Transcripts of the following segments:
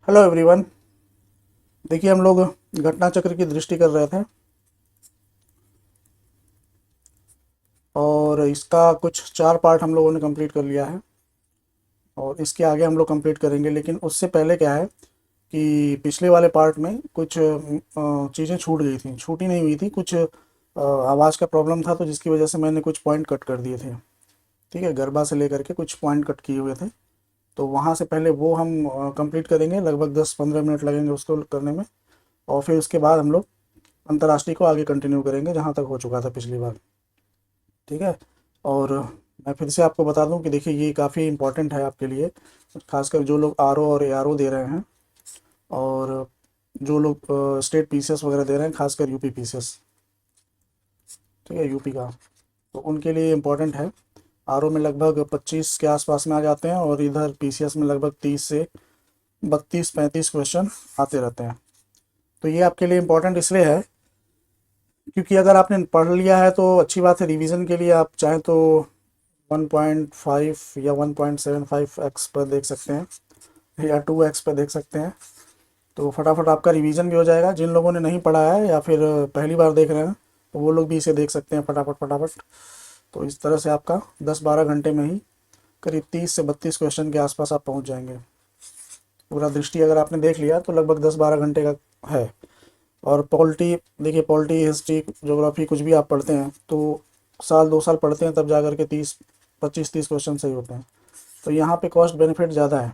Hello everyone. देखिए हम लोग घटना चक्र की दृष्टि कर रहे थे और इसका कुछ 4 पार्ट हम लोगों ने कंप्लीट कर लिया है और इसके आगे हम लोग कंप्लीट करेंगे। लेकिन उससे पहले क्या है कि पिछले वाले पार्ट में कुछ चीज़ें छूट गई थी, छूटी नहीं हुई थी, कुछ आवाज़ का प्रॉब्लम था तो जिसकी वजह से मैंने कुछ पॉइंट कट कर दिए थे। ठीक है, गरबा से लेकर के कुछ पॉइंट कट किए हुए थे, तो वहाँ से पहले वो हम कंप्लीट करेंगे। लगभग 10-15 मिनट लगेंगे उसको करने में और फिर उसके बाद हम लोग अंतर्राष्ट्रीय को आगे कंटिन्यू करेंगे जहाँ तक हो चुका था पिछली बार। ठीक है। और मैं फिर से आपको बता दूं कि देखिए ये काफ़ी इम्पोर्टेंट है आपके लिए, खासकर जो लोग आरओ और एआरओ दे रहे हैं और जो लोग स्टेट पीसीएस वगैरह दे रहे हैं, खासकर यूपी पीसीएस। ठीक है, यूपी का, तो उनके लिए इम्पोर्टेंट है। आरओ में लगभग 25 के आसपास में आ जाते हैं और इधर पीसीएस में लगभग 30 से 32-35 क्वेश्चन आते रहते हैं। तो ये आपके लिए इम्पोर्टेंट इसलिए है क्योंकि अगर आपने पढ़ लिया है तो अच्छी बात है। रिवीजन के लिए आप चाहें तो 1.5 या 1.75x पर देख सकते हैं या 2x पर देख सकते हैं, तो फटाफट आपका रिवीजन भी हो जाएगा। जिन लोगों ने नहीं पढ़ा है या फिर पहली बार देख रहे हैं तो वो लोग भी इसे देख सकते हैं फटाफट फटाफट। तो इस तरह से आपका 10-12 घंटे में ही करीब 30 से 32 क्वेश्चन के आसपास आप पहुंच जाएंगे। पूरा दृष्टि अगर आपने देख लिया तो लगभग 10-12 घंटे का है। और पॉलिटी, देखिए पॉलिटी, हिस्ट्री, ज्योग्राफी कुछ भी आप पढ़ते हैं तो साल 2 साल पढ़ते हैं तब जा कर के 25-30 क्वेश्चन सही होते हैं। तो यहाँ पे कॉस्ट बेनिफिट ज़्यादा है,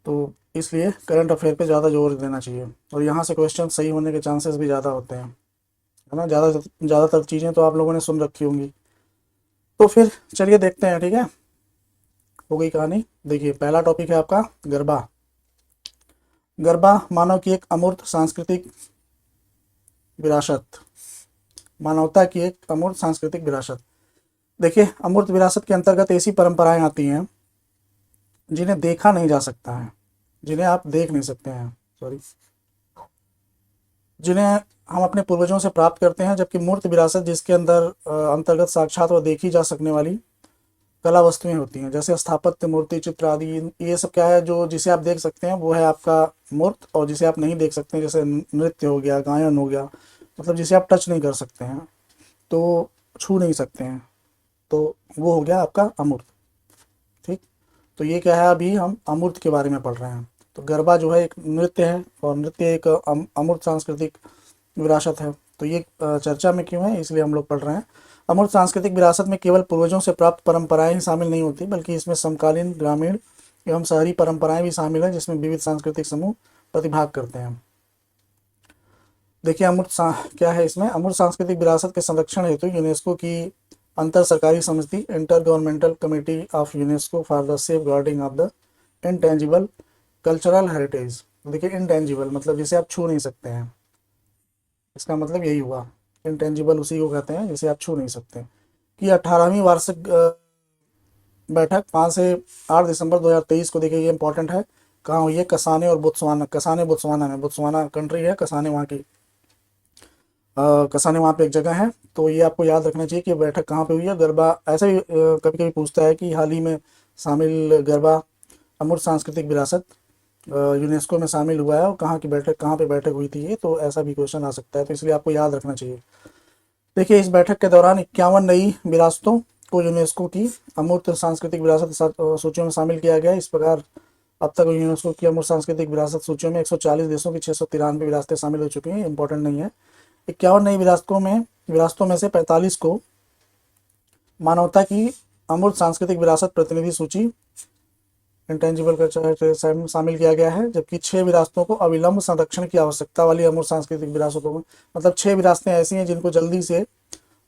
तो इसलिए करंट अफेयर पे ज़्यादा जोर देना चाहिए और यहाँ से क्वेश्चन सही होने के चांसेस भी ज़्यादा होते हैं, है ना। ज़्यादातर चीज़ें तो आप लोगों ने सुन रखी होंगी। तो फिर चलिए देखते हैं। ठीक है, हो गई कहानी। देखिए पहला टॉपिक है आपका गरबा। गरबा मानव की एक अमूर्त सांस्कृतिक विरासत, मानवता की एक अमूर्त सांस्कृतिक विरासत। देखिए अमूर्त विरासत के अंतर्गत ऐसी परंपराएं आती हैं जिन्हें देखा नहीं जा सकता है, जिन्हें आप देख नहीं सकते हैं, सॉरी, जिन्हें हम अपने पूर्वजों से प्राप्त करते हैं। जबकि मूर्त विरासत जिसके अंदर अंतर्गत साक्षात व देखी जा सकने वाली कला वस्तुएं होती हैं, जैसे स्थापत्य, मूर्ति, चित्र आदि। ये सब क्या है, जो जिसे आप देख सकते हैं वो है आपका मूर्त, और जिसे आप नहीं देख सकते जैसे नृत्य हो गया, गायन हो गया, मतलब जिसे आप टच नहीं कर सकते हैं, तो छू नहीं सकते हैं, तो वो हो गया आपका अमूर्त। ठीक, तो ये क्या है, अभी हम अमूर्त के बारे में पढ़ रहे हैं। तो गरबा जो है एक नृत्य है और नृत्य एक अमूर्त सांस्कृतिक विरासत है। तो ये चर्चा में क्यों है, इसलिए हम लोग पढ़ रहे हैं। अमूर्त सांस्कृतिक विरासत में केवल पूर्वजों से प्राप्त परंपराएं ही शामिल नहीं होती, बल्कि इसमें समकालीन, ग्रामीण एवं शहरी परंपराएं भी शामिल हैं, जिसमें विविध सांस्कृतिक समूह प्रतिभाग करते हैं। देखिए क्या है इसमें, अमूर्त सांस्कृतिक विरासत के संरक्षण हेतु यूनेस्को की अंतर सरकारी समिति, intergovernmental committee of UNESCO for the safeguarding of the intangible cultural heritage. देखिए इंटेंजिबल मतलब जिसे आप छू नहीं सकते हैं, इसका मतलब यही हुआ। इंटेंजिबल उसी को कहते हैं जिसे आप छू नहीं सकते। कि 18वीं वार्षिक बैठक 5 से 8 दिसंबर 2023 को, देखिए ये इंपॉर्टेंट है, कहाँ हुई है, कसाने और बोत्सवाना, कसाने बोत्सवाना में, बोत्सवाना कंट्री है, कसाने वहाँ की, कसाने वहाँ पे एक जगह है। तो ये आपको याद रखना चाहिए कि बैठक कहाँ पे हुई है। गरबा ऐसे भी कभी कभी पूछता है कि हाल ही में शामिल गरबा अमूर्त सांस्कृतिक विरासत यूनेस्को में शामिल हुआ है और कहाँ की बैठक, कहाँ पे बैठक हुई थी ये, तो ऐसा भी क्वेश्चन आ सकता है, तो इसलिए आपको याद रखना चाहिए। देखिए इस बैठक के दौरान 51 नई विरासतों को यूनेस्को की अमूर्त सांस्कृतिक विरासत सूचियों में शामिल किया गया। इस प्रकार अब तक यूनेस्को की अमूर्त सांस्कृतिक विरासत सूचियों में 140 देशों की 693 विरासतें शामिल हो चुकी हैं। इंपॉर्टेंट नहीं है। 51 नई विरासतों में से 45 को मानवता की अमूर्त सांस्कृतिक विरासत प्रतिनिधि सूची, इंटेंजिबल कल्चर, शामिल किया गया है। जबकि 6 विरासतों को अविलंब संरक्षण की आवश्यकता वाली अमूर्त सांस्कृतिक विरासतों में, मतलब 6 विरासतें ऐसी हैं जिनको जल्दी से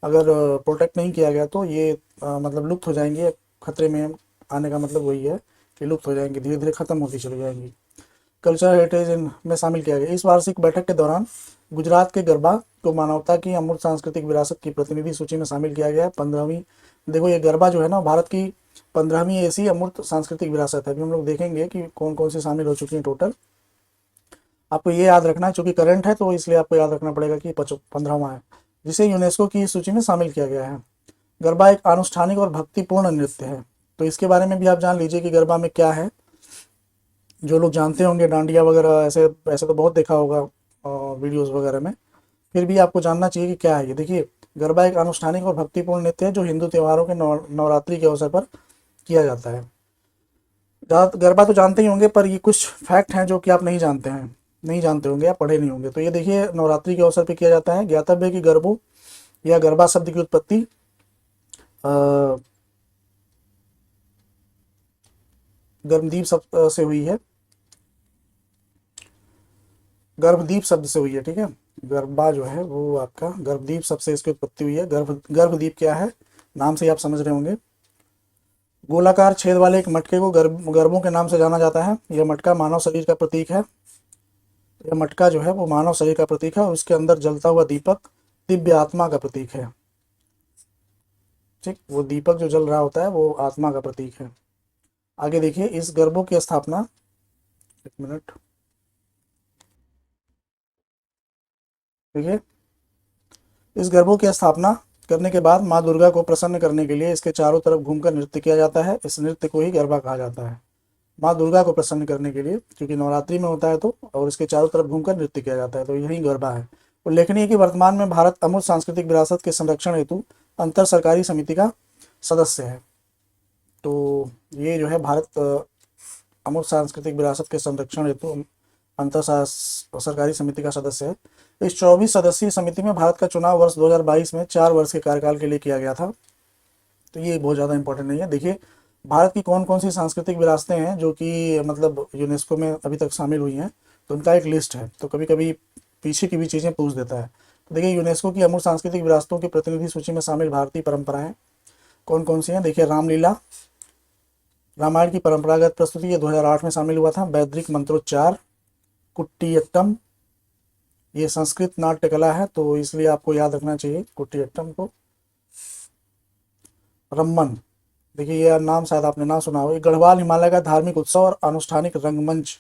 अगर प्रोटेक्ट नहीं किया गया तो ये मतलब लुप्त हो जाएंगी, खतरे में आने का मतलब वही है कि लुप्त हो जाएंगी, धीरे धीरे खत्म होती चली जाएंगी। कल्चरल हेरिटेज में शामिल किया गया। इस वार्षिक बैठक के दौरान गुजरात के गरबा को मानवता की अमूर्त सांस्कृतिक विरासत की प्रतिनिधि सूची में शामिल किया गया है। 15वीं, देखो ये गरबा जो है ना, भारत की 15वीं ऐसी अमूर्त सांस्कृतिक विरासत है। अभी हम लोग देखेंगे कि कौन कौन सी शामिल हो चुकी हैं टोटल। आपको ये याद रखना है, चूंकि करंट है तो इसलिए आपको याद रखना पड़ेगा कि 15वां है जिसे यूनेस्को की सूची में शामिल किया गया है। गरबा एक अनुष्ठानिक और भक्तिपूर्ण नृत्य है। तो इसके बारे में भी आप जान लीजिए कि गरबा में क्या है। जो लोग जानते होंगे डांडिया वगैरह, ऐसे ऐसे तो बहुत देखा होगा वीडियोस वगैरह में, फिर भी आपको जानना चाहिए कि क्या है ये। देखिए, गरबा एक अनुष्ठानिक और भक्तिपूर्ण नृत्य है जो हिंदू त्योहारों के नवरात्रि के अवसर पर किया जाता है। गरबा तो जानते ही होंगे, पर ये कुछ फैक्ट हैं जो कि आप नहीं जानते हैं, नहीं जानते होंगे, आप पढ़े नहीं होंगे। तो ये देखिए, नवरात्रि के अवसर पर किया जाता है। ज्ञातव्य है कि गरबो या गरबा शब्द की उत्पत्ति गर्भदीप शब्द से हुई है, गर्भदीप शब्द से हुई है, ठीक है। गरबा जो है वो आपका गर्भदीप शब्द से इसकी उत्पत्ति हुई है। गर्भदीप क्या है, नाम से ही आप समझ रहे होंगे। गोलाकार छेद वाले एक मटके को गर्भों के नाम से जाना जाता है। यह मटका मानव शरीर का प्रतीक है। यह मटका जो है वो मानव शरीर का प्रतीक है और उसके अंदर जलता हुआ दीपक दिव्य आत्मा का प्रतीक है। ठीक, वो दीपक जो जल रहा होता है वो आत्मा का प्रतीक है। आगे देखिए, इस गर्भों की स्थापना, एक मिनट, देखिए, इस गरबों की स्थापना करने के बाद माँ दुर्गा को प्रसन्न करने के लिए इसके चारों तरफ घूमकर नृत्य किया जाता है। इस नृत्य को ही गरबा कहा जाता है। माँ दुर्गा को प्रसन्न करने के लिए, क्योंकि नवरात्रि में होता है तो, और इसके चारों तरफ घूमकर नृत्य किया जाता है, तो यही गरबा है। उल्लेखनीय है कि वर्तमान में भारत अमूर्त सांस्कृतिक विरासत के संरक्षण हेतु अंतर सरकारी समिति का सदस्य है। तो ये जो है भारत अमूर्त सांस्कृतिक विरासत के संरक्षण हेतु अंतर सरकारी समिति का सदस्य है। इस 24 सदस्यीय समिति में भारत का चुनाव वर्ष 2022 में 4 वर्ष के कार्यकाल के लिए किया गया था। तो ये बहुत ज़्यादा इंपॉर्टेंट नहीं है। देखिए, भारत की कौन कौन सी सांस्कृतिक विरासतें हैं जो कि मतलब यूनेस्को में अभी तक शामिल हुई हैं, तो उनका एक लिस्ट है। तो कभी कभी पीछे की भी चीज़ें पूछ देता है। तो देखिए, यूनेस्को की अमूर्त सांस्कृतिक विरासतों की प्रतिनिधि सूची में शामिल भारतीय परंपराएं कौन कौन सी हैं। देखिए, रामलीला, रामायण की परंपरागत प्रस्तुति, ये 2008 में शामिल हुआ था। वैदिक मंत्रोच्चार, कुट्टियट्टम, ये संस्कृत नाट्य कला है तो इसलिए आपको याद रखना चाहिए कुट्टियट्टम को। रम्मन, देखिए ये नाम शायद आपने ना सुना हो। ये गढ़वाल हिमालय का धार्मिक उत्सव और अनुष्ठानिक रंगमंच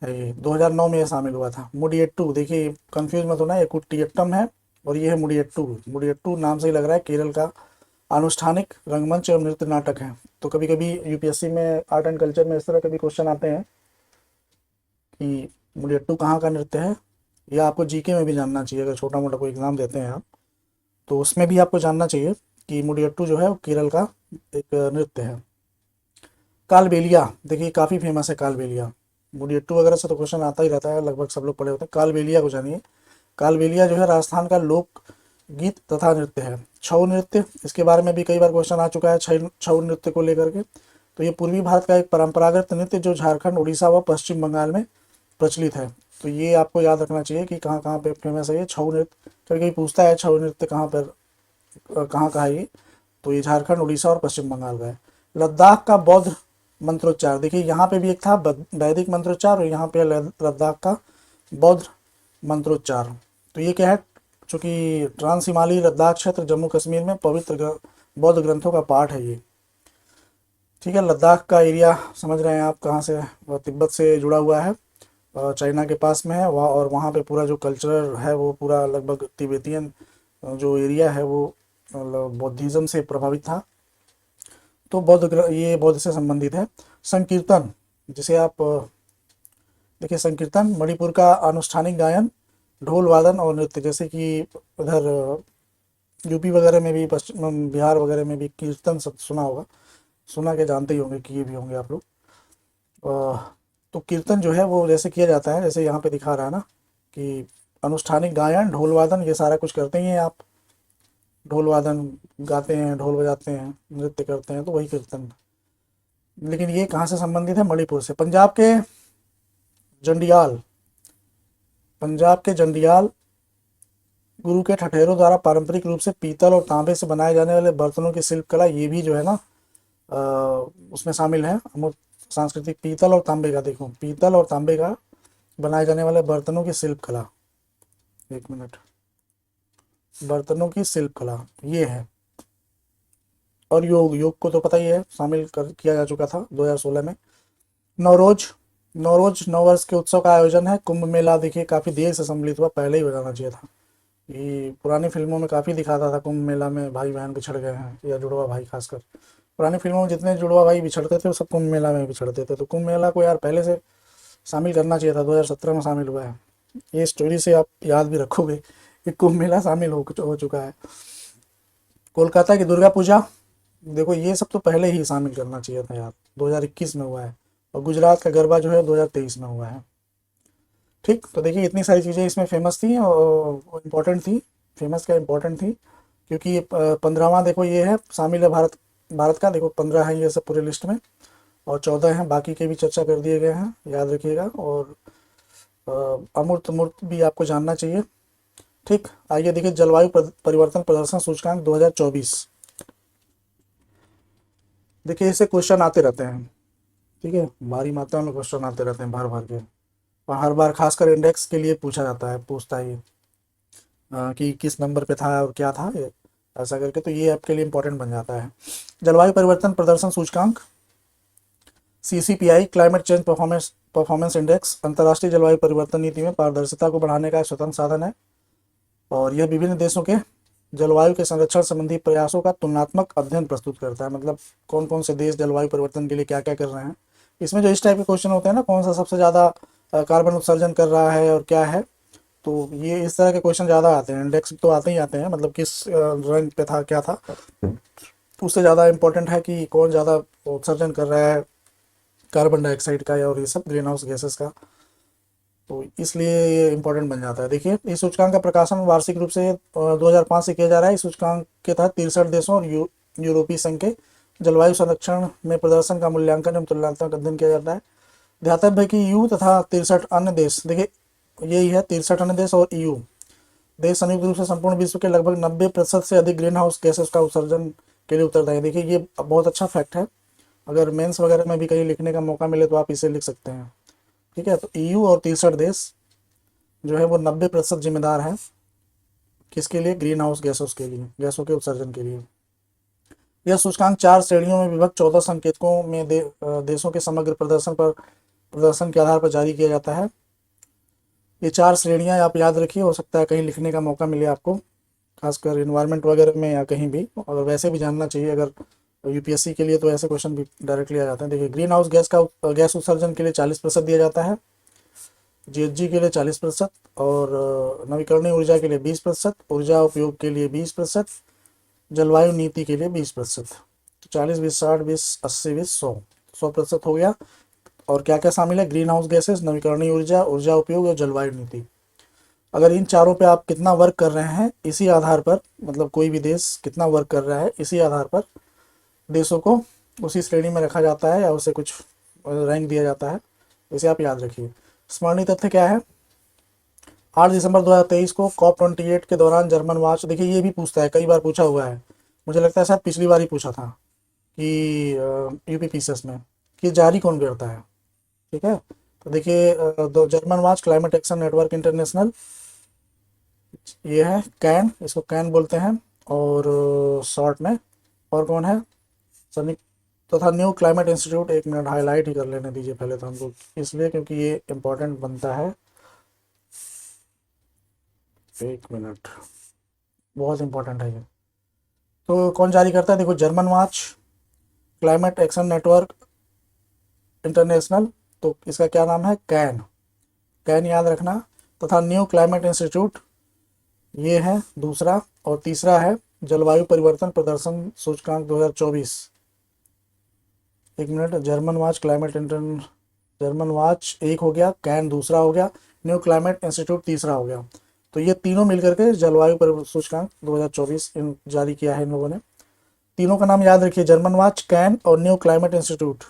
है। ये 2009 में ये शामिल हुआ था। मुडियट्टू, देखिए कंफ्यूज मत होना, ये कुट्टियट्टम है और ये है मुडियट्टू। मुडियट्टू नाम से ही लग रहा है केरल का अनुष्ठानिक रंगमंच और नृत्य नाटक है। तो कभी कभी यूपीएससी में आर्ट एंड कल्चर में इस तरह के भी क्वेश्चन आते हैं कि मुडियट्टू कहाँ का नृत्य है, या आपको जीके में भी जानना चाहिए। अगर छोटा मोटा कोई एग्जाम देते हैं आप, तो उसमें भी आपको जानना चाहिए कि मुडियट्टू जो है वो केरल का एक नृत्य है। कालबेलिया, देखिए काफ़ी फेमस है कालबेलिया। मुडियट्टू वगैरह से तो क्वेश्चन आता ही रहता है, लगभग सब लोग पढ़े होते हैं। कालबेलिया को जानिए। कालबेलिया जो है राजस्थान का लोक गीत तथा नृत्य है। छऊ नृत्य, इसके बारे में भी कई बार क्वेश्चन आ चुका है छऊ नृत्य को लेकर के। तो ये पूर्वी भारत का एक परंपरागत नृत्य जो झारखंड, उड़ीसा व पश्चिम बंगाल में प्रचलित है। तो ये आपको याद रखना चाहिए कि कहाँ कहाँ पे फेमस है ये छऊ नृत्य। कभी कभी पूछता है छऊ नृत्य कहाँ पर, कहाँ का है ये, तो ये झारखंड, उड़ीसा और पश्चिम बंगाल का है। लद्दाख का बौद्ध मंत्रोच्चार, देखिए यहाँ पे भी एक था वैदिक मंत्रोच्चार और यहाँ पे लद्दाख का बौद्ध मंत्रोच्चार। तो ये क्या है, चूँकि ट्रांस हिमालयी लद्दाख क्षेत्र जम्मू कश्मीर में पवित्र बौद्ध ग्रंथों का पाठ है ये। ठीक है, लद्दाख का एरिया समझ रहे हैं आप कहाँ से, वह तिब्बत से जुड़ा हुआ है, चाइना के पास में है वहाँ, और वहाँ पे पूरा जो कल्चर है वो पूरा लगभग तिब्बतियन जो एरिया है वो मतलब बौद्धिज़्म से प्रभावित था। तो ये बौद्ध से संबंधित है। संकीर्तन, जिसे आप देखिए, संकीर्तन मणिपुर का अनुष्ठानिक गायन, ढोल वादन और नृत्य, जैसे कि उधर यूपी वगैरह में भी, पश्चिम बिहार वगैरह में भी कीर्तन सब सुना होगा, सुना के जानते ही होंगे, किए भी होंगे आप लोग। तो कीर्तन जो है वो जैसे किया जाता है, जैसे यहाँ पे दिखा रहा है ना कि अनुष्ठानिक गायन, ढोल वादन, ये सारा कुछ करते ही हैं आप। ढोल वादन गाते हैं, ढोल बजाते हैं, नृत्य करते हैं, तो वही कीर्तन। लेकिन ये कहाँ से संबंधित है, मणिपुर से। जंडियाल पंजाब के जंडियाल गुरु के ठठेरों द्वारा पारंपरिक रूप से पीतल और तांबे से बनाए जाने वाले बर्तनों की शिल्पकला, ये भी जो है ना उसमें शामिल है अमूर्त सांस्कृतिक। पीतल और तांबे का, देखो पीतल और तांबे का बनाए जाने वाले बर्तनों की शिल्पकला, एक मिनट, बर्तनों की शिल्पकला ये है। और योग को तो पता ही है, शामिल किया जा चुका था 2016 में। नवरोज, नौ वर्ष के उत्सव का आयोजन है। कुंभ मेला, देखिए काफ़ी देर से सम्मिलित हुआ, पहले ही बताना चाहिए था। ये पुरानी फिल्मों में काफ़ी दिखाता था कुंभ मेला में भाई बहन बिछड़ गए हैं, या जुड़वा भाई खासकर, पुरानी फिल्मों में जितने जुड़वा भाई बिछड़ते थे वो सब कुंभ मेला में बिछड़ते थे, तो कुंभ मेला को यार पहले से शामिल करना चाहिए था, 2017 में शामिल हुआ है। ये स्टोरी से आप याद भी रखोगे कि कुंभ मेला शामिल हो चुका है। कोलकाता की दुर्गा पूजा, देखो ये सब तो पहले ही शामिल करना चाहिए था यार, 2021 में हुआ है। और गुजरात का गरबा जो है 2023 में हुआ है। ठीक, तो देखिए इतनी सारी चीज़ें इसमें फेमस थी और इम्पोर्टेंट थी। फेमस क्या इम्पोर्टेंट थी, क्योंकि ये 15वां देखो ये है शामिल है भारत भारत का, देखो 15 है ये सब पूरे लिस्ट में, और 14 हैं बाकी के भी चर्चा कर दिए गए हैं, याद रखिएगा। और अमूर्त मूर्त भी आपको जानना चाहिए। ठीक, आइए देखिए जलवायु परिवर्तन प्रदर्शन सूचकांक 2024। देखिए इससे क्वेश्चन आते रहते हैं, ठीक है, भारी मात्रा में क्वेश्चन आते रहते हैं भर भर के, और हर बार खासकर इंडेक्स के लिए पूछता है ये कि किस नंबर पे था और क्या था ये, ऐसा करके, तो ये आपके लिए इंपॉर्टेंट बन जाता है। जलवायु परिवर्तन प्रदर्शन सूचकांक CCPI climate change performance index अंतर्राष्ट्रीय जलवायु परिवर्तन नीति में पारदर्शिता को बढ़ाने का एक स्वतंत्र साधन है, और यह विभिन्न देशों के जलवायु के संरक्षण संबंधी प्रयासों का तुलनात्मक अध्ययन प्रस्तुत करता है। मतलब कौन कौन से देश जलवायु परिवर्तन के लिए क्या क्या कर रहे हैं। इसमें जो इस टाइप के क्वेश्चन होते हैं ना, कौन सा सबसे ज़्यादा कार्बन उत्सर्जन कर रहा है और क्या है, तो ये इस तरह के क्वेश्चन ज़्यादा आते हैं। इंडेक्स तो आते ही आते हैं, मतलब किस रैंक पे था क्या था, उससे ज़्यादा इम्पोर्टेंट है कि कौन ज़्यादा उत्सर्जन कर रहा है कार्बन डाइऑक्साइड का और ये सब ग्रीन हाउस गैसेस का, तो इसलिए ये इम्पोर्टेंट बन जाता है। देखिए इस सूचकांक का प्रकाशन वार्षिक रूप से 2005 से किया जा रहा है। इस सूचकांक के तहत 63 देशों और यूरोपीय संघ के जलवायु संरक्षण में प्रदर्शन का मूल्यांकन एवं तुलनात्मक अध्ययन किया जाता है। ध्यातव्य है कि यू तथा 63 अन्य देश, देखिए यही है 63 अन्य देश और EU देश संयुक्त रूप से संपूर्ण विश्व के लगभग 90% से अधिक ग्रीन हाउस गैसेस का उत्सर्जन के लिए उत्तरदायी है। देखिए ये बहुत अच्छा फैक्ट है, अगर मेंस वगैरह में भी कहीं लिखने का मौका मिले तो आप इसे लिख सकते हैं। ठीक है, तो EU और 63 देश जो है वो 90% जिम्मेदार है किसके लिए, ग्रीन हाउस गैसों के लिए, गैसों के उत्सर्जन के लिए। यह सूचकांक 4 श्रेणियों में विभक्त 14 संकेतकों में देशों के समग्र प्रदर्शन के आधार पर जारी किया जाता है। ये 4 श्रेणियां आप याद रखिए, हो सकता है कहीं लिखने का मौका मिले आपको, खासकर इन्वायरमेंट वगैरह में या कहीं भी, और वैसे भी जानना चाहिए अगर UPSC के लिए, तो ऐसे क्वेश्चन भी डायरेक्टली आ जाते हैं। देखिए ग्रीन हाउस गैस उत्सर्जन के लिए 40% दिया जाता है, GHG के लिए 40%, और नवीकरणीय ऊर्जा के लिए 20%, ऊर्जा उपयोग के लिए 20%, जलवायु नीति के लिए 20%। तो 40, 20, 60, 20, 80, 20, 100% हो गया। और क्या क्या शामिल है, ग्रीन हाउस गैसेस, नवीकरणीय ऊर्जा, ऊर्जा उपयोग और जलवायु नीति। अगर इन चारों पे आप कितना वर्क कर रहे हैं, इसी आधार पर, मतलब कोई भी देश कितना वर्क कर रहा है, इसी आधार पर देशों को उसी श्रेणी में रखा जाता है या उसे कुछ रैंक दिया जाता है। इसे आप याद रखिए। स्मरणीय तथ्य क्या है, 8 दिसंबर 2023 को COP28 के दौरान जर्मन वॉच, देखिए ये भी पूछता है, कई बार पूछा हुआ है, मुझे लगता है शायद पिछली बार ही पूछा था कि UPPCS में, कि जारी कौन करता है। ठीक है, तो देखिए German watch climate action network international, ये है कैन, इसको कैन बोलते हैं, और शॉर्ट में, और कौन है, सनिक तथा न्यू क्लाइमेट इंस्टीट्यूट। एक मिनट हाईलाइट ही कर लेने दीजिए पहले तो हमको, इसलिए क्योंकि ये इम्पोर्टेंट बनता है। एक मिनट, बहुत इंपॉर्टेंट है ये। तो कौन जारी करता है, देखो German watch climate action network international, तो इसका क्या नाम है, कैन, कैन याद रखना। तथा न्यू क्लाइमेट इंस्टीट्यूट, ये है दूसरा, और तीसरा है जलवायु परिवर्तन प्रदर्शन सूचकांक 2024। एक मिनट, जर्मन वॉच एक हो गया, कैन दूसरा हो गया, न्यू क्लाइमेट इंस्टीट्यूट तीसरा हो गया। तो ये तीनों मिलकर के जलवायु परिवर्तन सूचकांक 2024 जारी किया है इन लोगों ने। तीनों का नाम याद रखिए, जर्मन वॉच, कैन और न्यू क्लाइमेट इंस्टीट्यूट।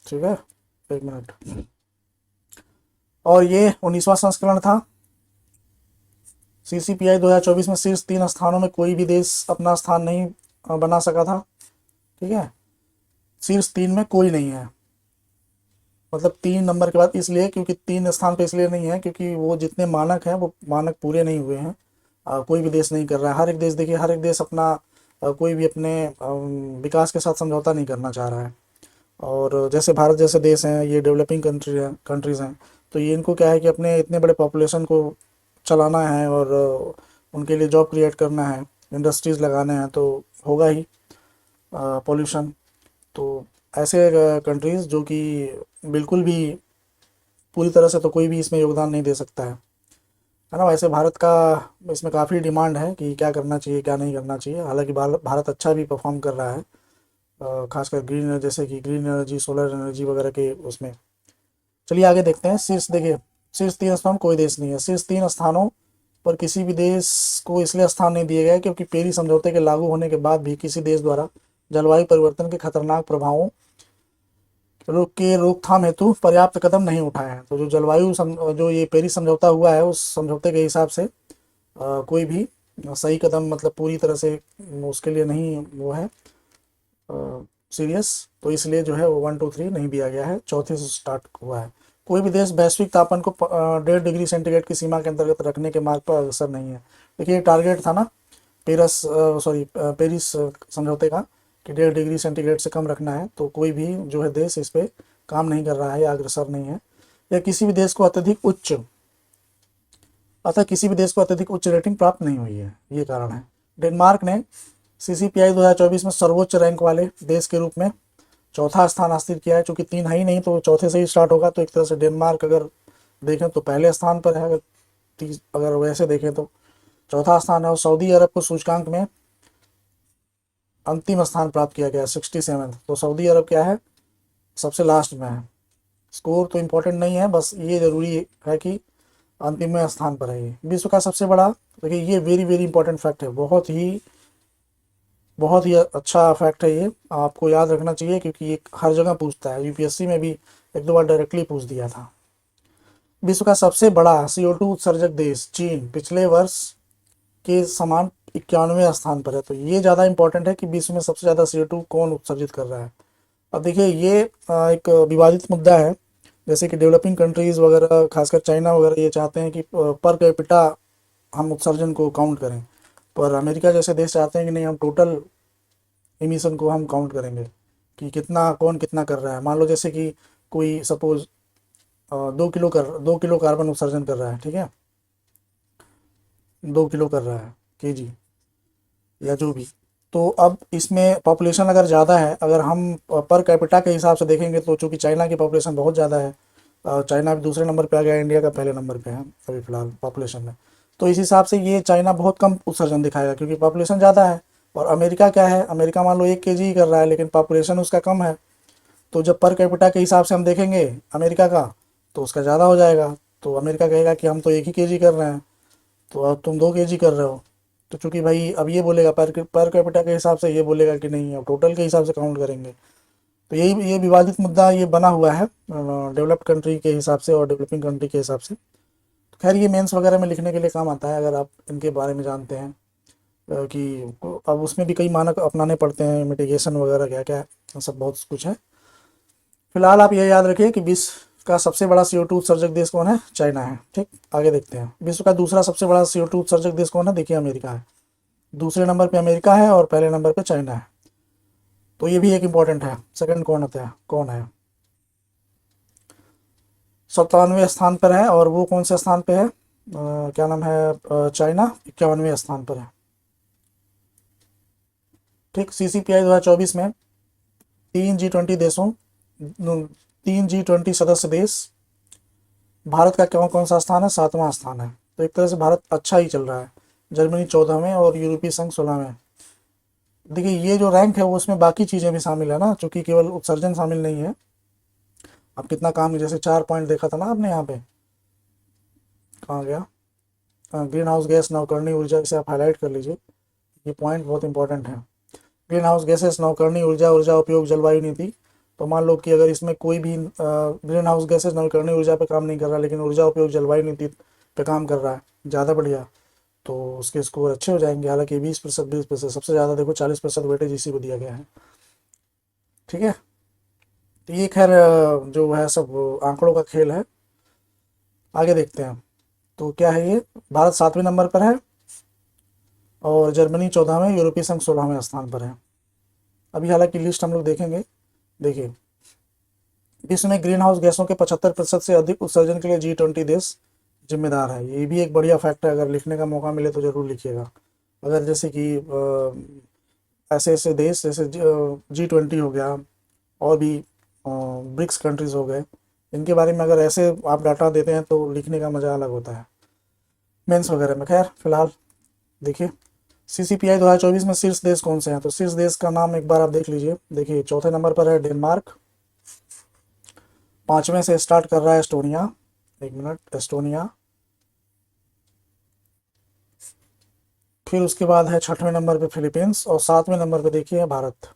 ठीक है, एक मिनट। और ये 19वां संस्करण था। CCPI 2024 में शीर्ष 3 स्थानों में कोई भी देश अपना स्थान नहीं बना सका था। ठीक है, शीर्ष 3 में कोई नहीं है, मतलब 3 नंबर के बाद, इसलिए क्योंकि 3 स्थान पे इसलिए नहीं है क्योंकि वो जितने मानक हैं वो मानक पूरे नहीं हुए हैं। कोई भी देश नहीं कर रहा है, हर एक देश, देखिए हर एक देश अपना कोई भी अपने विकास के साथ समझौता नहीं करना चाह रहा है। और जैसे भारत जैसे देश हैं, ये डेवलपिंग कंट्रीज़ हैं, तो ये इनको क्या है कि अपने इतने बड़े पॉपुलेशन को चलाना है और उनके लिए जॉब क्रिएट करना है, इंडस्ट्रीज़ लगाने हैं तो होगा ही पोल्यूशन। तो ऐसे कंट्रीज़ जो कि बिल्कुल भी पूरी तरह से तो कोई भी इसमें योगदान नहीं दे सकता है ना। वैसे भारत का इसमें काफ़ी डिमांड है कि क्या करना चाहिए क्या नहीं करना चाहिए। हालांकि भारत अच्छा भी परफॉर्म कर रहा है, खासकर ग्रीन एनर्जी, जैसे कि ग्रीन एनर्जी, सोलर एनर्जी वगैरह के उसमें। चलिए आगे देखते हैं। शीर्ष देखिए, शीर्ष 3 स्थान कोई देश नहीं है। शीर्ष 3 स्थानों पर किसी भी देश को इसलिए स्थान नहीं दिया गया है क्योंकि पेरिस समझौते के लागू होने के बाद भी किसी देश द्वारा जलवायु परिवर्तन के खतरनाक प्रभावों के रोकथाम हेतु पर्याप्त कदम नहीं उठाए हैं। तो जो जो ये पेरिस समझौता हुआ है उस समझौते के हिसाब से कोई भी सही कदम, मतलब पूरी तरह से उसके लिए नहीं वो है सीरियस। तो इसलिए जो है वो 1 2 3 नहीं दिया गया है, चौथे से स्टार्ट हुआ है। कोई भी देश वैश्विक तापमान को 1.5 डिग्री सेंटीग्रेड की सीमा के अंतर्गत रखने के मार्ग पर अग्रसर नहीं है। देखिए, टारगेट था ना पेरिस समझौते का कि 1.5 डिग्री सेंटीग्रेड से कम रखना है, तो कोई भी जो है देश इस पर काम नहीं कर रहा है या अग्रसर नहीं है। या किसी भी देश को किसी भी देश को अत्यधिक उच्च रेटिंग प्राप्त नहीं हुई है, ये कारण है। डेनमार्क ने CCPI 2024 में सर्वोच्च रैंक वाले देश के रूप में चौथा स्थान हासिल किया है। चूंकि 3 है ही नहीं तो चौथे से ही स्टार्ट होगा, तो एक तरह से डेनमार्क अगर देखें तो पहले स्थान पर है, अगर वैसे देखें तो चौथा स्थान है। और सऊदी अरब को सूचकांक में अंतिम स्थान प्राप्त किया गया 67। तो सऊदी अरब क्या है, सबसे लास्ट में है। स्कोर तो इम्पोर्टेंट नहीं है, बस ये जरूरी है कि अंतिम स्थान पर है। ये विश्व का सबसे बड़ा, देखिए ये वेरी वेरी इंपॉर्टेंट फैक्ट है, बहुत ही अच्छा फैक्ट है, ये आपको याद रखना चाहिए क्योंकि ये हर जगह पूछता है। UPSC में भी 1 2 बार डायरेक्टली पूछ दिया था। विश्व का सबसे बड़ा CO2 उत्सर्जक देश चीन पिछले वर्ष के समान 91वें स्थान पर है। तो ये ज़्यादा इंपॉर्टेंट है कि विश्व में सबसे ज़्यादा CO2 कौन उत्सर्जित कर रहा है। अब देखिए, ये एक विवादित मुद्दा है। जैसे कि डेवलपिंग कंट्रीज़ वगैरह, खासकर चाइना वगैरह, ये चाहते हैं कि पर कैपिटा हम उत्सर्जन को काउंट करें, पर अमेरिका जैसे देश चाहते हैं कि नहीं, हम टोटल इमिशन को हम काउंट करेंगे कि कौन कितना कर रहा है। मान लो जैसे कि कोई सपोज 2 किलो कार्बन उत्सर्जन कर रहा है, ठीक है, 2 किलो कर रहा है KG या जो भी। तो अब इसमें पॉपुलेशन अगर ज़्यादा है, अगर हम पर कैपिटा के हिसाब से देखेंगे तो चूँकि चाइना की पॉपुलेशन बहुत ज़्यादा है, चाइना भी दूसरे नंबर पे आ गया, इंडिया का पहले नंबर पे है अभी फ़िलहाल पॉपुलेशन में। तो इस हिसाब से ये चाइना बहुत कम उत्सर्जन दिखाएगा क्योंकि पॉपुलेशन ज़्यादा है। और अमेरिका क्या है, अमेरिका मान लो 1 kg ही कर रहा है लेकिन पॉपुलेशन उसका कम है। तो जब पर कैपिटा के हिसाब से हम देखेंगे अमेरिका का, तो उसका ज़्यादा हो जाएगा। तो अमेरिका कहेगा कि हम तो 1 ही kg कर रहे हैं, तो अब तुम 2 kg कर रहे हो। तो चूंकि भाई अब ये बोलेगा पर कैपिटा के हिसाब से, ये बोलेगा कि नहीं अब टोटल के हिसाब से काउंट करेंगे। तो ये विवादित मुद्दा ये बना हुआ है डेवलप्ड कंट्री के हिसाब से और डेवलपिंग कंट्री के हिसाब से। तो खैर ये मेंस वगैरह में लिखने के लिए काम आता है अगर आप इनके बारे में जानते हैं कि अब उसमें भी कई मानक अपनाने पड़ते हैं, मिटिगेशन वगैरह क्या क्या सब बहुत कुछ है। फिलहाल आप ये याद रखिए कि विश्व का सबसे बड़ा CO2 उत्सर्जक देश कौन है, चाइना है। ठीक, आगे देखते हैं। विश्व का दूसरा सबसे बड़ा CO2 उत्सर्जक देश कौन है, देखिए अमेरिका है। दूसरे नंबर पे अमेरिका है और पहले नंबर पे चाइना है। तो ये भी एक इम्पॉर्टेंट है। सेकंड कौन है 97वें स्थान पर है। और वो कौन से स्थान पे है, क्या नाम है, चाइना 51वें स्थान पर है। ठीक, CCPI 2024 में 3 G20 सदस्य देश, भारत का कौन सा स्थान है, 7वां स्थान है। तो एक तरह से भारत अच्छा ही चल रहा है। जर्मनी 14वें और यूरोपीय संघ 16वें। देखिए ये जो रैंक है वो उसमें बाकी चीज़ें भी शामिल है ना, चूंकि केवल उत्सर्जन शामिल नहीं है। अब कितना काम, जैसे 4 पॉइंट देखा था ना आपने यहाँ पे, कहाँ गया, ग्रीन हाउस गैस नवकरणीय ऊर्जा, इसे आप हाईलाइट कर लीजिए, ये पॉइंट बहुत इंपॉर्टेंट है। ग्रीन हाउस गैसेस, नवकरणीय ऊर्जा, ऊर्जा उपयोग, जलवायु नीति। तो मान लो कि अगर इसमें कोई भी ग्रीन हाउस गैसेस नवकरणीय ऊर्जा पे काम नहीं कर रहा लेकिन ऊर्जा उपयोग, जलवायु नीति पे काम कर रहा है, ज़्यादा बढ़िया, तो उसके स्कोर अच्छे हो जाएंगे। हालांकि 20% सबसे ज़्यादा देखो 40% वेटेज इसी को दिया गया है। ठीक है, तो ये खैर जो है सब आंकड़ों का खेल है। आगे देखते हैं। तो क्या है ये, भारत 7वें नंबर पर है और जर्मनी 14वें, यूरोपीय संघ 16वें स्थान पर है। अभी हालांकि लिस्ट हम लोग देखेंगे। देखिए, विश्व में ग्रीन हाउस गैसों के 75% से अधिक उत्सर्जन के लिए G20 देश जिम्मेदार है। ये भी एक बढ़िया फैक्ट है, अगर लिखने का मौका मिले तो जरूर लिखिएगा। अगर जैसे कि ऐसे ऐसे देश जैसे G20 हो गया, और भी ब्रिक्स कंट्रीज़ हो गए, इनके बारे में अगर ऐसे आप डाटा देते हैं तो लिखने का मज़ा अलग होता है मेंस वगैरह में। खैर फिलहाल देखिए, CCPI 2024 में शीर्ष देश कौन से हैं, तो शीर्ष देश का नाम एक बार आप देख लीजिए। देखिए चौथे नंबर पर है डेनमार्क, पाँचवें से स्टार्ट कर रहा है एस्टोनिया, एक मिनट, एस्टोनिया, फिर उसके बाद है छठवें नंबर पे फिलीपींस, और सातवें नंबर पे देखिए है भारत।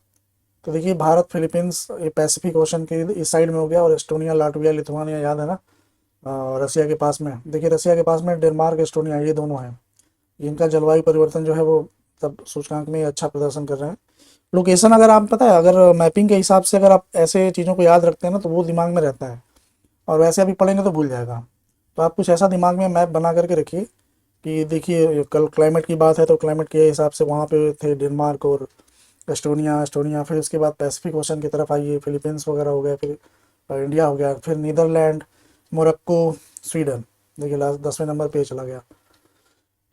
तो देखिए भारत फिलीपींस ये पैसिफिक ओशन के इस साइड में हो गया, और एस्टोनिया लाटविया लिथुआनिया याद है ना, रसिया के पास में। देखिए रसिया के पास में डेनमार्क एस्टोनिया ये दोनों हैं, इनका जलवायु परिवर्तन जो है वो तब सूचकांक में अच्छा प्रदर्शन कर रहे हैं। लोकेशन अगर आप पता है, अगर मैपिंग के हिसाब से अगर आप ऐसे चीज़ों को याद रखते हैं ना तो वो दिमाग में रहता है, और वैसे अभी पढ़ेंगे तो भूल जाएगा। तो आप कुछ ऐसा दिमाग में मैप बना करके रखिए कि देखिए कल क्लाइमेट की बात है तो क्लाइमेट के हिसाब से वहाँ पे थे डेनमार्क और एस्टोनिया, फिर उसके बाद पैसिफिक ओशन की तरफ आइए, फिलीपींस वगैरह हो गया, फिर इंडिया हो गया, फिर नीदरलैंड, मोरक्को, स्वीडन। देखिए लास्ट 10वें नंबर पे चला गया।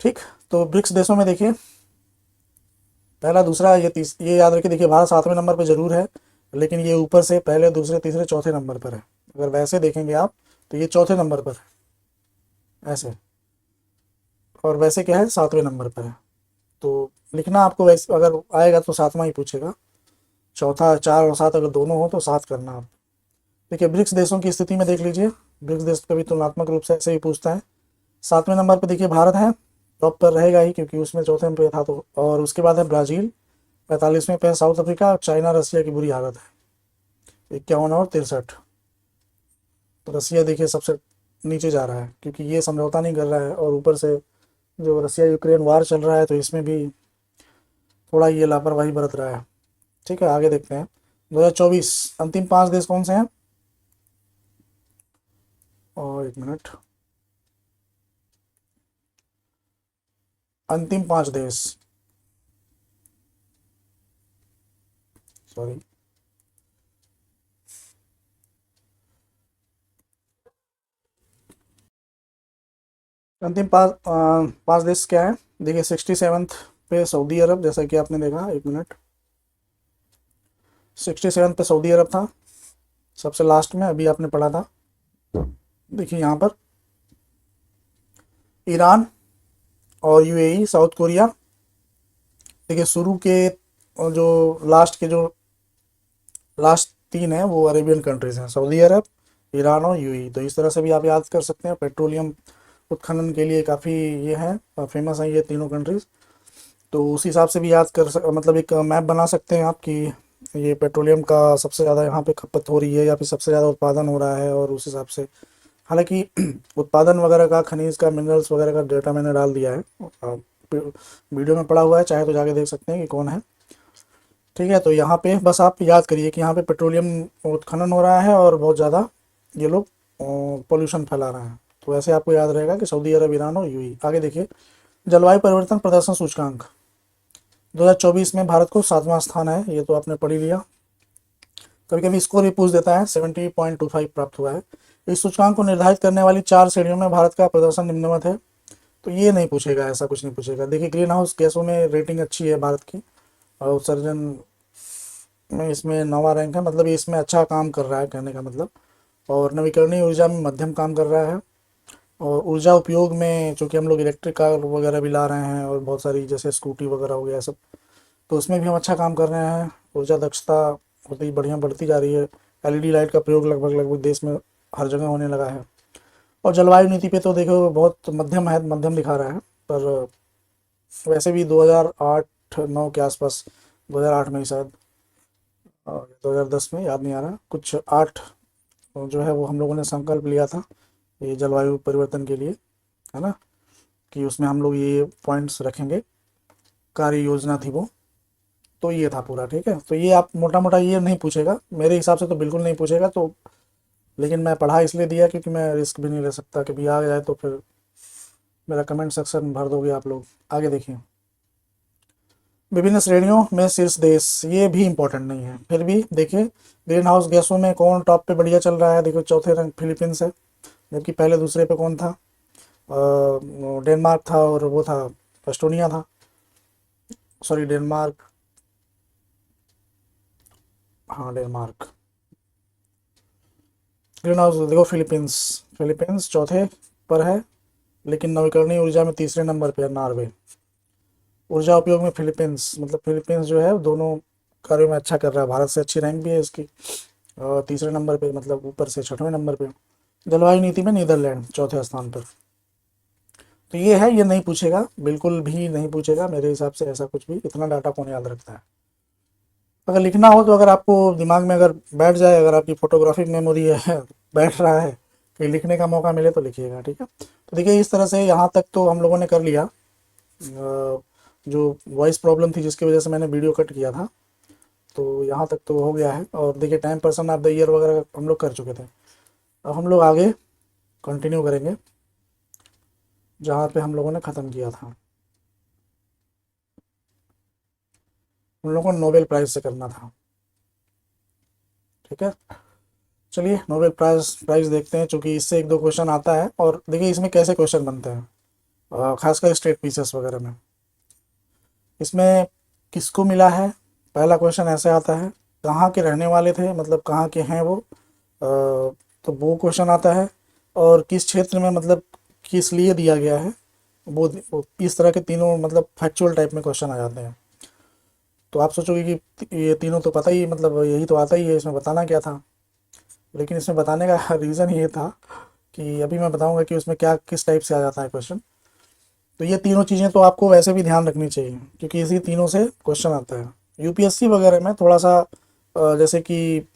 ठीक, तो ब्रिक्स देशों में देखिए पहला, दूसरा, ये याद रखिए। देखिए भारत 7वें नंबर पे जरूर है, लेकिन ये ऊपर से पहले, दूसरे, तीसरे, चौथे नंबर पर है। अगर वैसे देखेंगे आप तो ये चौथे नंबर पर है ऐसे, और वैसे क्या है 7वें नंबर पर है। तो लिखना आपको वैसे अगर आएगा तो सातवां ही पूछेगा, चौथा, चार और सात अगर दोनों हो तो सात करना आप। देखिए ब्रिक्स देशों की स्थिति में देख लीजिए, ब्रिक्स देश कभी तुलनात्मक रूप से ऐसे ही पूछता है। 7वें नंबर पर देखिए भारत है, टॉप पर रहेगा ही क्योंकि उसमें चौथे पे था तो। और उसके बाद है ब्राज़ील, 45वें पे है साउथ अफ्रीका, चाइना, रसिया की बुरी हालत है 51 और 63। तो रसिया देखिए सबसे नीचे जा रहा है क्योंकि ये समझौता नहीं कर रहा है, और ऊपर से जो रसिया यूक्रेन वार चल रहा है तो इसमें भी थोड़ा ये लापरवाही बरत रहा है। ठीक है, आगे देखते हैं। 2024 अंतिम 5 देश कौन से हैं, और एक मिनट, अंतिम 5 देश, सॉरी, अंतिम 5 देश क्या है। देखिए 67th पे सऊदी अरब, जैसा कि आपने देखा, एक मिनट, 67 पे सऊदी अरब था सबसे लास्ट में, अभी आपने पढ़ा था। देखिए यहाँ पर ईरान और यूएई, साउथ कोरिया। देखिए शुरू के और जो लास्ट के जो लास्ट 3 हैं वो अरेबियन कंट्रीज हैं, सऊदी अरब, ईरान और यूएई। तो इस तरह से भी आप याद कर सकते हैं, पेट्रोलियम उत्खनन के लिए काफ़ी ये हैं, फेमस हैं ये तीनों कंट्रीज। तो उस हिसाब से भी याद मतलब एक मैप बना सकते हैं आप कि ये पेट्रोलियम का सबसे ज़्यादा यहाँ पे खपत हो रही है या फिर सबसे ज़्यादा उत्पादन हो रहा है, और उस हिसाब से हालांकि उत्पादन वगैरह का, खनिज का, मिनरल्स वगैरह का डेटा मैंने डाल दिया है, आप वीडियो में पड़ा हुआ है, चाहे तो जाके देख सकते हैं कि कौन है। ठीक है, तो यहाँ पे बस आप याद करिए कि यहाँ पे पेट्रोलियम उत्खनन हो रहा है और बहुत ज़्यादा ये लोग पोल्यूशन फैला रहे हैं। तो ऐसे आपको याद रहेगा कि सऊदी अरब, ईरान और यूएई। आगे देखिए, जलवायु परिवर्तन प्रदर्शन सूचकांक 2024 में भारत को 7वां स्थान है, ये तो आपने पढ़ ही लिया। कभी कभी स्कोर भी पूछ देता है, 70.25 प्राप्त हुआ है। इस सूचकांक को निर्धारित करने वाली 4 श्रेणियों में भारत का प्रदर्शन निम्नवत है। तो ये नहीं पूछेगा, ऐसा कुछ नहीं पूछेगा। देखिए ग्रीन हाउस गैसों में रेटिंग अच्छी है भारत की, और उत्सर्जन में इसमें 9वां रैंक है, मतलब ये इसमें अच्छा काम कर रहा है कहने का मतलब। और नवीकरणीय ऊर्जा में मध्यम काम कर रहा है, और ऊर्जा उपयोग में चूँकि हम लोग इलेक्ट्रिक कार वगैरह भी ला रहे हैं, और बहुत सारी जैसे स्कूटी वगैरह हो गया सब, तो उसमें भी हम अच्छा काम कर रहे हैं। ऊर्जा दक्षता होती बढ़िया बढ़ती जा रही है। एलईडी लाइट का प्रयोग लगभग लगभग देश में हर जगह होने लगा है। और जलवायु नीति पे तो देखो बहुत मध्यम है, मध्यम दिखा रहा है, पर वैसे भी 2008-9 के आसपास, 2008 में ही शायद, 2010 में, याद नहीं आ रहा, कुछ 8 जो है वो हम लोगों ने संकल्प लिया था ये जलवायु परिवर्तन के लिए, है ना, कि उसमें हम लोग ये पॉइंट्स रखेंगे, कार्य योजना थी वो। तो ये था पूरा। ठीक है, तो ये आप मोटा मोटा ये नहीं पूछेगा मेरे हिसाब से, तो बिल्कुल नहीं पूछेगा। तो लेकिन मैं पढ़ा इसलिए दिया क्योंकि मैं रिस्क भी नहीं ले सकता कि भी आ जाए तो फिर मेरा कमेंट सेक्शन भर दोगे आप लोग। आगे देखिए, विभिन्न श्रेणियों में शीर्ष देश, ये भी इंपॉर्टेंट नहीं है, फिर भी देखिए ग्रीन हाउस गैसों में कौन टॉप पे बढ़िया चल रहा है। देखो चौथे रैंक फिलीपींस है, जबकि पहले दूसरे पे कौन था, डेनमार्क था, और वो था एस्टोनिया था। सॉरी डेनमार्क, हाँ डेनमार्क। ग्रीन हाउस देखो फिलीपींस, फिलीपींस चौथे पर है, लेकिन नवीकरणीय ऊर्जा में तीसरे नंबर पे है नॉर्वे। ऊर्जा उपयोग में फिलीपींस, मतलब फिलीपींस जो है दोनों कार्यों में अच्छा कर रहा है, भारत से अच्छी रैंक भी है इसकी। तीसरे नंबर पे, मतलब ऊपर से छठवें नंबर पे। जलवायु नीति में नीदरलैंड चौथे स्थान पर। तो ये है, ये नहीं पूछेगा, बिल्कुल भी नहीं पूछेगा मेरे हिसाब से, ऐसा कुछ भी, इतना डाटा कौन याद रखता है। अगर लिखना हो तो अगर आपको दिमाग में अगर बैठ जाए, अगर आपकी फोटोग्राफिक मेमोरी है बैठ रहा है कि लिखने का मौका मिले तो लिखिएगा, ठीक है। तो देखिए इस तरह से यहाँ तक तो हम लोगों ने कर लिया। जो वॉइस प्रॉब्लम थी जिसकी वजह से मैंने वीडियो कट किया था, तो यहाँ तक तो हो गया है। और देखिए time person of the year वगैरह हम लोग कर चुके थे। अब हम लोग आगे कंटिन्यू करेंगे जहाँ पे हम लोगों ने ख़त्म किया था। उन लोगों को नोबेल प्राइज़ से करना था, ठीक है। चलिए नोबेल प्राइज़ देखते हैं, चूँकि इससे एक दो क्वेश्चन आता है। और देखिए इसमें कैसे क्वेश्चन बनते हैं, खासकर स्टेट पीसेस वगैरह में। इसमें किसको मिला है, पहला क्वेश्चन ऐसे आता है। कहाँ के रहने वाले थे, मतलब कहाँ के हैं वो, तो वो क्वेश्चन आता है। और किस क्षेत्र में, मतलब किस लिए दिया गया है, वो इस तरह के तीनों मतलब फैक्चुअल टाइप में क्वेश्चन आ जाते हैं। तो आप सोचोगे कि ये तीनों तो पता ही, मतलब यही तो आता ही है, इसमें बताना क्या था। लेकिन इसमें बताने का रीज़न ये था कि अभी मैं बताऊंगा कि उसमें क्या किस टाइप से आ जाता है क्वेश्चन। तो ये तीनों चीज़ें तो आपको वैसे भी ध्यान रखनी चाहिए, क्योंकि इसी तीनों से क्वेश्चन आता है। यूपीएससी वगैरह में थोड़ा सा जैसे कि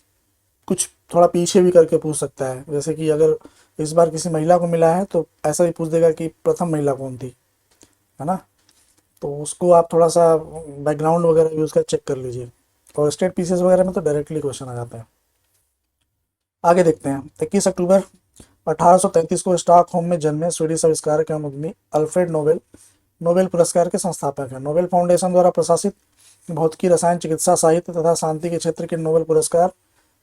कुछ थोड़ा पीछे भी करके पूछ सकता है। जैसे कि अगर इस बार किसी महिला को मिला है तो ऐसा भी पूछ देगा कि प्रथम महिला कौन थी, है ना। तो उसको आप थोड़ा सा बैकग्राउंड वगैरह यूज़ कर चेक कर लीजिए। और स्टेट पीसेस वगैरह में तो डायरेक्टली क्वेश्चन आ जाता है। आगे देखते हैं। 21 अक्टूबर 1833 को स्टॉकहोम में जन्मे स्वीडिश आविष्कारक एवं उद्यमी अल्फ्रेड नोबेल नोबेल पुरस्कार के संस्थापक हैं। नोबेल फाउंडेशन द्वारा प्रशासित भौतिकी, रसायन, चिकित्सा, साहित्य तथा शांति के क्षेत्र के नोबेल पुरस्कार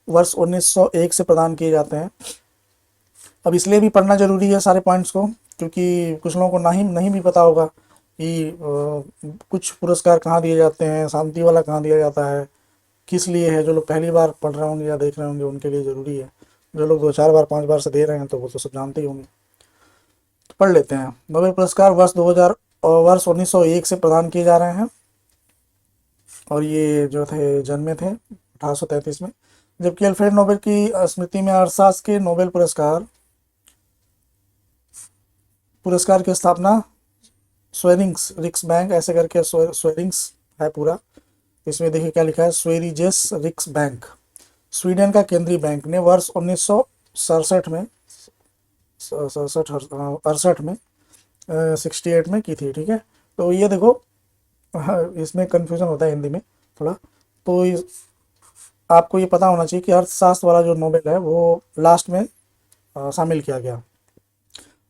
वर्ष 1901 से प्रदान किए जाते हैं। अब इसलिए भी पढ़ना जरूरी है सारे पॉइंट्स को, क्योंकि कुछ लोगों को नहीं भी पता होगा कि कुछ पुरस्कार कहाँ दिए जाते हैं, शांति वाला कहाँ दिया जाता है, किस लिए है। जो लोग पहली बार पढ़ रहे होंगे या देख रहे होंगे उनके लिए ज़रूरी है। जो लोग 2 4 बार 5 बार से दे रहे हैं तो वो तो सब जानते ही होंगे। तो पढ़ लेते हैं। नोबेल पुरस्कार वर्ष 2000 और वर्ष 1901 से प्रदान किए जा रहे हैं। और ये जो थे जन्मे थे 1833 में। जबकि अल्फ्रेड नोबेल की स्मृति में अर्थशास्त्र के नोबेल पुरस्कार की स्थापना स्वेरिंग्स रिक्स बैंक ऐसे करके, स्वेरिंग्स है पूरा। इसमें देखिए क्या लिखा है, स्वेरिजेस रिक्स बैंक, स्वीडन का केंद्रीय बैंक ने वर्ष 1967 में, 68 में, 68 में की थी, ठीक है। तो ये देखो इसमें कंफ्यूजन होता है हिंदी में थोड़ा। तो आपको ये पता होना चाहिए कि अर्थशास्त्र वाला जो नोबेल है वो लास्ट में शामिल किया गया।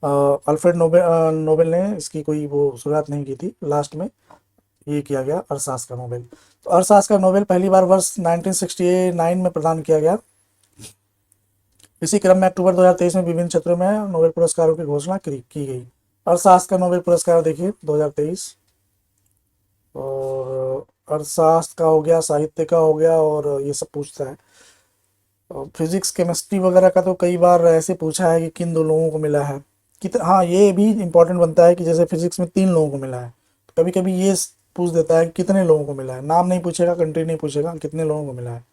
अल्फ्रेड नोबेल ने इसकी कोई वो शुरुआत नहीं की थी, लास्ट में ये किया गया अर्थशास्त्र का नोबेल। तो अर्थशास्त्र का नोबेल पहली बार वर्ष 1969 में प्रदान किया गया। इसी क्रम में अक्टूबर 2023 में विभिन्न क्षेत्रों में नोबेल पुरस्कारों की घोषणा की गई। अर्थशास्त्र का नोबेल पुरस्कार देखिए 2023, और अर्थशास्त्र का हो गया, साहित्य का हो गया, और ये सब पूछता है। और फिजिक्स केमिस्ट्री वगैरह का तो कई बार ऐसे पूछा है कि किन दो लोगों को मिला है। हाँ ये भी इंपॉर्टेंट बनता है कि जैसे फिजिक्स में 3 लोगों को मिला है, तो कभी कभी ये पूछ देता है कि कितने लोगों को मिला है। नाम नहीं पूछेगा, कंट्री नहीं पूछेगा, कितने लोगों को मिला है।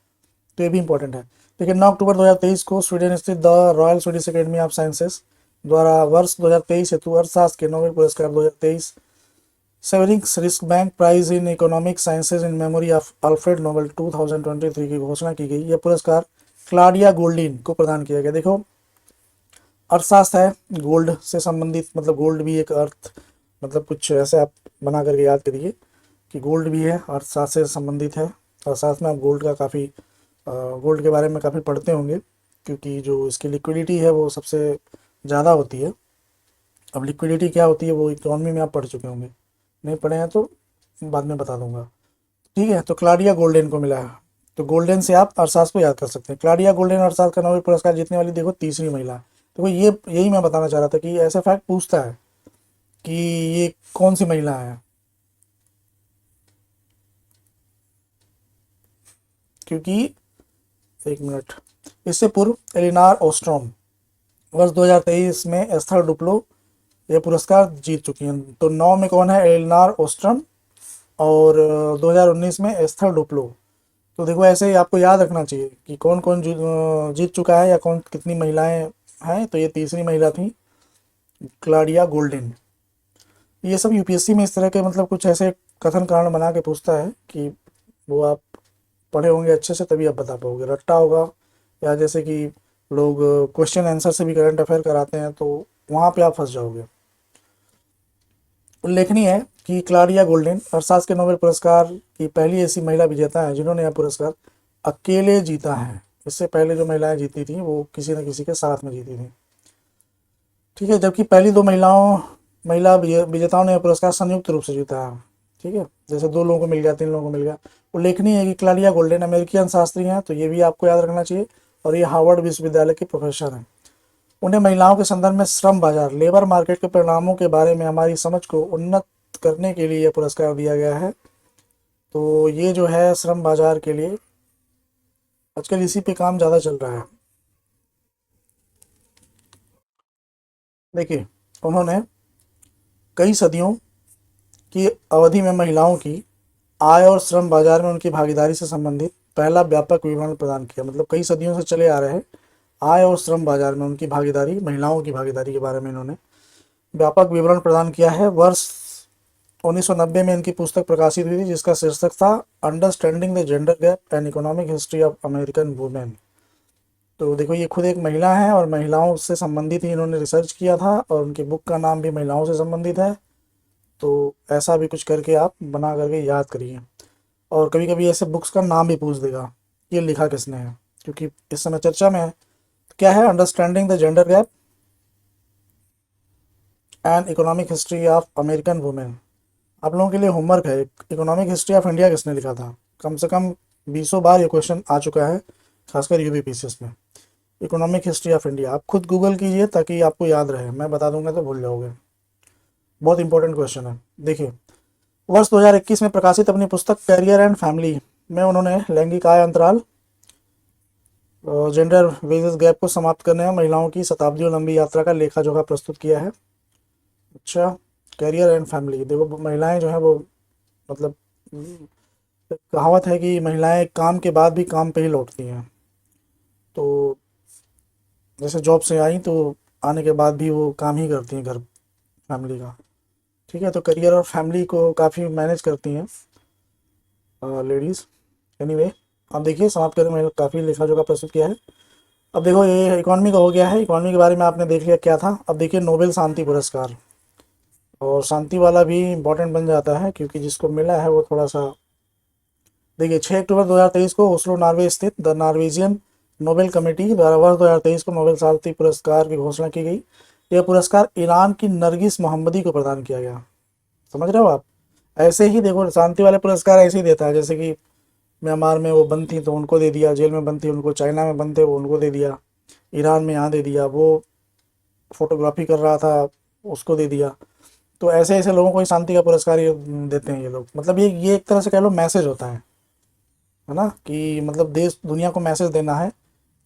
तो ये भी इंपॉर्टेंट है। देखिए 9 अक्टूबर 2023 को स्वीडन स्थित the Royal Swedish Academy of Sciences द्वारा वर्ष 2023 हेतु अर्थशास्त्र के नोबेल पुरस्कार 2023 Sveriges Riksbank Prize in Economic Sciences in Memory of Alfred Nobel 2023 की घोषणा की गई। यह पुरस्कार क्लाउडिया गोल्डिन को प्रदान किया गया। देखो अर्थशास्त्र है गोल्ड से संबंधित, मतलब गोल्ड भी एक अर्थ, मतलब कुछ ऐसे आप बना करके याद करिए कि गोल्ड भी है, अर्थशास्त्र से संबंधित है। और साथ में आप गोल्ड का काफ़ी गोल्ड के बारे में काफ़ी पढ़ते होंगे, क्योंकि जो इसकी लिक्विडिटी है वो सबसे ज़्यादा होती है। अब लिक्विडिटी क्या होती है वो इकोनॉमी में आप पढ़ चुके होंगे, नहीं पढ़े हैं तो बाद में बता दूंगा, ठीक है। तो क्लाउडिया गोल्डन को मिला है। तो गोल्डन से आप अर्थशास्त्र को याद कर सकते हैं। क्लाउडिया गोल्डन अर्थशास्त्र का नोबेल पुरस्कार जीतने वाली देखो तीसरी महिला। देखो ये यही मैं बताना चाह रहा था कि ऐसा फैक्ट पूछता है कि ये कौन सी महिला है। क्योंकि एक मिनट, इससे पूर्व एलिनार ओस्ट्रोम वर्ष 2023 में एस्थर डुप्लो ये पुरस्कार जीत चुकी हैं। तो 9 में कौन है? एलिनार ओस्ट्रम, और 2019 में एस्थर डुप्लो। तो देखो ऐसे ही आपको याद रखना चाहिए कि कौन कौन जीत चुका है या कौन कितनी महिलाएं हैं। तो ये तीसरी महिला थी, क्लाडिया गोल्डिन। ये सब यूपीएससी में इस तरह के मतलब कुछ ऐसे कथन कारण बना के पूछता है कि वो आप पढ़े होंगे अच्छे से तभी आप बता पाओगे। रट्टा होगा, या जैसे कि लोग क्वेश्चन आंसर से भी करंट अफेयर कराते हैं, तो वहाँ पे आप फंस जाओगे। उल्लेखनीय है कि क्लाडिया गोल्डिन अर्थशास्त्र के नोबेल पुरस्कार की पहली ऐसी महिला विजेता है जिन्होंने यह पुरस्कार अकेले जीता है। इससे पहले जो महिलाएं जीती थी वो किसी न किसी के साथ में जीती थी। ठीक है, जबकि पहली दो महिला विजेताओं ने यह पुरस्कार संयुक्त रूप से जीता है। ठीक है, जैसे 2 लोगों को मिल गया, 3 लोगों को मिल गया। उल्लेखनीय है कि क्लाडिया गोल्डन अमेरिकी अर्थशास्त्री हैं, तो ये भी आपको याद रखना चाहिए, और ये हार्वर्ड विश्वविद्यालय की प्रोफेसर हैं। उन्हें महिलाओं के संदर्भ में श्रम बाजार लेबर मार्केट के परिणामों के बारे में हमारी समझ को उन्नत करने के लिए यह पुरस्कार दिया गया है। तो ये जो है श्रम बाजार के लिए आजकल इसी पे काम ज़्यादा चल रहा है। देखिए, उन्होंने कई सदियों की अवधि में महिलाओं की आय और श्रम बाजार में उनकी भागीदारी से संबंधित पहला व्यापक विवरण प्रदान किया। मतलब कई सदियों से चले आ रहे हैं आय और श्रम बाजार में उनकी भागीदारी, महिलाओं की भागीदारी के बारे में इन्होंने व्यापक विवरण प्रदान किया है। वर्ष 1990 में इनकी पुस्तक प्रकाशित हुई थी जिसका शीर्षक था understanding the gender gap and economic history of American women. तो देखो, ये खुद एक महिला है और महिलाओं से संबंधित ही इन्होंने रिसर्च किया था, और उनकी बुक का नाम भी महिलाओं से संबंधित है। तो ऐसा भी कुछ करके आप बना करके याद करिए। और कभी कभी ऐसे बुक्स का नाम भी पूछ देगा, ये लिखा किसने है, क्योंकि इस समय चर्चा में है। क्या है? Understanding the gender gap and economic history of American women. आप लोगों के लिए होमवर्क है, इकोनॉमिक हिस्ट्री ऑफ इंडिया किसने लिखा था? कम से कम 20 बार ये क्वेश्चन आ चुका है, खासकर यूबीपीसीएस में। इकोनॉमिक हिस्ट्री ऑफ इंडिया आप खुद गूगल कीजिए ताकि आपको याद रहे, मैं बता दूंगा तो भूल जाओगे। बहुत इंपॉर्टेंट क्वेश्चन है। देखिए, वर्ष 2021 में प्रकाशित अपनी पुस्तक कैरियर एंड फैमिली में उन्होंने लैंगिक आय अंतराल, जेंडर वेजेस गैप को समाप्त करने में महिलाओं की शताब्दियों लंबी यात्रा का लेखा जोखा प्रस्तुत किया है। अच्छा, कैरियर एंड फैमिली। देखो, महिलाएं जो है वो मतलब कहावत है कि महिलाएं काम के बाद भी काम पे ही लौटती हैं। तो जैसे जॉब से आई तो आने के बाद भी वो काम ही करती हैं घर फैमिली का। ठीक है, तो करियर और फैमिली को काफ़ी मैनेज करती हैं लेडीज़। एनीवे, अब देखिए समाप्त करने में काफ़ी लेखा जोखा प्रस्तुत किया है। अब देखो, ये इकॉनमी का हो गया है, इकॉनमी के बारे में आपने देख लिया क्या था। अब देखिए नोबेल शांति पुरस्कार, और शांति वाला भी इम्पोर्टेंट बन जाता है क्योंकि जिसको मिला है वो थोड़ा सा। देखिए, 6 अक्टूबर 2023 को ओस्लो नॉर्वे स्थित द नॉर्वेजियन नोबेल कमेटी द्वारा वर्ष 2023 को नोबेल शांति पुरस्कार की घोषणा की गई। यह पुरस्कार ईरान की नरगिस मोहम्मदी को प्रदान किया गया। समझ रहे हो आप? ऐसे ही देखो, शांति वाले पुरस्कार ऐसे ही देता है, जैसे कि म्यांमार में वो बंद थी तो उनको दे दिया, जेल में बंद थी उनको, चाइना में बंद थे वो उनको दे दिया, ईरान में यहाँ दे दिया, वो फोटोग्राफी कर रहा था उसको दे दिया। तो ऐसे ऐसे लोगों को ही शांति का पुरस्कार ये देते हैं ये लोग। मतलब ये एक तरह से कह लो मैसेज होता है ना, कि मतलब देश दुनिया को मैसेज देना है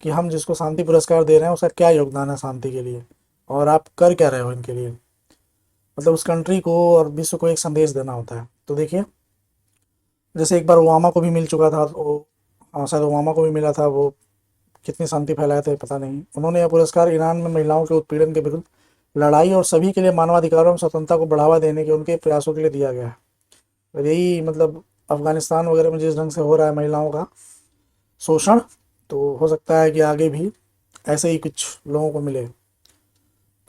कि हम जिसको शांति पुरस्कार दे रहे हैं उसका क्या योगदान है शांति के लिए, और आप कर क्या रहे हो इनके लिए। मतलब उस कंट्री को और विश्व को एक संदेश देना होता है। तो देखिए, जैसे एक बार ओबामा को भी मिल चुका था, तो शायद ओबामा को भी मिला था, वो कितनी शांति फैलाए थे पता नहीं। उन्होंने यह पुरस्कार ईरान में महिलाओं के उत्पीड़न के विरुद्ध लड़ाई और सभी के लिए मानवाधिकारों और स्वतंत्रता को बढ़ावा देने के उनके प्रयासों के लिए दिया गया है। और यही मतलब अफगानिस्तान वगैरह में जिस ढंग से हो रहा है महिलाओं का शोषण, तो हो सकता है कि आगे भी ऐसे ही कुछ लोगों को मिले।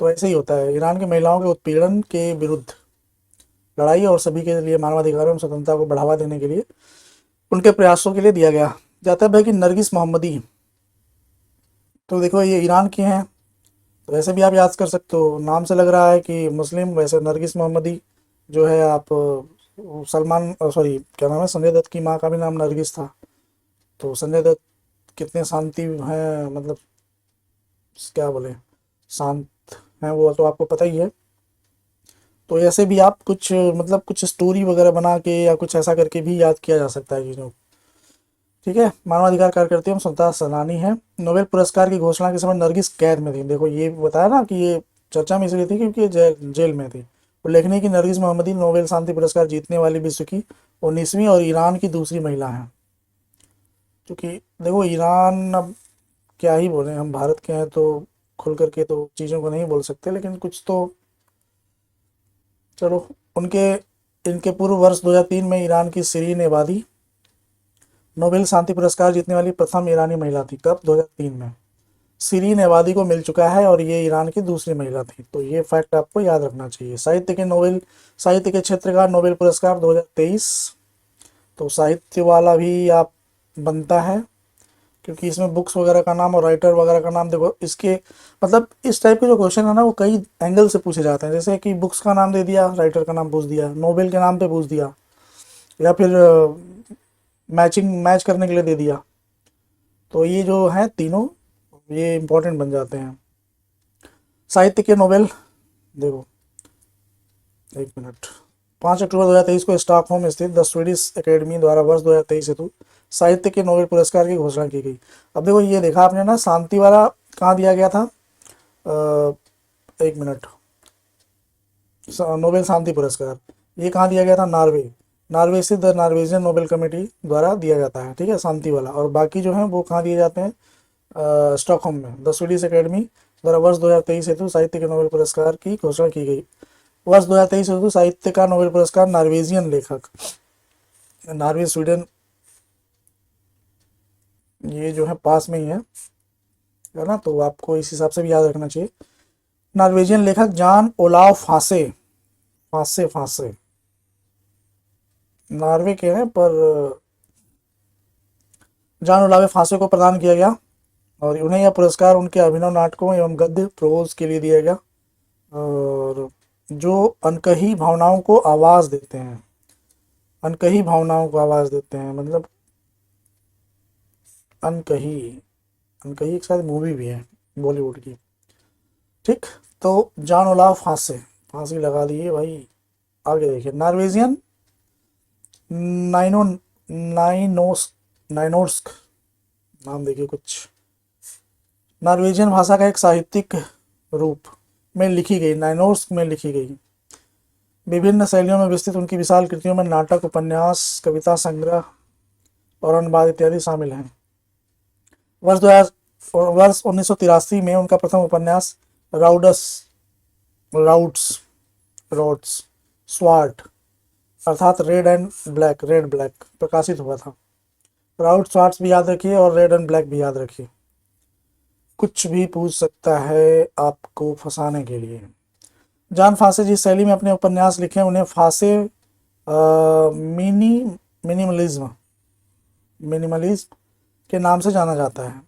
तो ऐसे ही होता है, ईरान की महिलाओं के उत्पीड़न के विरुद्ध लड़ाई और सभी के लिए मानवाधिकारों और स्वतंत्रता को बढ़ावा देने के लिए उनके प्रयासों के लिए दिया गया जाता है। कि नरगिस मोहम्मदी, तो देखो ये ईरान की हैं, तो वैसे भी आप याद कर सकते हो, नाम से लग रहा है कि मुस्लिम। वैसे नरगिस मोहम्मदी जो है, आप सलमान सॉरी क्या नाम है, संजय दत्त की माँ का भी नाम नरगिस था। तो संजय दत्त कितने शांति हैं, मतलब क्या बोले, शांत हैं वो तो आपको पता ही है। तो ऐसे भी आप कुछ मतलब कुछ स्टोरी वगैरह बना के या कुछ ऐसा करके भी याद किया जा सकता है चीज़ों को। ठीक है। मानवाधिकार कार्यकर्ता स्वतंत्रता सेनानी है। नोबेल पुरस्कार की घोषणा के समय नरगिस कैद में थी। देखो ये बताया ना कि ये चर्चा में इसलिए थी क्योंकि ये जेल में थी। उल्लेखनीय कि नरगिस मोहम्मदी नोबेल शांति पुरस्कार जीतने वाली विश्व की 19वीं और ईरान की दूसरी महिला हैं। क्योंकि देखो ईरान, अब क्या ही बोले, हम भारत के हैं तो खुल करके तो चीज़ों को नहीं बोल सकते, लेकिन कुछ तो चलो। उनके इनके पूर्व वर्ष 2003 में ईरान की शिरीन एबादी नोबेल शांति पुरस्कार जीतने वाली प्रथम ईरानी महिला थी। कब? 2003 में। शिरीन एबादी को मिल चुका है और ये ईरान की दूसरी महिला थी। तो ये फैक्ट आपको याद रखना चाहिए। साहित्य के क्षेत्र का नोबेल पुरस्कार 2023, तो साहित्य वाला भी आप बनता है, क्योंकि इसमें बुक्स वगैरह का नाम और राइटर वगैरह का नाम। देखो इसके मतलब इस टाइप के जो क्वेश्चन है ना वो कई एंगल से पूछे जाते हैं। जैसे कि बुक्स का नाम दे दिया, राइटर का नाम पूछ दिया, नोबेल के नाम पे पूछ दिया, या फिर मैच करने के लिए दे दिया। तो ये जो है तीनों ये इंपॉर्टेंट बन जाते हैं। साहित्य के नोबेल, देखो एक मिनट, 5 अक्टूबर 2023 को स्टॉकहोम स्थित द स्वीडिश एकेडमी द्वारा वर्ष 2023 हेतु साहित्य के नोबेल पुरस्कार की घोषणा की गई। अब देखो ये देखा आपने ना, शांति वाला कहाँ दिया गया था? एक मिनट, नोबेल शांति पुरस्कार ये कहाँ दिया गया था? नॉर्वे। नॉर्वे से द नॉर्वेजियन नोबेल कमेटी द्वारा दिया जाता है, ठीक है, शांति वाला। और बाकी जो है वो कहाँ दिए जाते हैं? स्टॉकहोम में द स्वीडिश एकेडमी द्वारा वर्ष 2023 हेतु साहित्य के नोबेल पुरस्कार की घोषणा की गई। वर्ष 2023 हेतु साहित्य का नोबेल पुरस्कार नॉर्वेजियन लेखक, नॉर्वे स्वीडन ये जो है पास में ही है ना, तो आपको इस हिसाब से भी याद रखना चाहिए। नॉर्वेजियन लेखक जान ओलाव फांसे, फांसे फांसे नॉर्वे के हैं, पर जान ओलावे फांसे को प्रदान किया गया और उन्हें यह पुरस्कार उनके अभिनव नाटकों एवं गद्य प्रोज के लिए दिया गया, और जो अनकही भावनाओं को आवाज देते हैं, अनकही भावनाओं को आवाज देते हैं, मतलब अनकही, अनकही एक शायद मूवी भी है बॉलीवुड की। ठीक, तो जान ओलाव फांसे, फांसी लगा दिए भाई। आगे देखिए, नॉर्वेजियन नाइनो नाइनोस नाइनोर्स्क, नाम देखिए कुछ। नॉर्वेजियन भाषा का एक साहित्यिक रूप में लिखी गई, नाइनोर्स्क में लिखी गई विभिन्न शैलियों में विस्तृत उनकी विशाल कृतियों में नाटक, उपन्यास, कविता संग्रह और अनुवाद इत्यादि शामिल हैं। वर्ष 1983 में उनका प्रथम उपन्यास राउडस राउट्स रोड्स स्वार्ट अर्थात रेड ब्लैक प्रकाशित हुआ था। राउट स्वार्ट्स भी याद रखिए और रेड एंड ब्लैक भी याद रखिए, कुछ भी पूछ सकता है आपको फंसाने के लिए। जान फांसे जिस शैली में अपने उपन्यास लिखे उन्हें फांसे मिनिमलिज्म मिनिमलिज्म के नाम से जाना जाता है।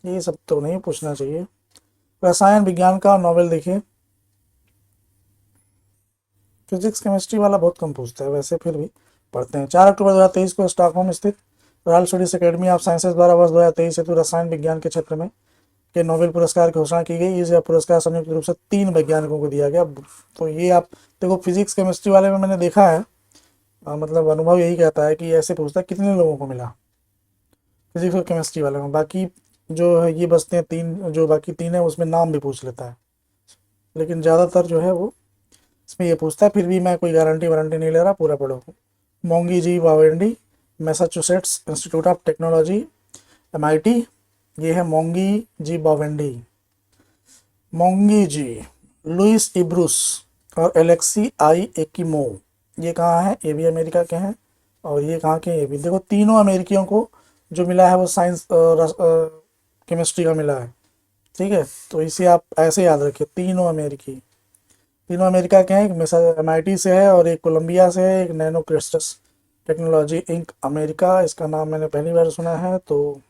ये सब तो नहीं पूछना चाहिए। रसायन विज्ञान का नोबेल देखिए, फिजिक्स केमिस्ट्री वाला बहुत कम पूछता है, वैसे फिर भी पढ़ते हैं। 4 अक्टूबर 2023 को स्टॉकहोम स्थित royal Swedish academy of sciences द्वारा वर्ष 2023 हेतु रसायन विज्ञान के क्षेत्र में के नोबेल पुरस्कार की घोषणा की गई। इस पुरस्कार संयुक्त रूप से 3 वैज्ञानिकों को दिया गया। तो ये आप देखो, फिजिक्स केमिस्ट्री वाले में मैंने देखा है, मतलब अनुभव यही कहता है कि ऐसे पूछता है कितने लोगों को मिला फिजिक्स और केमिस्ट्री वाले में। बाकी जो है ये बचते हैं 3, जो बाकी 3 है उसमें नाम भी पूछ लेता है, लेकिन ज़्यादातर जो है वो इसमें ये पूछता है। फिर भी मैं कोई गारंटी वारंटी नहीं ले रहा, पूरा पढ़ो। Moungi G Bawendi, Massachusetts Institute of Technology MIT, ये है मोंगी जी बावेंडी। मोंगी जी, लुइस इब्रूस और एलेक्सी आई एकिमो, ये कहाँ है? ये भी अमेरिका के हैं, और ये कहाँ के? ये भी। देखो तीनों अमेरिकियों को जो मिला है वो साइंस केमिस्ट्री का मिला है, ठीक है। तो इसे आप ऐसे याद रखिए, तीनों अमेरिका के हैं। एक MIT से है और एक कोलंबिया से है, एक नैनो क्रिस्टस टेक्नोलॉजी इंक अमेरिका, इसका नाम मैंने पहली बार सुना है। तो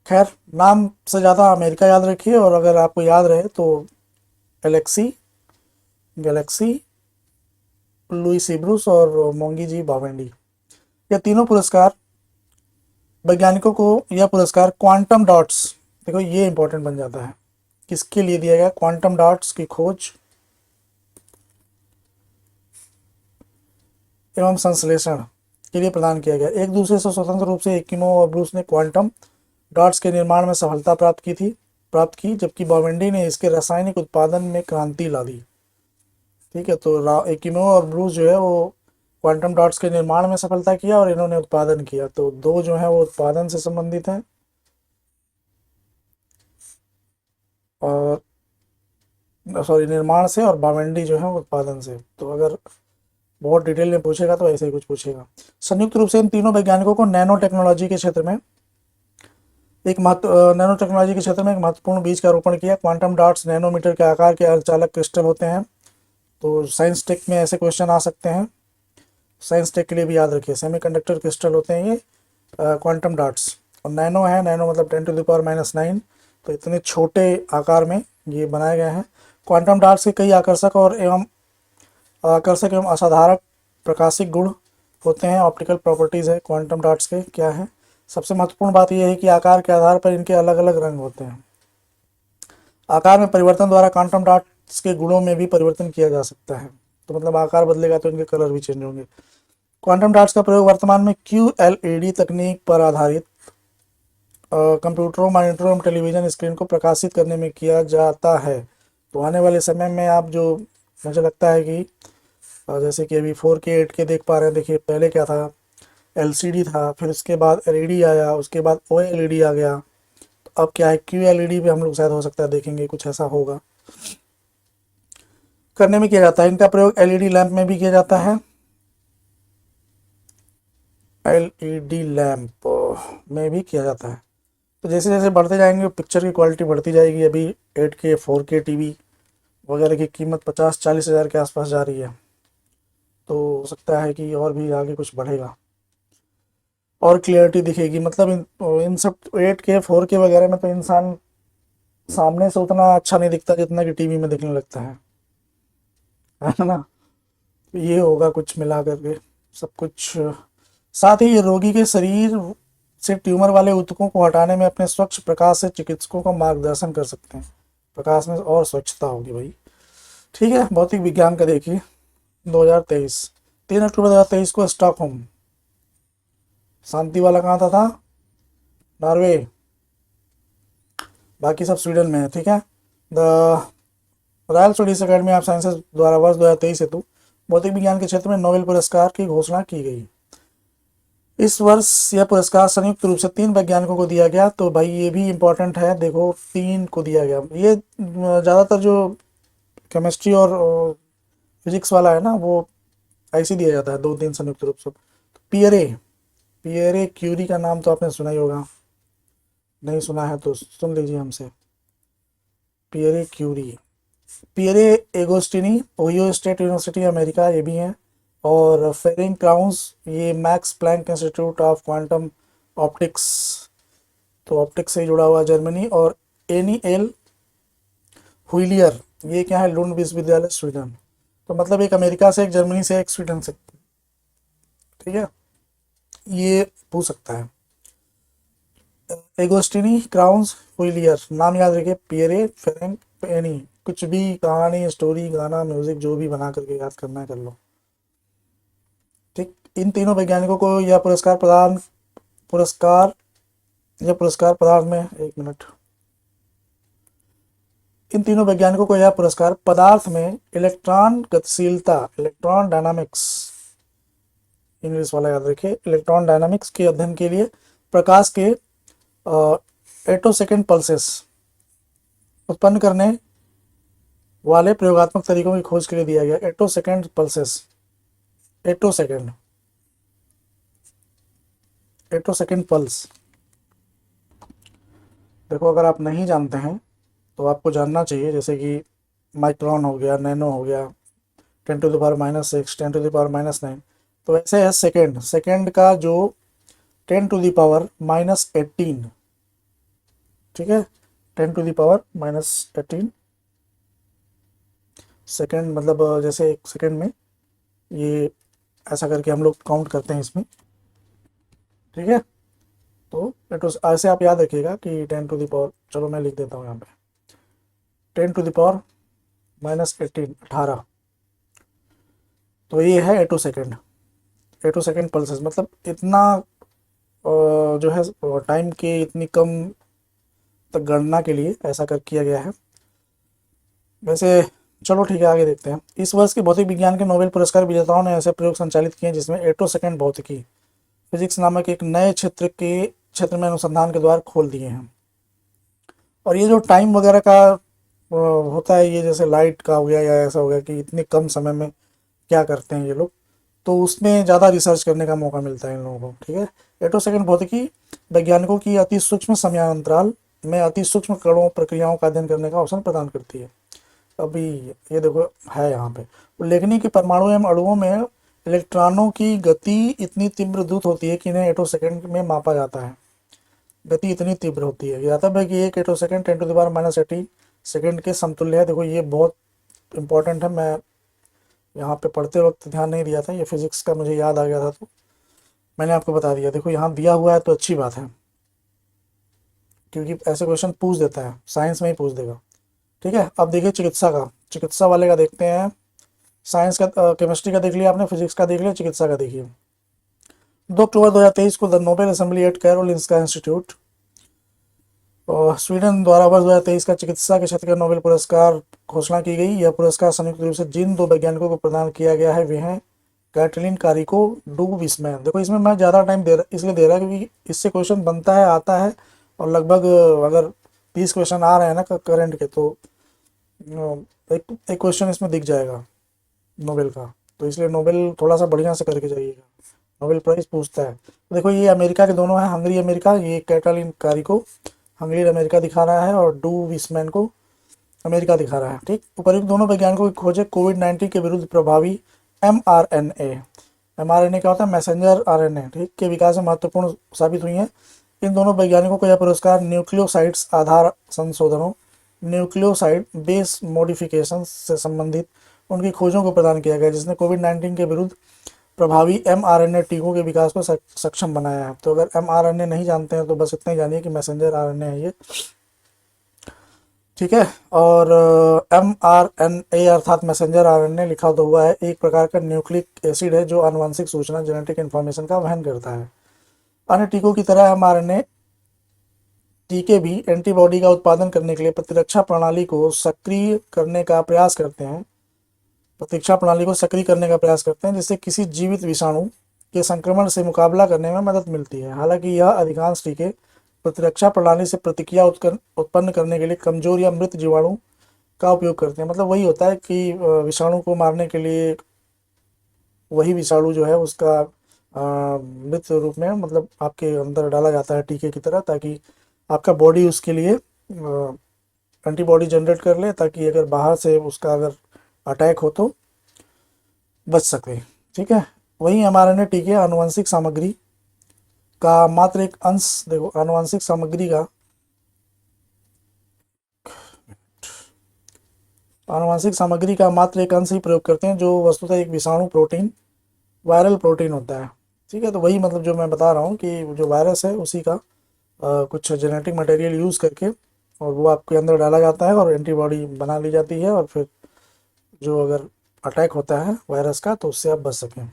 खैर, नाम से ज़्यादा अमेरिका याद रखिए, और अगर आपको याद रहे तो गैलेक्सी, लुइस इब्रूस और मोंगी जी बावेंडी, ये तीनों पुरस्कार वैज्ञानिकों को, यह पुरस्कार क्वांटम डॉट्स, देखो ये इंपॉर्टेंट बन जाता है, किसके लिए दिया गया? क्वांटम डॉट्स की खोज एवं संश्लेषण के लिए प्रदान किया गया। एक दूसरे से स्वतंत्र रूप से एकिमो और ब्रूस ने क्वांटम डॉट्स के निर्माण में सफलता प्राप्त की, जबकि बावेंडी ने इसके रासायनिक उत्पादन में क्रांति ला दी। ठीक है, तो एकिमो और ब्रूस जो है वो क्वांटम डॉट्स के निर्माण में सफलता किया और इन्होंने उत्पादन किया, तो दो जो है वो उत्पादन से संबंधित हैं और सॉरी निर्माण से, और बावेंडी जो है उत्पादन से। तो अगर बहुत डिटेल में पूछेगा तो ऐसे ही कुछ पूछेगा। संयुक्त रूप से इन तीनों वैज्ञानिकों को नैनो टेक्नोलॉजी के क्षेत्र में नैनो टेक्नोलॉजी के क्षेत्र में एक महत्वपूर्ण बीज का रोपण किया। क्वांटम डॉट्स नैनोमीटर के आकार के अर्धचालक क्रिस्टल होते हैं। तो साइंस टेक में ऐसे क्वेश्चन आ सकते हैं, साइंस टेक के लिए भी याद रखिए। सेमीकंडक्टर क्रिस्टल होते हैं ये क्वांटम डॉट्स, और नैनो है, नैनो मतलब 10⁻⁹ तो इतने छोटे आकार में ये बनाए गए हैं। क्वांटम डॉट्स के कई आकर्षक एवं असाधारक प्रकाशिक गुण होते हैं, ऑप्टिकल प्रॉपर्टीज़ है क्वांटम डॉट्स के। क्या है सबसे महत्वपूर्ण बात यह है कि आकार के आधार पर इनके अलग अलग रंग होते हैं। आकार में परिवर्तन द्वारा क्वांटम डॉट्स के गुणों में भी परिवर्तन किया जा सकता है, तो मतलब आकार बदलेगा तो इनके कलर भी चेंज होंगे। क्वांटम डॉट्स का प्रयोग वर्तमान में QLED तकनीक पर आधारित कंप्यूटरों, मॉनिटरों एवं टेलीविज़न स्क्रीन को प्रकाशित करने में किया जाता है। तो आने वाले समय में आप जो, मुझे लगता है कि जैसे कि अभी 4K 8K देख पा रहे हैं, देखिए पहले क्या था, LCD था, फिर उसके बाद LED आया, उसके बाद OLED आ गया, तो अब क्या है QLED पे हम लोग शायद हो सकता है देखेंगे, कुछ ऐसा होगा। करने में किया जाता है, इनका प्रयोग LED लैंप में भी किया जाता है, LED लैंप में भी किया जाता है। तो जैसे जैसे बढ़ते जाएंगे पिक्चर की क्वालिटी बढ़ती जाएगी। अभी 8K 4K टीवी वगैरह की कीमत 50-40 हज़ार के आसपास जा रही है, तो हो सकता है कि और भी आगे कुछ बढ़ेगा और क्लियरिटी दिखेगी। मतलब इन सब 8K 4K वगैरह में तो इंसान सामने से उतना अच्छा नहीं दिखता जितना कि टीवी में दिखने लगता है ना। तो ये होगा कुछ मिला करके सब कुछ। साथ ही ये रोगी के शरीर से ट्यूमर वाले ऊतकों को हटाने में अपने स्वच्छ प्रकाश से चिकित्सकों का मार्गदर्शन कर सकते हैं। प्रकाश में और स्वच्छता होगी भाई। ठीक है, भौतिक विज्ञान का देखिए 2023 3 अक्टूबर 2023 को स्टॉकहोम, शांति वाला कहाँ था नॉर्वे, बाकी सब स्वीडन में है। ठीक है, the Royal Swedish Academy of sciences द्वारा वर्ष 2023 हेतु भौतिक विज्ञान के क्षेत्र में नोबेल पुरस्कार की घोषणा की गई। इस वर्ष यह पुरस्कार संयुक्त रूप से 3 वैज्ञानिकों को दिया गया। तो भाई ये भी इम्पोर्टेंट है, देखो 3 को दिया गया। ये ज़्यादातर जो केमिस्ट्री और फिजिक्स वाला है ना, वो ऐसे दिया जाता है 2-3 संयुक्त रूप से। पियरे क्यूरी का नाम तो आपने सुना ही होगा, नहीं सुना है तो सुन लीजिए हमसे। Pierre Curie, Pierre Agostini Ohio State University America, ये भी हैं। और फेरिंग क्राउंस, ये Max Planck Institute of Quantum Optics, तो ऑप्टिक्स से जुड़ा हुआ जर्मनी। और एनी एल हुइलियर, ये क्या है, लुंड विश्वविद्यालय स्वीडन। तो मतलब एक अमेरिका से, एक जर्मनी से, एक स्वीडन से। ठीक है, ये पूछ सकता है। एगोस्टिनी क्राउंस हुइलियर, नाम याद रखिए। पियरे फेरेंक एनी, कुछ भी कहानी स्टोरी गाना म्यूजिक जो भी बना करके याद करना है कर लो। ठीक, इन तीनों वैज्ञानिकों को यह पुरस्कार पदार्थ में, एक मिनट, इन तीनों वैज्ञानिकों को यह पुरस्कार पदार्थ में इलेक्ट्रॉन गतिशीलता, इलेक्ट्रॉन डायनामिक्स, इंग्लिश वाला याद रखिए, इलेक्ट्रॉन डायनामिक्स के अध्ययन के लिए प्रकाश के एटोसेकेंड पल्सेस उत्पन्न करने वाले प्रयोगात्मक तरीकों की खोज के लिए दिया गया। एटोसेकेंड पल्सेस, एटोसेकेंड पल्स। देखो अगर आप नहीं जानते हैं तो आपको जानना चाहिए, जैसे कि माइक्रोन हो गया, नैनो हो गया, 10⁻⁻6, 10⁻⁻9, तो ऐसे है सेकेंड का जो 10⁻⁻18, ठीक है, 10⁻⁻18 सेकेंड, मतलब जैसे एक सेकेंड में ये ऐसा करके हम लोग काउंट करते हैं इसमें। ठीक है, तो ऐसे आप याद रखिएगा कि 10⁻, चलो मैं लिख देता हूँ यहाँ पे 10⁻⁻18, 18, तो ये है एटो सेकेंड। 8 सेकेंड पल्सेस, मतलब इतना जो है टाइम के इतनी कम तक गणना के लिए ऐसा कर किया गया है। वैसे चलो ठीक है, आगे देखते हैं। इस वर्ष के भौतिक विज्ञान के नोबेल पुरस्कार विजेताओं ने ऐसे प्रयोग संचालित किए हैं जिसमें एटो सेकेंड भौतिकी फिजिक्स नामक एक नए क्षेत्र में अनुसंधान के द्वार खोल दिए हैं। और ये जो टाइम वगैरह का होता है, ये जैसे लाइट का हो गया या ऐसा हो गया कि इतने कम समय में क्या करते हैं ये लोग, तो उसमें ज़्यादा रिसर्च करने का मौका मिलता है इन लोगों को। ठीक है, एटो सेकेंड भौतिकी वैज्ञानिकों की अति सूक्ष्म समयांतराल में अति सूक्ष्म कणों प्रक्रियाओं का अध्ययन करने का अवसर प्रदान करती है। अभी ये देखो है यहाँ पे, उल्लेखनीय कि परमाणु एवं अणुओं में इलेक्ट्रॉनों की गति इतनी तीव्र द्रुत होती है कि इन्हें एटो सेकेंड में मापा जाता है। गति इतनी तीव्र होती है, ज्ञातव्य है कि 1 एटो सेकेंड 10⁻⁻18 सेकेंड के समतुल्य है। देखो ये बहुत इंपॉर्टेंट है, मैं यहाँ पे पढ़ते वक्त ध्यान नहीं दिया था, ये फिजिक्स का मुझे याद आ गया था तो मैंने आपको बता दिया। देखो यहाँ दिया हुआ है तो अच्छी बात है, क्योंकि ऐसे क्वेश्चन पूछ देता है, साइंस में ही पूछ देगा। ठीक है, अब देखिए चिकित्सा वाले का देखते हैं। साइंस का केमिस्ट्री का देख लिया आपने, फिजिक्स का देख लिया, चिकित्सा का देखिए। 2 अक्टूबर 2023 को the Nobel assembly eight Karolinska institute और स्वीडन द्वारा वर्ष 2023 का चिकित्सा के क्षेत्र का नोबेल पुरस्कार घोषणा की गई। यह पुरस्कार संयुक्त रूप से जिन 2 वैज्ञानिकों को प्रदान किया गया है वे हैं कैटलिन कारिको, डू विस्मैन। देखो इसमें मैं ज़्यादा टाइम इसलिए दे रहा क्योंकि इससे क्वेश्चन बनता है, आता है, और लगभग अगर 30 क्वेश्चन आ रहे हैं ना करंट के, तो एक क्वेश्चन इसमें दिख जाएगा नोबेल का। तो इसलिए नोबेल थोड़ा सा बढ़िया से करके जाइएगा, नोबेल प्राइज़ पूछता है। तो देखो ये अमेरिका के दोनों हैं, हंगरी अमेरिका, ये कैटलिन कारिको हंगरी अमेरिका दिखा रहा है और डू विस्मैन को अमेरिका दिखा रहा है। ठीक, उपर्युक्त दोनों वैज्ञानिकों की खोजें कोविड-19 के विरुद्ध प्रभावी mRNA, mRNA क्या होता है, मैसेंजर आरएनए, ठीक, के विकास में महत्वपूर्ण साबित हुई हैं। इन दोनों वैज्ञानिकों को यह पुरस्कार न्यूक्लियोसाइड्स आधार संशोधनों, न्यूक्लियोसाइड बेस मॉडिफिकेशन से संबंधित उनकी खोजों को प्रदान किया गया, जिसने कोविड-19 के विरुद्ध प्रभावी mRNA टीकों के विकास को सक्षम बनाया है। तो अगर mRNA नहीं जानते हैं तो बस इतना ही जानिए कि मैसेंजर आरएनए है ये। ठीक है, और mRNA अर्थात मैसेंजर आरएनए लिखा तो हुआ है, एक प्रकार का न्यूक्लिक एसिड है जो आनुवंशिक सूचना जेनेटिक इन्फॉर्मेशन का वहन करता है। अन्य टीकों की तरह mRNA टीके भी एंटीबॉडी का उत्पादन करने के लिए प्रतिरक्षा प्रणाली को सक्रिय करने का प्रयास करते हैं, जिससे किसी जीवित विषाणु के संक्रमण से मुकाबला करने में मदद मिलती है। हालांकि यह अधिकांश टीके प्रतिरक्षा प्रणाली से प्रतिक्रिया उत्पन्न करने के लिए कमजोर या मृत जीवाणु का उपयोग करते हैं। मतलब वही होता है कि विषाणु को मारने के लिए वही विषाणु जो है उसका मृत रूप में मतलब आपके अंदर डाला जाता है टीके की तरह, ताकि आपका बॉडी उसके लिए एंटीबॉडी जनरेट कर ले, ताकि अगर बाहर से उसका अगर अटैक हो तो बच सके। ठीक है, वही mRNA टीके आनुवंशिक सामग्री का मात्र एक अंश, देखो आनुवंशिक सामग्री का मात्र एक अंश ही प्रयोग करते हैं, जो वस्तुतः एक विषाणु प्रोटीन, वायरल प्रोटीन होता है। ठीक है, तो वही मतलब जो मैं बता रहा हूँ कि जो वायरस है उसी का कुछ जेनेटिक मटेरियल यूज़ करके और वो आपके अंदर डाला जाता है और एंटीबॉडी बना ली जाती है, और फिर जो अगर अटैक होता है वायरस का तो उससे आप बच सकें।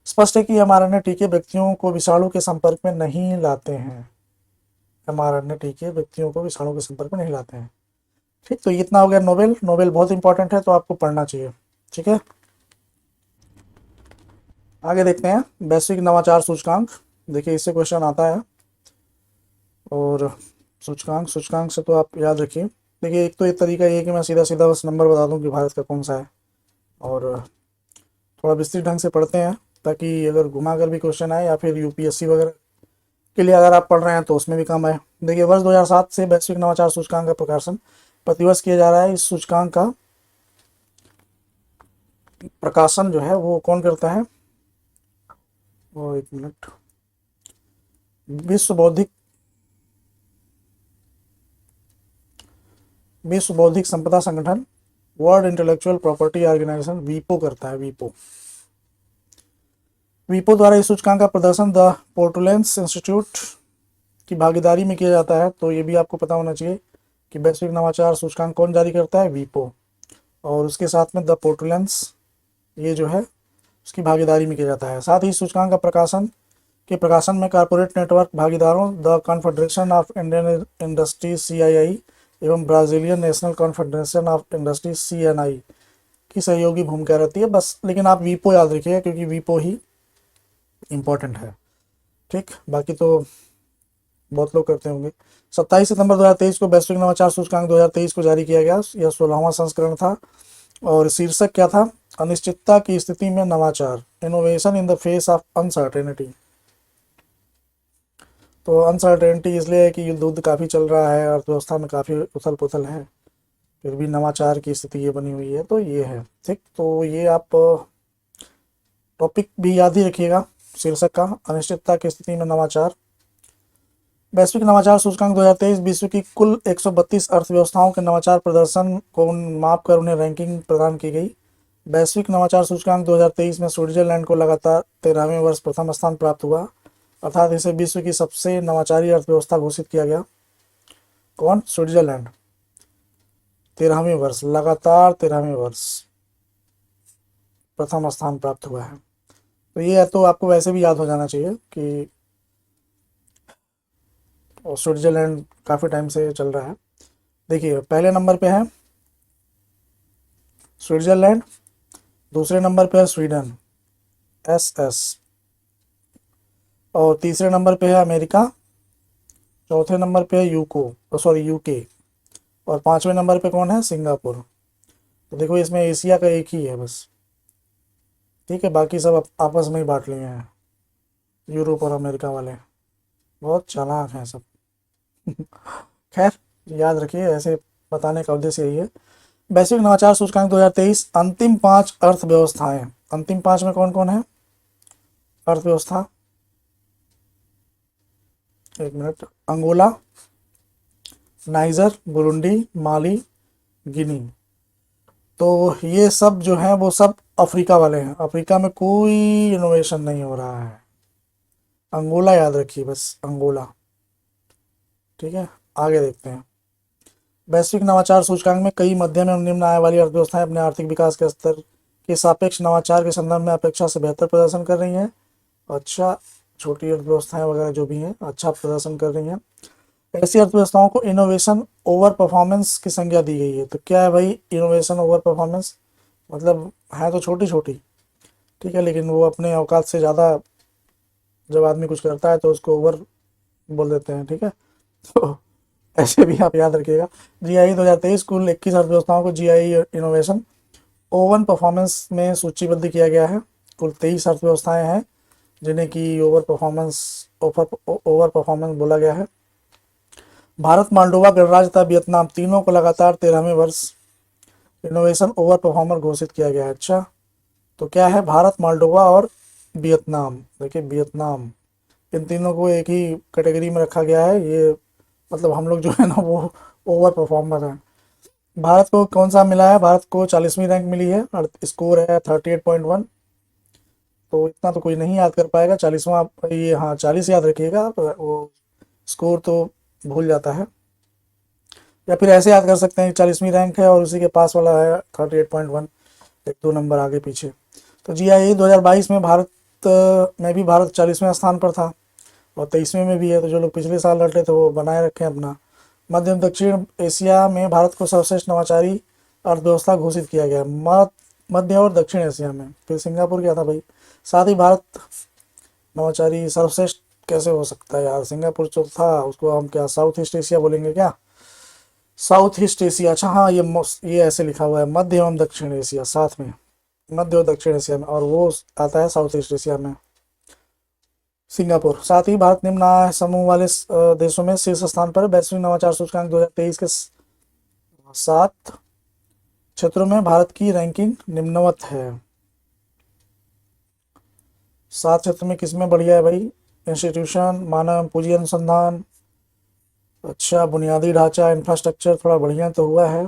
स्पष्ट है कि mRNA टीके व्यक्तियों को विषाणु के संपर्क में नहीं लाते हैं। mRNA टीके व्यक्तियों को विषाणु के संपर्क में नहीं लाते हैं। ठीक, तो इतना हो गया नोबेल। नोबेल बहुत इंपॉर्टेंट है तो आपको पढ़ना चाहिए। ठीक है, आगे देखते हैं वैश्विक नवाचार सूचकांक। देखिए इससे क्वेश्चन आता है, और सूचकांक से तो आप याद रखिए। देखिए एक तो एक तरीका ये है कि मैं सीधा सीधा बस नंबर बता दूं कि भारत का कौन सा है, और थोड़ा विस्तृत ढंग से पढ़ते हैं ताकि अगर घुमा कर भी क्वेश्चन आए या फिर यूपीएससी वगैरह के लिए अगर आप पढ़ रहे हैं तो उसमें भी काम आए। देखिए वर्ष 2007 से वैश्विक नवाचार सूचकांक का प्रकाशन प्रतिवर्ष किया जा रहा है। इस सूचकांक का प्रकाशन जो है वो कौन करता है, वो एक मिनट, विश्व बौद्धिक संपदा संगठन, वर्ल्ड इंटेलेक्चुअल प्रॉपर्टी ऑर्गेनाइजेशन, वीपो करता है। वीपो द्वारा इस सूचकांक का प्रदर्शन द पोर्टुलेंस इंस्टीट्यूट की भागीदारी में किया जाता है। तो ये भी आपको पता होना चाहिए कि वैश्विक नवाचार सूचकांक कौन जारी करता है, वीपो, और उसके साथ में द पोर्टुलेंस ये जो है उसकी भागीदारी में किया जाता है। साथ ही सूचकांक का प्रकाशन में कॉरपोरेट नेटवर्क भागीदारों the confederation of Indian industries CII एवं Brazilian national confederation of industries CNI की सहयोगी भूमिका रहती है। बस लेकिन आप वीपो याद रखिएगा क्योंकि वीपो ही इम्पोर्टेंट है। ठीक, बाकी तो बहुत लोग करते होंगे। 27 सितंबर 2023 को वैश्विक नवाचार सूचकांक 2023 को जारी किया गया। यह 16वां संस्करण था और शीर्षक क्या था? अनिश्चितता की स्थिति में नवाचार, innovation in the face of uncertainty. तो अनसर्टेनिटी इसलिए है कि युद्ध काफ़ी चल रहा है, अर्थव्यवस्था में काफ़ी उथल पुथल है, फिर भी नवाचार की स्थिति ये बनी हुई है। तो ये है। ठीक, तो ये आप टॉपिक भी याद ही रखिएगा शीर्षक का, अनिश्चितता की स्थिति में नवाचार। वैश्विक नवाचार सूचकांक 2023 विश्व की कुल 132 अर्थव्यवस्थाओं के नवाचार प्रदर्शन को माप कर उन्हें रैंकिंग प्रदान की गई। वैश्विक नवाचार सूचकांक 2023 में स्विट्जरलैंड को लगातार 13वें वर्ष प्रथम स्थान प्राप्त हुआ, अर्थात इसे विश्व की सबसे नवाचारी अर्थव्यवस्था घोषित किया गया। कौन? स्विट्जरलैंड। 13वें वर्ष, लगातार 13वें वर्ष प्रथम स्थान प्राप्त हुआ है। तो ये तो आपको वैसे भी याद हो जाना चाहिए कि स्विट्जरलैंड काफ़ी टाइम से चल रहा है। देखिए, पहले नंबर पे है स्विट्जरलैंड, दूसरे नंबर पे है स्वीडन SS, और तीसरे नंबर पे है अमेरिका, चौथे नंबर पे है यूके, और पांचवें नंबर पे कौन है? सिंगापुर। तो देखो इसमें एशिया का एक ही है बस। ठीक है, बाकी सब आपस में ही बांट लिए हैं, यूरोप और अमेरिका वाले। बहुत चालाक हैं सब। खैर, याद रखिए, ऐसे बताने का उद्देश्य यही है। वैश्विक नवाचार सूचकांक 2023 अंतिम 5 अर्थव्यवस्थाएं। अंतिम 5 में कौन कौन है अर्थव्यवस्था? एक मिनट। अंगोला, नाइजर, बुरुंडी, माली, गिनी। तो ये सब जो है वो सब अफ्रीका वाले हैं। अफ्रीका में कोई इनोवेशन नहीं हो रहा है। अंगोला याद रखिए बस, अंगोला। ठीक है, आगे देखते हैं। वैश्विक नवाचार सूचकांक में कई मध्यम एवं निम्न आय वाली अर्थव्यवस्थाएं अपने आर्थिक विकास के स्तर के सापेक्ष नवाचार के संदर्भ में अपेक्षा से बेहतर प्रदर्शन कर रही हैं। अच्छा, छोटी अर्थव्यवस्थाएं वगैरह जो भी हैं अच्छा प्रदर्शन कर रही हैं। ऐसी अर्थव्यवस्थाओं को इनोवेशन ओवर परफॉर्मेंस की संज्ञा दी गई है। तो क्या है भाई इनोवेशन ओवर परफॉर्मेंस? मतलब है तो छोटी छोटी, ठीक है, लेकिन वो अपने औकात से ज़्यादा जब आदमी कुछ करता है तो उसको ओवर बोल देते हैं। ठीक है, तो ऐसे भी आप याद रखिएगा। GIE 2023 कुल 21 अर्थव्यवस्थाओं को GIE इनोवेशन ओवन परफॉर्मेंस में सूचीबद्ध किया गया है। कुल 23 अर्थव्यवस्थाएं हैं जिन्हें कि ओवर परफॉर्मेंस बोला गया है। भारत, मोल्डोवा, गणराज्य तथा वियतनाम तीनों को लगातार 13वें वर्ष इनोवेशन ओवर परफॉर्मर घोषित किया गया है। अच्छा, तो क्या है? भारत, मोल्डोवा और वियतनाम। देखिए, वियतनाम, इन तीनों को एक ही कैटेगरी में रखा गया है। ये मतलब हम लोग जो है ना वो ओवर परफॉर्मर हैं। भारत को कौन सा मिला है? भारत को 40वीं रैंक मिली है और स्कोर है 38.1। तो इतना तो कोई नहीं याद कर पाएगा 40वां, ये हाँ 40 याद रखिएगा, वो स्कोर तो भूल जाता है। या फिर ऐसे याद कर सकते हैं 40वीं रैंक है और उसी के पास वाला है 38.1, एक दो नंबर आगे पीछे। तो GIE 2022 में भारत में भी भारत 40वें स्थान पर था और 23वें में भी है। तो जो लोग पिछले साल लड़ते थे वो बनाए रखें अपना। मध्य दक्षिण एशिया में भारत को सर्वश्रेष्ठ नवाचारी अर्थव्यवस्था घोषित किया गया। मध्य और दक्षिण एशिया में फिर सिंगापुर क्या था भाई। साथ ही भारत नवाचारी सर्वश्रेष्ठ कैसे हो सकता है यार? सिंगापुर जो था उसको हम क्या साउथ ईस्ट एशिया बोलेंगे क्या? साउथ ईस्ट एशिया, अच्छा हाँ, ये ऐसे लिखा हुआ है मध्य एवं दक्षिण एशिया साथ में, मध्य और दक्षिण एशिया में, और वो आता है साउथ ईस्ट एशिया में सिंगापुर। साथ ही भारत निम्न आय समूह वाले देशों में शीर्ष स्थान पर। वैश्विक नवाचार सूचकांक 2023 के 7 क्षेत्रों में भारत की रैंकिंग निम्नवत है। 7 क्षेत्र में किसमें बढ़िया है भाई? इंस्टीट्यूशन, मानव पूंजी अनुसंधान, अच्छा बुनियादी ढांचा इंफ्रास्ट्रक्चर थोड़ा बढ़िया तो हुआ है,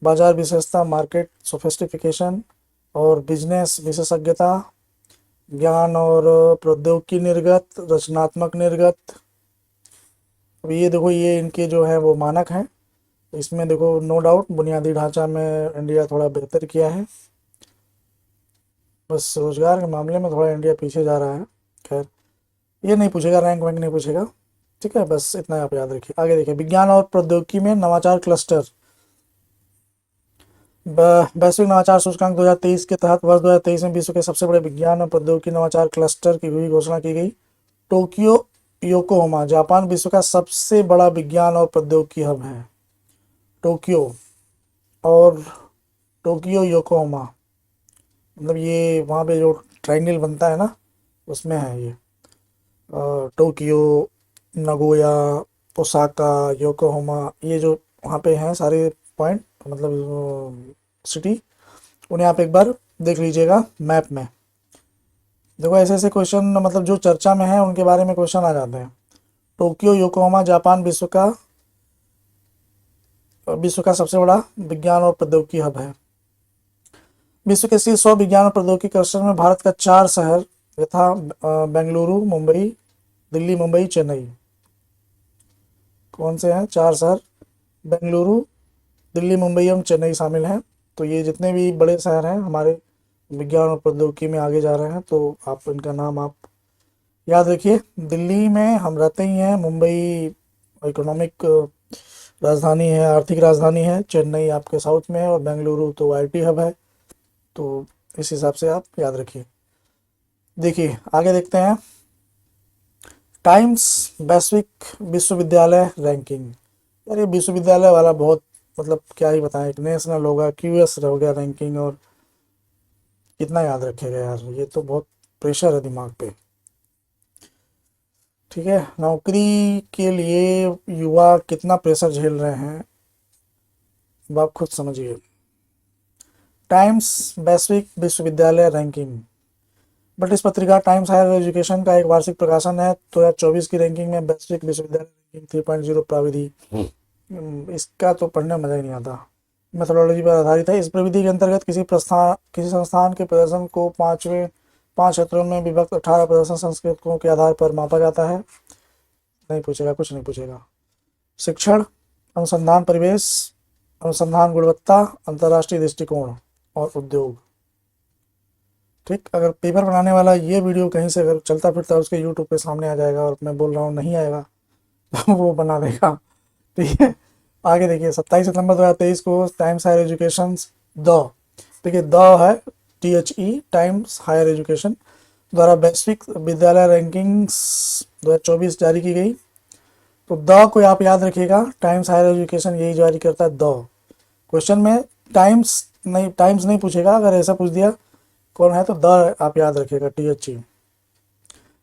बाजार विशेषता मार्केट सोफिस्टिफिकेशन, और बिजनेस विशेषज्ञता, ज्ञान और प्रौद्योगिकी निर्गत, रचनात्मक निर्गत। अब ये देखो, ये इनके जो है वो मानक हैं। इसमें देखो नो डाउट बुनियादी ढांचा में इंडिया थोड़ा बेहतर किया है। बस रोजगार के मामले में थोड़ा इंडिया पीछे जा रहा है। खैर, ये नहीं पूछेगा, रैंक वैंक नहीं पूछेगा, ठीक है, बस इतना आप याद रखिए। आगे देखिए, विज्ञान और प्रौद्योगिकी में नवाचार क्लस्टर। वैश्विक नवाचार सूचकांक 2023 के तहत वर्ष 2023 में विश्व के सबसे बड़े विज्ञान और प्रौद्योगिकी नवाचार क्लस्टर की हुई घोषणा की गई। टोक्यो योकोहामा जापान विश्व का सबसे बड़ा विज्ञान और प्रौद्योगिकी हब है। टोक्यो और टोक्यो योकोहामा, मतलब ये वहाँ पे जो ट्रायंगल बनता है ना, उसमें है ये। टोक्यो, नगोया, ओसाका, योकोहामा, ये जो वहाँ पे हैं सारे पॉइंट, मतलब सिटी, उन्हें आप एक बार देख लीजिएगा मैप में। देखो ऐसे ऐसे क्वेश्चन, मतलब जो चर्चा में है उनके बारे में क्वेश्चन आ जाते हैं। टोक्यो योकोहामा जापान विश्व का सबसे बड़ा विज्ञान और प्रौद्योगिकी हब है। विश्व के शीर्ष 100 विज्ञान और प्रौद्योगिकी क्लस्टर में भारत का 4 शहर यथा बेंगलुरु, मुंबई, दिल्ली, मुंबई, चेन्नई। कौन से हैं 4 शहर? बेंगलुरु, दिल्ली, मुंबई एवं चेन्नई शामिल हैं। तो ये जितने भी बड़े शहर हैं हमारे विज्ञान और प्रौद्योगिकी में आगे जा रहे हैं, तो आप इनका नाम आप याद रखिए। दिल्ली में हम रहते ही हैं, मुंबई इकोनॉमिक राजधानी है, आर्थिक राजधानी है, चेन्नई आपके साउथ में है, और बेंगलुरु तो आईटी हब है। तो इस हिसाब से आप याद रखिए। देखिए आगे देखते हैं, टाइम्स वैश्विक विश्वविद्यालय रैंकिंग। यार ये विश्वविद्यालय वाला बहुत, मतलब क्या ही बताएं, एक नेशनल होगा, क्यूएस हो गया रैंकिंग, और कितना याद रखेगा यार, ये तो बहुत प्रेशर है दिमाग पे। ठीक है, नौकरी के लिए युवा कितना प्रेशर झेल रहे हैं अब आप खुद समझिए। टाइम्स वैश्विक विश्वविद्यालय रैंकिंग ब्रिटिश पत्रिका टाइम्स हायर एजुकेशन का एक वार्षिक प्रकाशन है। 2024 की रैंकिंग में वैश्विक विश्वविद्यालय रैंकिंग 3.0 प्राविधि। इसका तो पढ़ने में मजा ही नहीं आता। मेथोडोलॉजी पर आधारित है। इस प्रविधि के अंतर्गत किसी संस्थान के प्रदर्शन को 5 क्षेत्रों में विभक्त 18 प्रदर्शन संस्कृतकों के आधार पर मापा जाता है। नहीं पूछेगा, कुछ नहीं पूछेगा। शिक्षण, अनुसंधान परिवेश, अनुसंधान गुणवत्ता, अंतर्राष्ट्रीय दृष्टिकोण और उद्योग। ठीक, अगर पेपर बनाने वाला ये वीडियो कहीं से अगर चलता फिरता उसके यूट्यूब पे सामने आ जाएगा, और मैं बोल रहा हूँ नहीं आएगा, तो वो बना देगा। ठीक है, आगे देखिए, 27 सितंबर 2023 को टाइम्स हायर एजुकेशन देखिए है THE टाइम्स हायर एजुकेशन द्वारा वैश्विक विद्यालय रैंकिंग्स 2024 जारी की गई। तो को आप याद रखिएगा, टाइम्स हायर एजुकेशन यही जारी करता है। क्वेश्चन में टाइम्स नहीं पूछेगा, अगर ऐसा पूछ दिया कौन है तो आप याद रखिएगा, THE।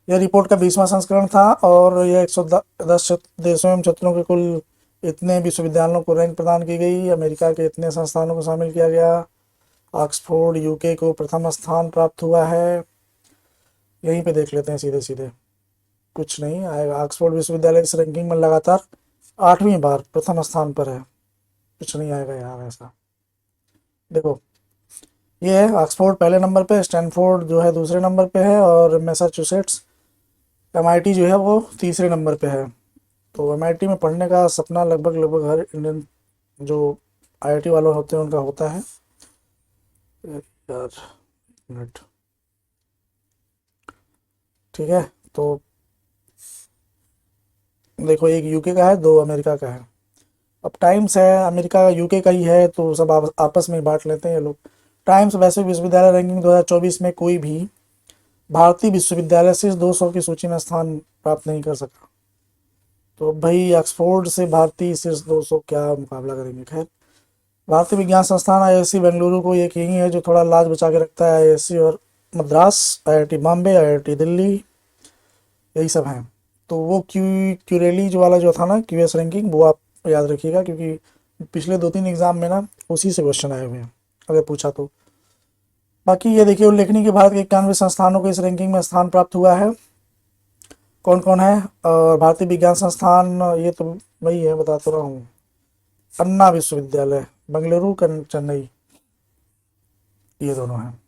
यह रिपोर्ट का 20वां संस्करण था, और यह 110 देशों एवं क्षेत्रों के कुल इतने विश्वविद्यालयों को रैंक प्रदान की गई। अमेरिका के इतने संस्थानों को शामिल किया गया। ऑक्सफोर्ड यूके को प्रथम स्थान प्राप्त हुआ है। यहीं पे देख लेते हैं सीधे सीधे, कुछ नहीं आएगा। ऑक्सफोर्ड विश्वविद्यालय इस रैंकिंग में लगातार 8वीं बार प्रथम स्थान पर है। कुछ नहीं आएगा यार ऐसा। देखो ये है, ऑक्सफोर्ड पहले नंबर पे, स्टैनफोर्ड जो है दूसरे नंबर पे है, और मैसाचुसेट्स MIT जो है वो तीसरे नंबर पे है। तो MIT में पढ़ने का सपना लगभग हर इंडियन जो IIT वाले होते हैं उनका होता है। यार मिनट, ठीक है, तो देखो एक यूके का है, 2 अमेरिका का है। अब टाइम्स है अमेरिका यूके का ही है, तो सब आपस में बांट लेते हैं ये लोग। टाइम्स वैश्विक विश्वविद्यालय रैंकिंग 2024 में कोई भी भारतीय विश्वविद्यालय शीर्ष 200 की सूची में स्थान प्राप्त नहीं कर सका। तो भाई ऑक्सफोर्ड से भारतीय शीर्ष 200 क्या मुकाबला करेंगे। खैर, भारतीय विज्ञान संस्थान IISc बेंगलुरु को एक यही है जो थोड़ा लाज बचा के रखता है। IISc और मद्रास, IIT बॉम्बे, IIT दिल्ली, यही सब हैं। तो वो क्यूरेली जो वाला जो था ना QS रैंकिंग, वो आप याद रखिएगा, क्योंकि पिछले 2-3 एग्जाम में ना उसी से क्वेश्चन आए हुए हैं अगर पूछा तो। बाकी ये देखिए, उल्लेखनीय कि भारत के 91 संस्थानों को इस रैंकिंग में स्थान प्राप्त हुआ है। कौन कौन है? और भारतीय विज्ञान संस्थान, ये तो वही है, बता तो रहा हूँ। अन्ना विश्वविद्यालय बेंगलुरु, चेन्नई, ये दोनों हैं।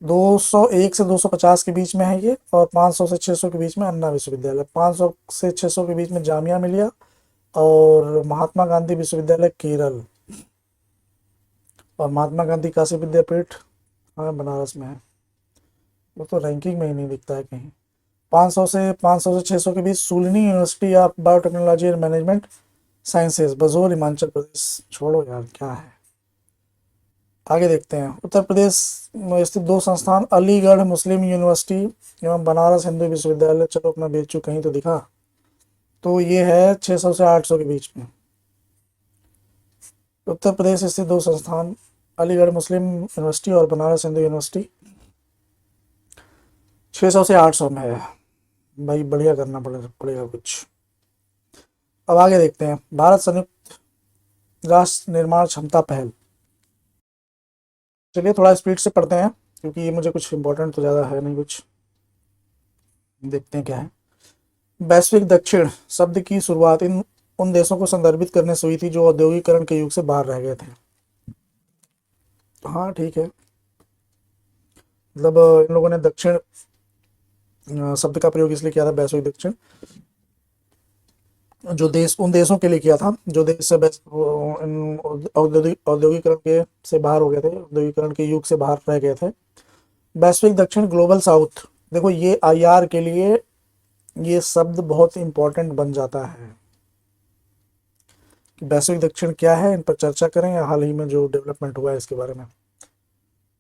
201 से 250 के बीच में है ये, और 500 से 600 के बीच में अन्ना विश्वविद्यालय। 500 से 600 के बीच में जामिया मिलिया और महात्मा गांधी विश्वविद्यालय केरल, और महात्मा गांधी काशी विद्यापीठ हाँ बनारस में है, वो तो रैंकिंग में ही नहीं दिखता है कहीं। 500 से 600 के बीच Shoolini University of Biotechnology and Management Sciences, Bajhol, Himachal Pradesh. छोड़ो यार क्या है। आगे देखते हैं। उत्तर प्रदेश में स्थित दो संस्थान, अलीगढ़ मुस्लिम यूनिवर्सिटी एवं बनारस हिंदू विश्वविद्यालय। चलो अपना बेचू कहीं तो दिखा। तो ये है 600 से 800 के बीच में। उत्तर प्रदेश स्थित दो संस्थान, अलीगढ़ मुस्लिम यूनिवर्सिटी और बनारस हिंदू यूनिवर्सिटी, 600 से 800 में है। भाई बढ़िया करना पड़ेगा कुछ। अब आगे देखते हैं। भारत संयुक्त राष्ट्र निर्माण क्षमता पहल। चलिए थोड़ा स्पीड से पढ़ते हैं क्योंकि ये मुझे कुछ इंपॉर्टेंट तो ज़्यादा है नहीं कुछ। देखते हैं क्या है। वैश्विक दक्षिण शब्द की शुरुआत इन उन देशों को संदर्भित करने से हुई थी जो औद्योगिकरण के युग से बाहर रह गए थे। हाँ ठीक है, मतलब इन लोगों ने दक्षिण शब्द का प्रयोग इसलिए किया था, वैश्विक दक्षिण, जो देश उन देशों के लिए किया था जो देश से औद्योगिकरण के से बाहर हो गए थे, औद्योगिकरण के युग से बाहर रह गए थे। वैश्विक दक्षिण, ग्लोबल साउथ। देखो ये आईआर के लिए ये शब्द बहुत इंपॉर्टेंट बन जाता है कि वैश्विक दक्षिण क्या है, इन पर चर्चा करें या हाल ही में जो डेवलपमेंट हुआ है इसके बारे में।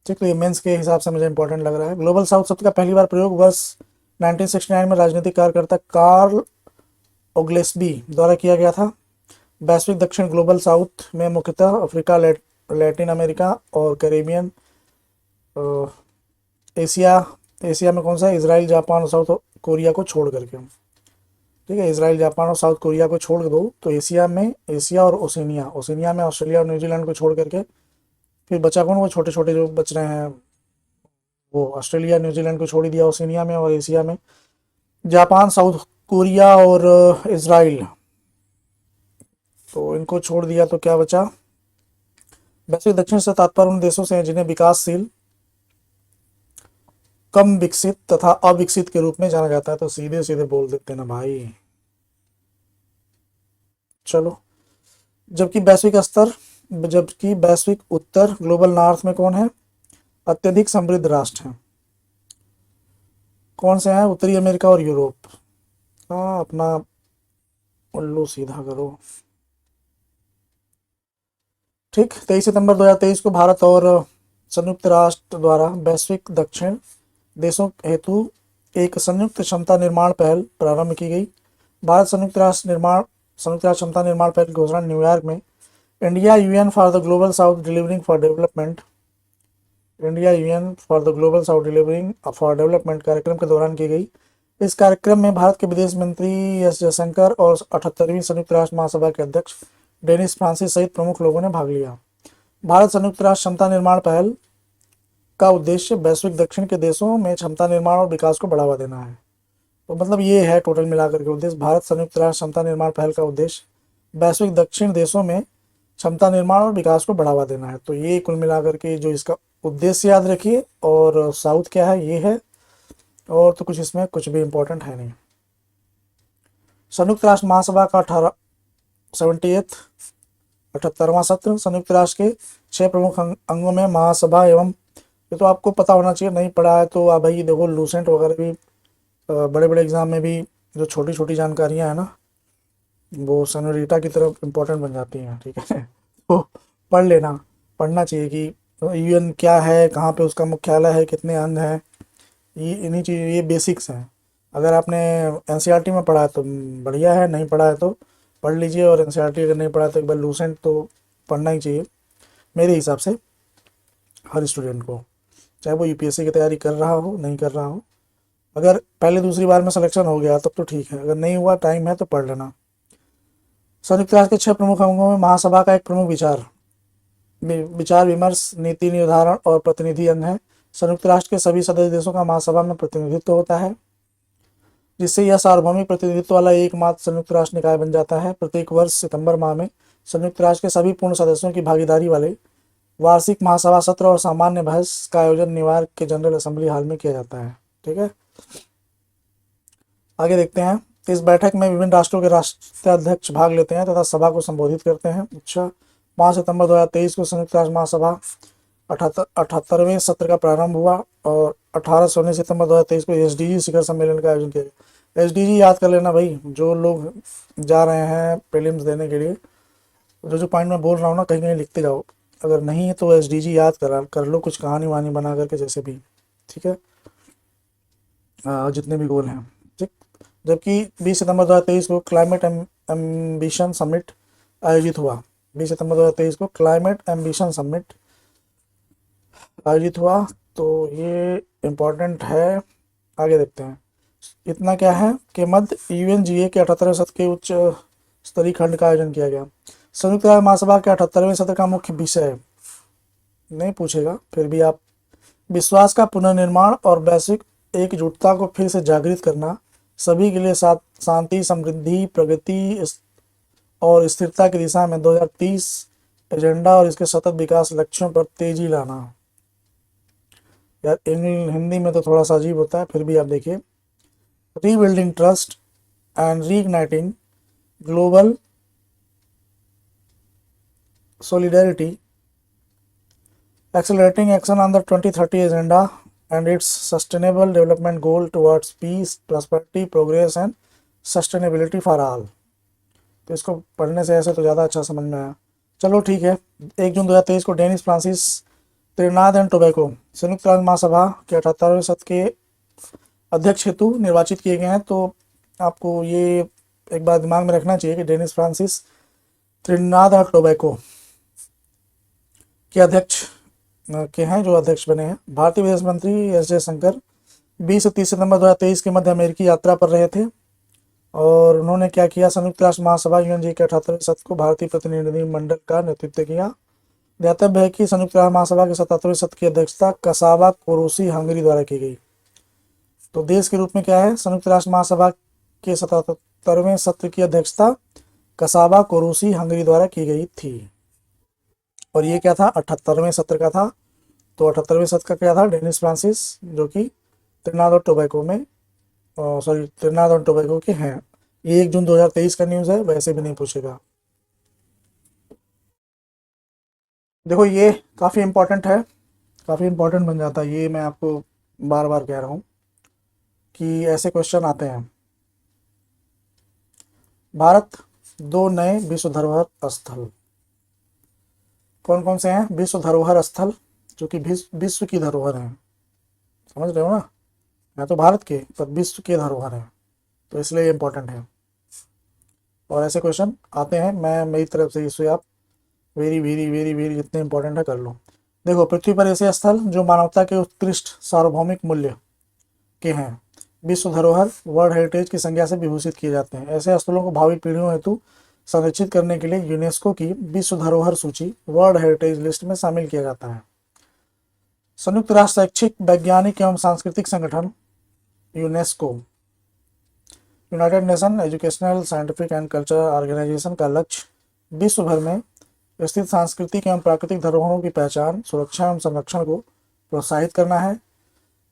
ठीक, तो ये मेंस के हिसाब से मुझे इंपॉर्टेंट लग रहा है। ग्लोबल साउथ शब्द का पहली बार प्रयोग वर्ष 1969 में राजनीतिक कार्यकर्ता कार्ल ओग्लेसबी द्वारा किया गया था। वैश्विक दक्षिण ग्लोबल साउथ में मुख्यतः अफ्रीका, लैटिन अमेरिका और कैरेबियन, एशिया। एशिया में कौन सा है? इसराइल, जापान और साउथ कोरिया को छोड़ करके। ठीक है, इसराइल, जापान और साउथ कोरिया को छोड़ दो तो एशिया में एशिया और ओशिनिया, ओशिनिया में ऑस्ट्रेलिया और न्यूजीलैंड को छोड़ करके फिर बचा कौन? वो छोटे छोटे जो बच रहे हैं, वो ऑस्ट्रेलिया न्यूजीलैंड को छोड़ ही दिया ओशिनिया में। और एशिया में जापान, साउथ कोरिया और इसराइल, तो इनको छोड़ दिया तो क्या बचा? वैश्विक दक्षिण से तात्पर्य उन देशों से हैं जिन्हें विकासशील, कम विकसित तथा अविकसित के रूप में जाना जाता है। तो सीधे सीधे बोल देते हैं ना भाई। चलो, जबकि वैश्विक स्तर, जबकि वैश्विक उत्तर, ग्लोबल नॉर्थ में कौन है? अत्यधिक समृद्ध राष्ट्र हैं। कौन से हैं? उत्तरी अमेरिका और यूरोप। हाँ अपना उल्लू सीधा करो। ठीक, 23 सितंबर 2023 को भारत और संयुक्त राष्ट्र द्वारा वैश्विक दक्षिण देशों हेतु एक संयुक्त क्षमता निर्माण पहल प्रारंभ की गई। भारत संयुक्त राष्ट्र क्षमता निर्माण पहल की घोषणा न्यूयॉर्क में India UN for the global south delivering for development, India UN for the global south delivering for development कार्यक्रम के दौरान की गई। इस कार्यक्रम में भारत के विदेश मंत्री एस जयशंकर और 78वीं संयुक्त राष्ट्र महासभा के अध्यक्ष डेनिस फ्रांसिस सहित प्रमुख लोगों ने भाग लिया। भारत संयुक्त राष्ट्र क्षमता निर्माण पहल का उद्देश्य वैश्विक दक्षिण के देशों में क्षमता निर्माण और विकास को बढ़ावा देना है। तो मतलब ये है टोटल मिलाकर के उद्देश्य। भारत संयुक्त राष्ट्र क्षमता निर्माण पहल का उद्देश्य वैश्विक दक्षिण देशों में क्षमता निर्माण और विकास को बढ़ावा देना है। तो ये कुल मिलाकर के जो इसका उद्देश्य याद रखिए। और साउथ क्या है? ये है। और तो कुछ इसमें कुछ भी इम्पोर्टेंट है नहीं। संयुक्त राष्ट्र महासभा का 78वां सत्र, संयुक्त राष्ट्र के 6 प्रमुख अंगों में महासभा एवं, ये तो आपको पता होना चाहिए, नहीं पढ़ा है तो आप भाई देखो लूसेंट वगैरह भी बड़े बड़े एग्जाम में भी जो छोटी छोटी जानकारियां हैं ना वो सनोरीटा की तरफ इम्पोर्टेंट बन जाती हैं। ठीक है तो पढ़ लेना, पढ़ना चाहिए कि यूएन क्या है, कहाँ पे उसका मुख्यालय है, कितने अंग हैं, ये इन्हीं चीज़, ये बेसिक्स हैं। अगर आपने एनसीईआरटी में पढ़ा है तो बढ़िया है, नहीं पढ़ा है तो पढ़ लीजिए। और एनसीईआरटी अगर नहीं पढ़ा है तो एक बार लूसेंट तो पढ़ना ही चाहिए मेरे हिसाब से हर स्टूडेंट को, चाहे वो यूपीएससी की तैयारी कर रहा हो नहीं कर रहा हो। अगर पहले दूसरी बार में सिलेक्शन हो गया तब तो ठीक है, अगर नहीं हुआ, टाइम है तो पढ़ लेना। संयुक्त राष्ट्र के 6 प्रमुख अंगों में महासभा का एक प्रमुख विचार विमर्श, नीति निर्धारण और प्रतिनिधि अंग है। संयुक्त राष्ट्र के सभी सदस्य देशों का महासभा में प्रतिनिधित्व होता है, जिससे यह सार्वभौमिक प्रतिनिधित्व वाला एकमात्र संयुक्त राष्ट्र निकाय बन जाता है। प्रत्येक वर्ष सितंबर माह में संयुक्त राष्ट्र के सभी पूर्ण सदस्यों की भागीदारी वाले वार्षिक महासभा सत्र और सामान्य बहस का आयोजन न्यूयॉर्क के जनरल असेंबली हॉल में किया जाता है। ठीक है, आगे देखते हैं। इस बैठक में विभिन्न राष्ट्रों के राष्ट्राध्यक्ष भाग लेते हैं तथा सभा को संबोधित करते हैं। अच्छा, 5 सितंबर 2023 को संयुक्त राष्ट्र महासभा अठहत्तरवें सत्र का प्रारंभ हुआ और 18 सितंबर 2023 को एसडीजी शिखर सम्मेलन का आयोजन किया गया। एसडीजी याद कर लेना भाई, जो लोग जा रहे हैं प्रीलिम्स देने के लिए, जो पॉइंट मैं बोल रहा हूँ ना, कहीं कहीं लिखते जाओ। अगर नहीं है तो एसडीजी याद कर लो, कुछ कहानी वहानी बना करके, जैसे भी। ठीक है, जितने भी गोल हैं। ठीक। जबकि 20 सितंबर 2023 को क्लाइमेट एम्बिशन समिट आयोजित हुआ। 20 सितंबर 2023 को क्लाइमेट एम्बिशन समिट आयोजित हुआ। तो ये इम्पोर्टेंट है। आगे देखते हैं। इतना क्या है कि मध्य यूएनजीए के 78वें सत्र के उच्च स्तरीय खंड का आयोजन किया गया। संयुक्त राष्ट्र महासभा के 78वें सत्र का मुख्य विषय नहीं पूछेगा, फिर भी आप, विश्वास का पुनर्निर्माण और वैश्विक एकजुटता को फिर से जागृत करना, सभी के लिए शांति, समृद्धि, प्रगति और स्थिरता की दिशा में 2030 एजेंडा और इसके सतत विकास लक्ष्यों पर तेजी लाना। यार हिंदी में तो थोड़ा सा अजीब होता है, फिर भी आप देखिए। Rebuilding trust and reigniting global solidarity, accelerating action on the 2030 agenda and its sustainable development goal towards peace, prosperity, progress and sustainability for all। तो इसको पढ़ने से ऐसे तो ज़्यादा अच्छा समझ में आया। चलो ठीक है। 1 जून 2023 को Dennis Francis Trinidad and Tobago संयुक्त राष्ट्र महासभा के 78वें सत्र के अध्यक्ष हेतु निर्वाचित किए गए हैं। तो आपको ये एक बार दिमाग में रखना चाहिए कि डेनिस फ्रांसिस त्रिनाद और टोबैको के अध्यक्ष के हैं, जो अध्यक्ष बने हैं। भारतीय विदेश मंत्री एस जयशंकर 20 से 30 सितंबर 2023 के मध्य अमेरिकी यात्रा पर रहे थे और उन्होंने क्या किया, संयुक्त राष्ट्र महासभा यूएनजी के 78वें सत्र को भारतीय प्रतिनिधि मंडल का नेतृत्व किया। ध्यातव्य है कि संयुक्त राष्ट्र महासभा के 77वें सत्र की अध्यक्षता कसाबा कोरोसी हंगरी द्वारा की गई। तो देश के रूप में क्या है, संयुक्त राष्ट्र महासभा के 77वें सत्र की अध्यक्षता कसाबा कोरोसी हंगरी द्वारा की गई थी। और ये क्या था, 78वें सत्र का था। तो 78वें सत्र का क्या था, डेनिस फ्रांसिस, जो कि त्रिनाद और टोबैको में, सॉरी, त्रिनाद और टोबैको के हैं। ये 1 जून 2023 का न्यूज़ है, वैसे भी नहीं पूछेगा। देखो ये काफ़ी इम्पोर्टेंट है, काफ़ी इम्पोर्टेंट बन जाता है। ये मैं आपको बार बार कह रहा हूँ कि ऐसे क्वेश्चन आते हैं। भारत 2 नए विश्व धरोहर स्थल, कौन कौन से हैं विश्व धरोहर स्थल, जो कि विश्व की धरोहर हैं। समझ रहे हो ना, मैं तो भारत के, पर विश्व के धरोहर हैं, तो इसलिए इम्पोर्टेंट है। और ऐसे क्वेश्चन आते हैं, मैं मेरी तरफ से इसे आप वेरी वेरी वेरी वेरी जितने इंपॉर्टेंट है कर लो। देखो, पृथ्वी पर ऐसे स्थल जो मानवता के उत्कृष्ट सार्वभौमिक मूल्य के हैं, विश्व धरोहर वर्ल्ड हेरिटेज की संज्ञा से विभूषित किए जाते हैं। ऐसे स्थलों को भावी पीढ़ियों हेतु संरक्षित करने के लिए यूनेस्को की विश्व धरोहर सूची वर्ल्ड हेरिटेज लिस्ट में शामिल किया जाता है। संयुक्त राष्ट्र शैक्षिक, वैज्ञानिक एवं सांस्कृतिक संगठन UNESCO, United Nation Educational, Scientific and Cultural Organization का लक्ष्य विश्व भर में स्थित सांस्कृतिक एवं प्राकृतिक धरोहरों की पहचान, सुरक्षा एवं संरक्षण को प्रोत्साहित करना है।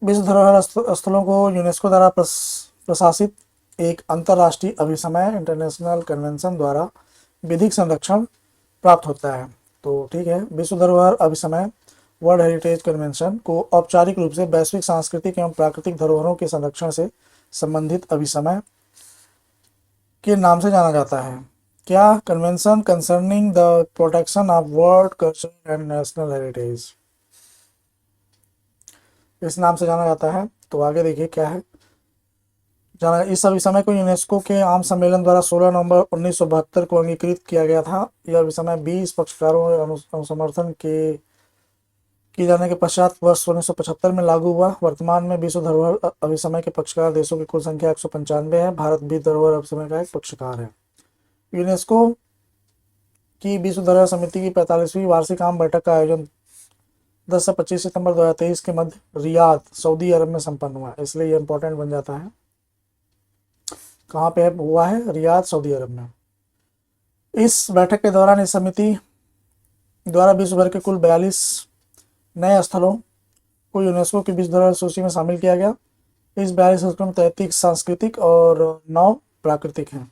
विश्व धरोहर स्थलों को यूनेस्को द्वारा प्रशासित एक अंतर्राष्ट्रीय अभिसमय इंटरनेशनल कन्वेंशन द्वारा विधिक संरक्षण प्राप्त होता है। तो ठीक है, विश्व धरोहर अभिसमय वर्ल्ड हेरिटेज कन्वेंशन को औपचारिक रूप से वैश्विक सांस्कृतिक एवं प्राकृतिक धरोहरों के संरक्षण से संबंधित अभिसमय के नाम से जाना जाता है। क्या, convention concerning the protection of world culture and national heritage, इस नाम से जाना जाता है। तो आगे देखिए क्या है जाना। इस अभिसमय को यूनेस्को के आम सम्मेलन द्वारा 16 नवंबर 1972 को अंगीकृत किया गया था। यह अभिसमय 20 पक्षकारों अनुसमर्थन के किए जाने के पश्चात वर्ष 1975 में लागू हुआ। वर्तमान में विश्व धरोहर अभिसमय के पक्षकार देशों की कुल संख्या 195 है। भारत भी धरोहर अभिसमय का एक पक्षकार है। यूनेस्को की विश्व धरोहर समिति की 45वीं वार्षिक आम बैठक का आयोजन 10 से 25 सितंबर 2023 के मध्य रियाद, सऊदी अरब में संपन्न हुआ, इसलिए यह इंपॉर्टेंट बन जाता है। कहाँ पे हुआ है, रियाद, सऊदी अरब में। इस बैठक के दौरान इस समिति द्वारा विश्व भर के कुल 42 नए स्थलों को यूनेस्को की विश्व धरोहर सूची में शामिल किया गया। इस 42 स्थलों में 33 सांस्कृतिक और 9 प्राकृतिक हैं।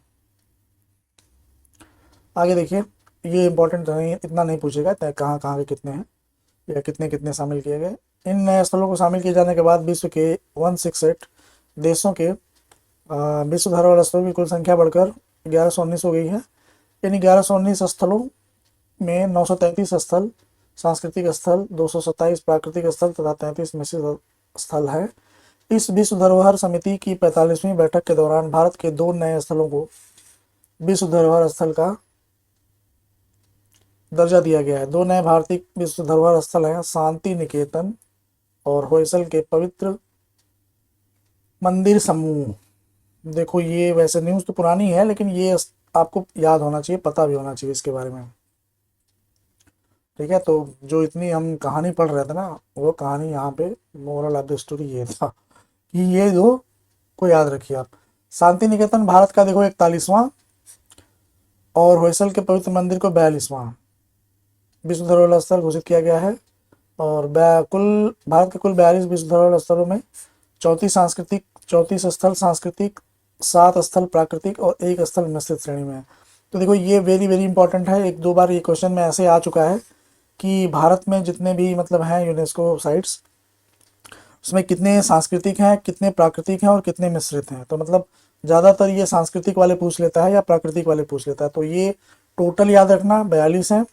आगे देखिए, ये इंपॉर्टेंट नहीं, इतना नहीं पूछेगा कहाँ कहाँ के कितने हैं। या कितने कितने शामिल किए गए। इन नए स्थलों को शामिल किए जाने के बाद विश्व के 168 देशों के विश्व धरोहर स्थलों की कुल संख्या बढ़कर 1119 हो गई है। इन 1119 स्थलों में 933 स्थल सांस्कृतिक स्थल, 227 प्राकृतिक स्थल तथा 33 मिश्रित स्थल है। इस विश्व धरोहर समिति की 45वीं बैठक के दौरान भारत के 2 नए स्थलों को विश्व धरोहर स्थल का दर्जा दिया गया है। 2 नए भारतीय विश्व धरोहर स्थल हैं शांति निकेतन और होयसल के पवित्र मंदिर समूह। देखो ये वैसे न्यूज़ तो पुरानी है, लेकिन ये आपको याद होना चाहिए, पता भी होना चाहिए इसके बारे में। ठीक है, तो जो इतनी हम कहानी पढ़ रहे थे ना, वो कहानी यहाँ पे मोरल ऑफ द स्टोरी ये था कि ये दो को याद रखिए आप। शांति निकेतन भारत का देखो 41वां और होयसल के पवित्र मंदिर को 42वां विश्व धरोहर स्थल घोषित किया गया है। और कुल भारत के कुल 42 विश्व धरोहर स्थलों में 34 स्थल सांस्कृतिक, 7 स्थल प्राकृतिक और 1 स्थल मिश्रित श्रेणी में है। तो देखो ये वेरी वेरी इंपॉर्टेंट है। 1-2 बार ये क्वेश्चन में ऐसे आ चुका है कि भारत में जितने भी मतलब हैं यूनेस्को साइट्स, उसमें कितने सांस्कृतिक हैं, कितने प्राकृतिक हैं और कितने मिश्रित हैं। तो मतलब ज़्यादातर ये सांस्कृतिक वाले पूछ लेता है या प्राकृतिक वाले पूछ लेता है। तो ये टोटल याद रखना 42 हैं,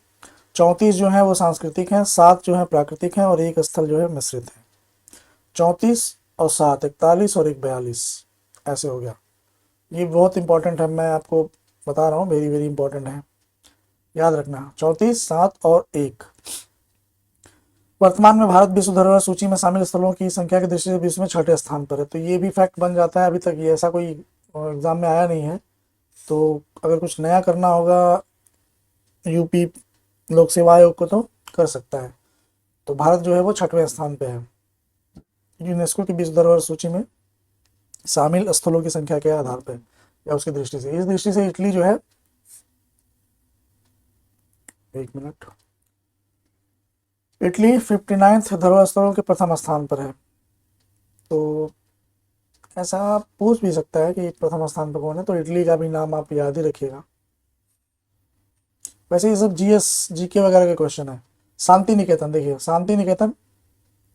34 जो है वो सांस्कृतिक हैं, 7 जो है प्राकृतिक हैं और 1 स्थल जो है मिश्रित है। 34 और 7 41 और 1 42 ऐसे हो गया। ये बहुत इंपॉर्टेंट है, मैं आपको बता रहा हूँ, वेरी वेरी इंपॉर्टेंट है, याद रखना 34 7 और 1। वर्तमान में भारत विश्व धरोहर सूची में शामिल स्थलों की संख्या की दृष्टि से विश्व में 6ठे स्थान पर है। तो ये भी फैक्ट बन जाता है, अभी तक ये ऐसा कोई एग्जाम में आया नहीं है। तो अगर कुछ नया करना होगा यूपी लोक सेवा आयोग को तो कर सकता है। तो भारत जो है वो 6वें स्थान पे है यूनेस्को की विश्व धरोहर सूची में शामिल स्थलों की संख्या के आधार पर या उसकी दृष्टि से। इस दृष्टि से इटली जो है, एक मिनट, इटली 59 धरोहर स्थलों के प्रथम स्थान पर है। तो ऐसा पूछ भी सकता है कि प्रथम स्थान पर कौन है, तो इटली का भी नाम आप याद ही रखिएगा। वैसे ये सब जीएस जीके वगैरह के क्वेश्चन है। शांति निकेतन, देखिए शांति निकेतन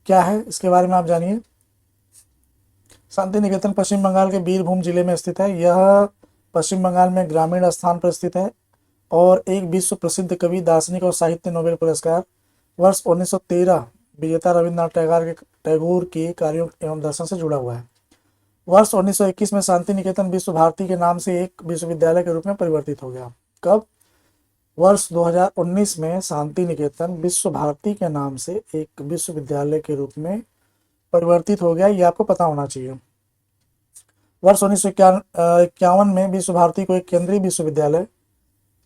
क्या है इसके बारे में आप जानिए। शांति निकेतन पश्चिम बंगाल के बीरभूम जिले में स्थित है। यह पश्चिम बंगाल में ग्रामीण स्थान पर स्थित है और एक विश्व प्रसिद्ध कवि, दार्शनिक और साहित्य नोबेल पुरस्कार वर्ष 1913 विजेता रविन्द्रनाथ टैगोर के कार्यों एवं दर्शन से जुड़ा हुआ है। वर्ष 1921 में शांति निकेतन विश्व भारती के नाम से एक विश्वविद्यालय के रूप में परिवर्तित हो गया। कब? वर्ष 2019 में शांति निकेतन विश्व भारती के नाम से एक विश्वविद्यालय के रूप में परिवर्तित हो गया, ये आपको पता होना चाहिए। वर्ष 1951 में विश्व भारती को एक केंद्रीय विश्वविद्यालय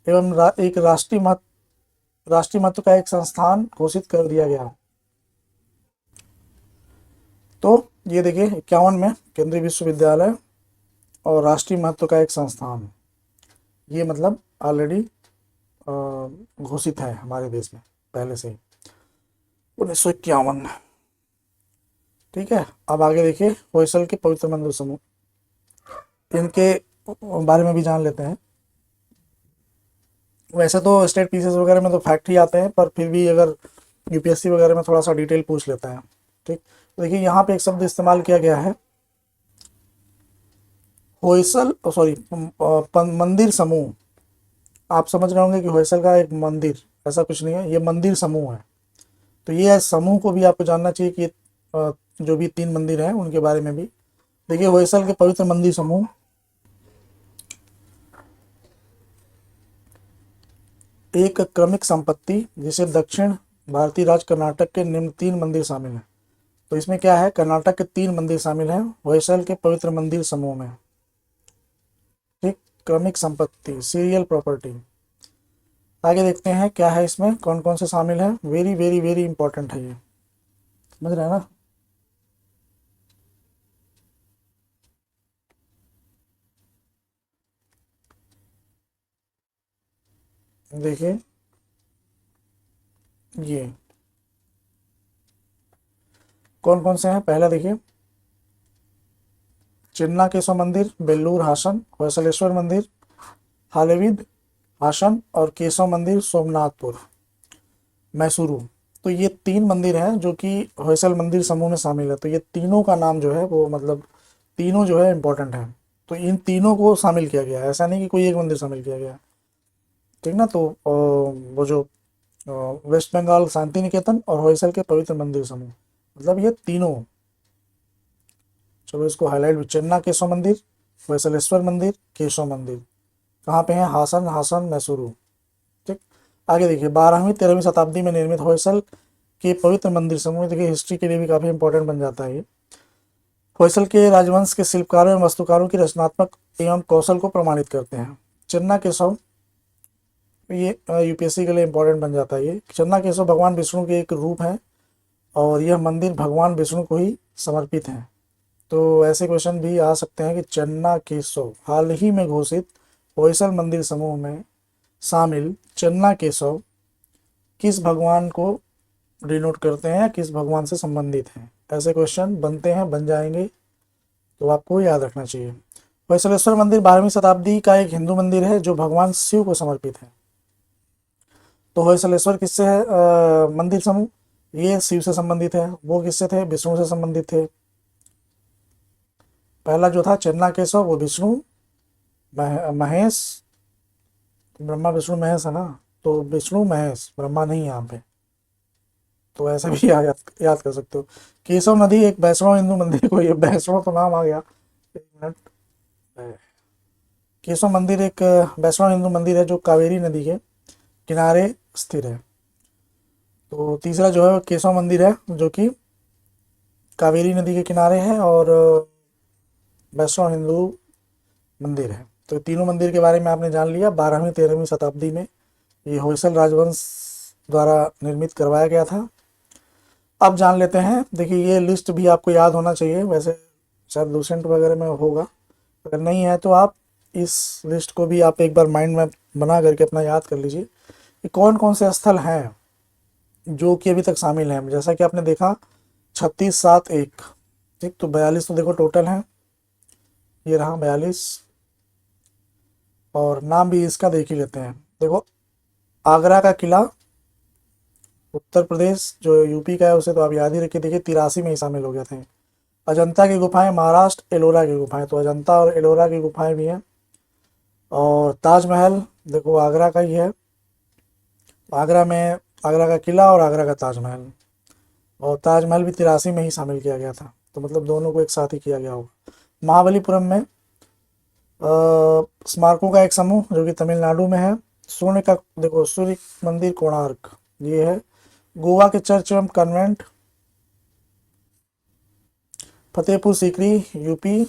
एवं एक राष्ट्रीय महत्व का एक संस्थान घोषित कर दिया गया। तो ये देखिए 51 में केंद्रीय विश्वविद्यालय और राष्ट्रीय महत्व का एक संस्थान, ये मतलब ऑलरेडी घोषित है हमारे देश में पहले से ही 1951। ठीक है, अब आगे देखिए होयसल के पवित्र मंदिर समूह, इनके बारे में भी जान लेते हैं। वैसे तो स्टेट पीसेस वगैरह में तो फैक्ट ही आते हैं, पर फिर भी अगर यूपीएससी वगैरह में थोड़ा सा डिटेल पूछ लेता है। ठीक, तो देखिए यहाँ पे एक शब्द इस्तेमाल किया गया है होयसल, सॉरी मंदिर समूह। आप समझ रहे होंगे कि होयसल का एक मंदिर, ऐसा कुछ नहीं है, ये मंदिर समूह है। तो ये समूह को भी आपको जानना चाहिए कि जो भी 3 मंदिर हैं उनके बारे में भी। देखिए होयसल के पवित्र मंदिर समूह एक क्रमिक संपत्ति जिसे दक्षिण भारतीय राज्य कर्नाटक के निम्न 3 मंदिर शामिल हैं। तो इसमें क्या है, कर्नाटक के 3 मंदिर शामिल हैं होयसल के पवित्र मंदिर समूह में। ठीक, क्रमिक संपत्ति, सीरियल प्रॉपर्टी। आगे देखते हैं क्या है इसमें, कौन कौन से शामिल है। वेरी वेरी वेरी इंपॉर्टेंट है ये, समझ रहे हैं ना। देखिए ये कौन कौन से हैं। पहला देखिए चिन्ना केशव मंदिर, बेल्लूर हासन, होयसलेश्वर मंदिर, हालेविद हासन और केशव मंदिर सोमनाथपुर मैसूरू। तो ये 3 मंदिर हैं जो कि होयसल मंदिर समूह में शामिल है। तो ये तीनों का नाम जो है वो मतलब तीनों जो है इम्पोर्टेंट है। तो इन तीनों को शामिल किया गया है, ऐसा नहीं कि कोई एक मंदिर शामिल किया गया है। ठीक ना। तो वो जो वेस्ट बंगाल शांति निकेतन और होयसल के पवित्र मंदिर समूह, मतलब ये तीनों। चलो इसको हाईलाइट भी, चेन्ना केशव मंदिर, होयसलेश्वर मंदिर, केशव मंदिर कहाँ पे है? हासन, हासन मैसूरू। ठीक। आगे देखिए, 12वीं 13वीं शताब्दी में निर्मित होयसल के पवित्र मंदिर समूह, देखिए हिस्ट्री के लिए भी काफ़ी इंपॉर्टेंट बन जाता है ये। होयसल के राजवंश के शिल्पकारों एवं वास्तुकारों की रचनात्मक एवं कौशल को प्रमाणित करते हैं। चन्ना केशव, ये यूपीएससी के लिए इंपॉर्टेंट बन जाता है ये। चन्ना केशव भगवान विष्णु के एक रूप है और यह मंदिर भगवान विष्णु को ही समर्पित है। तो ऐसे क्वेश्चन भी आ सकते हैं कि चन्ना केशव, हाल ही में घोषित होयसल मंदिर समूह में शामिल चन्ना केशव किस भगवान को डिनोट करते हैं, किस भगवान से संबंधित हैं? ऐसे क्वेश्चन बनते हैं, बन जाएंगे, तो आपको याद रखना चाहिए। होयसलेश्वर मंदिर 12वीं शताब्दी का एक हिंदू मंदिर है जो भगवान शिव को समर्पित है। तो होयसलेश्वर किससे है मंदिर समूह? ये शिव से संबंधित है। वो किससे थे? विष्णु से संबंधित थे। पहला जो था चन्ना केशव, वो विष्णु महेश, ब्रह्मा विष्णु महेश है ना, तो विष्णु महेश, ब्रह्मा नहीं यहाँ पे। तो ऐसे भी याद कर सकते हो। केशव नदी एक वैष्णव हिंदू मंदिर को, ये वैष्णव तो नाम आ गया, एक मिनट। केशव मंदिर एक वैष्णव हिंदू मंदिर है जो कावेरी नदी के किनारे स्थिर है। तो तीसरा जो है केशव मंदिर है जो कि कावेरी नदी के किनारे है और वैष्णव हिंदू मंदिर है। तो तीनों मंदिर के बारे में आपने जान लिया। 12वीं 13वीं शताब्दी में ये होयसल राजवंश द्वारा निर्मित करवाया गया था। अब जान लेते हैं, देखिए ये लिस्ट भी आपको याद होना चाहिए, वैसे शायद लूसेंट वगैरह में होगा, अगर नहीं है तो आप इस लिस्ट को भी आप एक बार माइंड में बना करके अपना याद कर लीजिए कि कौन कौन से स्थल हैं जो कि अभी तक शामिल हैं। जैसा कि आपने देखा 36 7 1, ठीक, तो 42 तो देखो टोटल हैं, ये रहा 42। और नाम भी इसका देख ही लेते हैं। देखो, आगरा का किला उत्तर प्रदेश, जो यूपी का है उसे तो आप याद ही रखिए, देखिए 83 में ही शामिल हो गए थे। अजंता की गुफाएं महाराष्ट्र, एलोरा की गुफाएं, तो अजंता और एलोरा की गुफाएं भी हैं। और ताजमहल देखो आगरा का ही है, आगरा में आगरा का किला और आगरा का ताजमहल। और ताजमहल भी 83 में ही शामिल किया गया था, तो मतलब दोनों को एक साथ ही किया गया होगा। महाबलीपुरम में स्मारकों का एक समूह जो कि तमिलनाडु में है। सोने का देखो सूर्य मंदिर कोणार्क, ये है। गोवा के चर्च एवं कन्वेंट, फतेहपुर सीकरी यूपी।